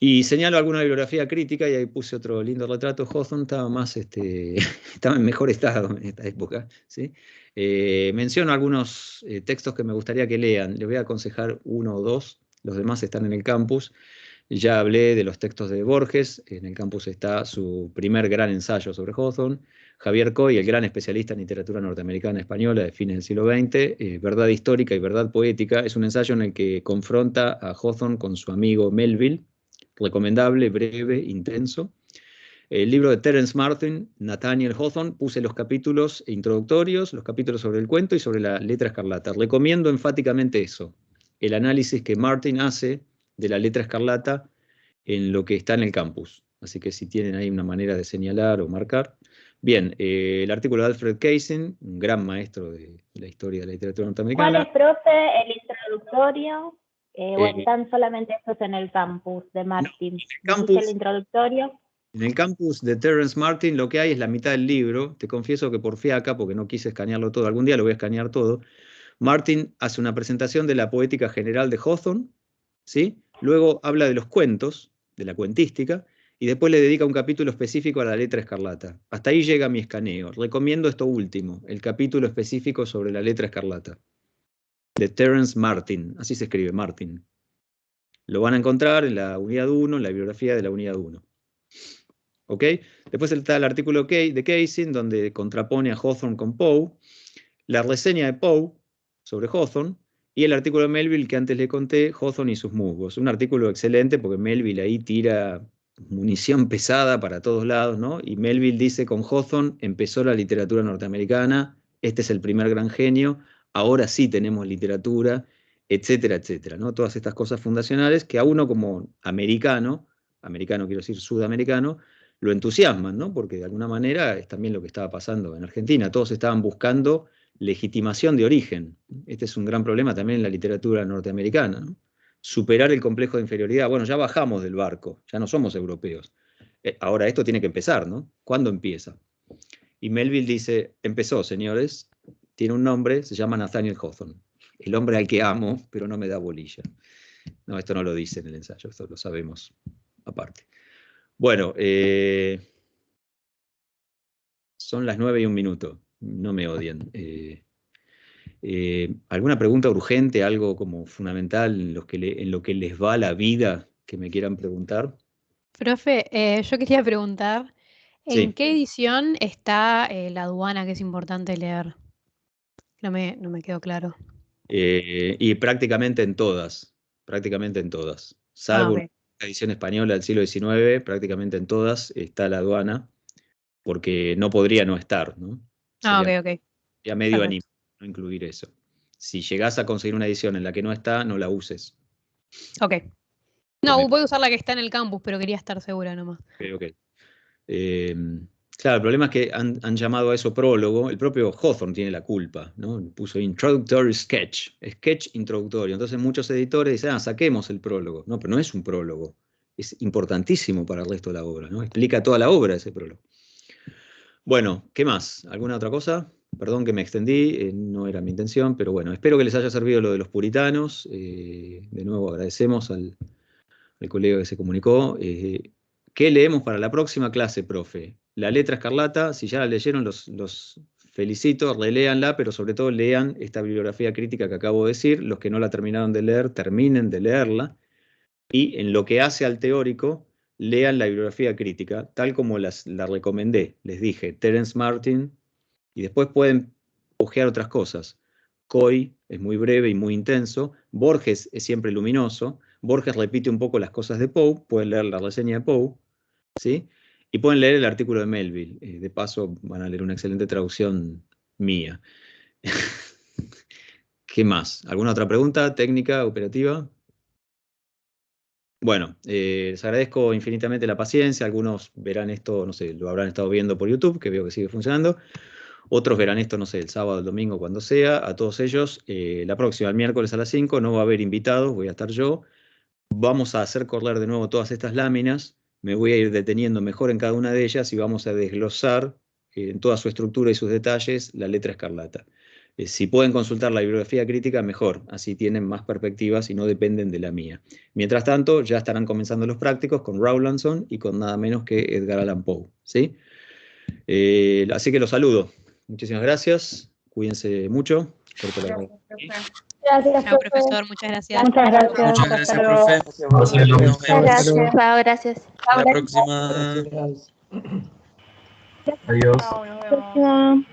Y señalo alguna bibliografía crítica, y ahí puse otro lindo retrato. Hawthorne estaba en mejor estado en esta época, ¿sí? Menciono algunos textos que me gustaría que lean. Les voy a aconsejar 1 o 2, los demás están en el campus. Ya hablé de los textos de Borges, en el campus está su primer gran ensayo sobre Hawthorne. Javier Coy, el gran especialista en literatura norteamericana española de fines del siglo XX, Verdad histórica y verdad poética, es un ensayo en el que confronta a Hawthorne con su amigo Melville, recomendable, breve, intenso. El libro de Terence Martin, Nathaniel Hawthorne, puse los capítulos introductorios, los capítulos sobre el cuento y sobre la letra escarlata. Recomiendo enfáticamente eso, el análisis que Martin hace de la letra escarlata en lo que está en el campus. Así que si tienen ahí una manera de señalar o marcar. Bien, el artículo de Alfred Casey, un gran maestro de la historia de la literatura norteamericana. ¿Cuál es, profe, el introductorio? ¿O están solamente estos en el campus de Martin? No, en el campus, el introductorio? En el campus de Terence Martin lo que hay es la mitad del libro. Te confieso que por fiaca, porque no quise escanearlo todo, algún día lo voy a escanear todo. Martin hace una presentación de la poética general de Hawthorne, ¿sí? Luego habla de los cuentos, de la cuentística, y después le dedica un capítulo específico a la letra escarlata. Hasta ahí llega mi escaneo. Recomiendo esto último, el capítulo específico sobre la letra escarlata, de Terence Martin, así se escribe, Martin. Lo van a encontrar en la unidad 1, en la bibliografía de la unidad 1. ¿Ok? Después está el artículo de Casey, donde contrapone a Hawthorne con Poe, la reseña de Poe sobre Hawthorne, y el artículo de Melville que antes le conté, Hawthorne y sus musgos. Un artículo excelente porque Melville ahí tira munición pesada para todos lados, ¿no? Y Melville dice, con Hawthorne empezó la literatura norteamericana, este es el primer gran genio, ahora sí tenemos literatura, etcétera, etcétera, ¿no? Todas estas cosas fundacionales que a uno como americano quiero decir sudamericano, lo entusiasman, ¿no? Porque de alguna manera es también lo que estaba pasando en Argentina. Todos estaban buscando legitimación de origen. Este es un gran problema también en la literatura norteamericana, ¿no? Superar el complejo de inferioridad. Bueno, ya bajamos del barco, ya no somos europeos. Ahora esto tiene que empezar, ¿no? ¿Cuándo empieza? Y Melville dice, empezó, señores, tiene un nombre, se llama Nathaniel Hawthorne. El hombre al que amo, pero no me da bolilla. No, esto no lo dice en el ensayo, esto lo sabemos aparte. Bueno, son las 9:01, no me odien. ¿Alguna pregunta urgente, algo como fundamental en lo que les va la vida que me quieran preguntar? Profe, yo quería preguntar, ¿en Sí. qué edición está la aduana que es importante leer? No me quedó claro. Y prácticamente en todas, salvo Ok. la edición española del siglo XIX, prácticamente en todas está la aduana, porque no podría no estar, ¿no? Sería Ok. ya medio Perfecto. animo no incluir eso. Si llegás a conseguir una edición en la que no está, no la uses. Ok. No, voy a usar la que está en el campus, pero quería estar segura nomás. Ok. Claro, el problema es que han llamado a eso prólogo. El propio Hawthorne tiene la culpa, ¿no? Puso introductory sketch introductorio. Entonces muchos editores dicen, saquemos el prólogo. No, pero no es un prólogo. Es importantísimo para el resto de la obra, ¿no? Explica toda la obra ese prólogo. Bueno, ¿qué más? ¿Alguna otra cosa? Perdón que me extendí, no era mi intención, pero bueno, espero que les haya servido lo de los puritanos. De nuevo agradecemos al colega que se comunicó. ¿Qué leemos para la próxima clase, profe? La letra escarlata, si ya la leyeron, los felicito, reléanla, pero sobre todo lean esta bibliografía crítica que acabo de decir. Los que no la terminaron de leer, terminen de leerla. Y en lo que hace al teórico, lean la bibliografía crítica, tal como la recomendé. Les dije, Terence Martin, y después pueden ojear otras cosas. Coy es muy breve y muy intenso. Borges es siempre luminoso. Borges repite un poco las cosas de Poe. Pueden leer la reseña de Poe, ¿sí? Y pueden leer el artículo de Melville. De paso, van a leer una excelente traducción mía. ¿Qué más? ¿Alguna otra pregunta técnica, operativa? Bueno, les agradezco infinitamente la paciencia. Algunos verán esto, no sé, lo habrán estado viendo por YouTube, que veo que sigue funcionando. Otros verán esto, no sé, el sábado, el domingo, cuando sea. A todos ellos, la próxima, el miércoles a las 5, no va a haber invitados, voy a estar yo. Vamos a hacer correr de nuevo todas estas láminas. Me voy a ir deteniendo mejor en cada una de ellas y vamos a desglosar en toda su estructura y sus detalles la letra escarlata. Si pueden consultar la bibliografía crítica, mejor. Así tienen más perspectivas y no dependen de la mía. Mientras tanto, ya estarán comenzando los prácticos con Rowlandson y con nada menos que Edgar Allan Poe, ¿sí? Así que los saludo. Muchísimas gracias. Cuídense mucho. Gracias, profe. Gracias, Chao, profe. profesor, muchas gracias. Muchas gracias. Muchas gracias, Hasta luego. profe. Nos vemos. Nos vemos. Gracias. Chao, gracias. Hasta la próxima. Gracias. Adiós. Chao, nos vemos. Próxima.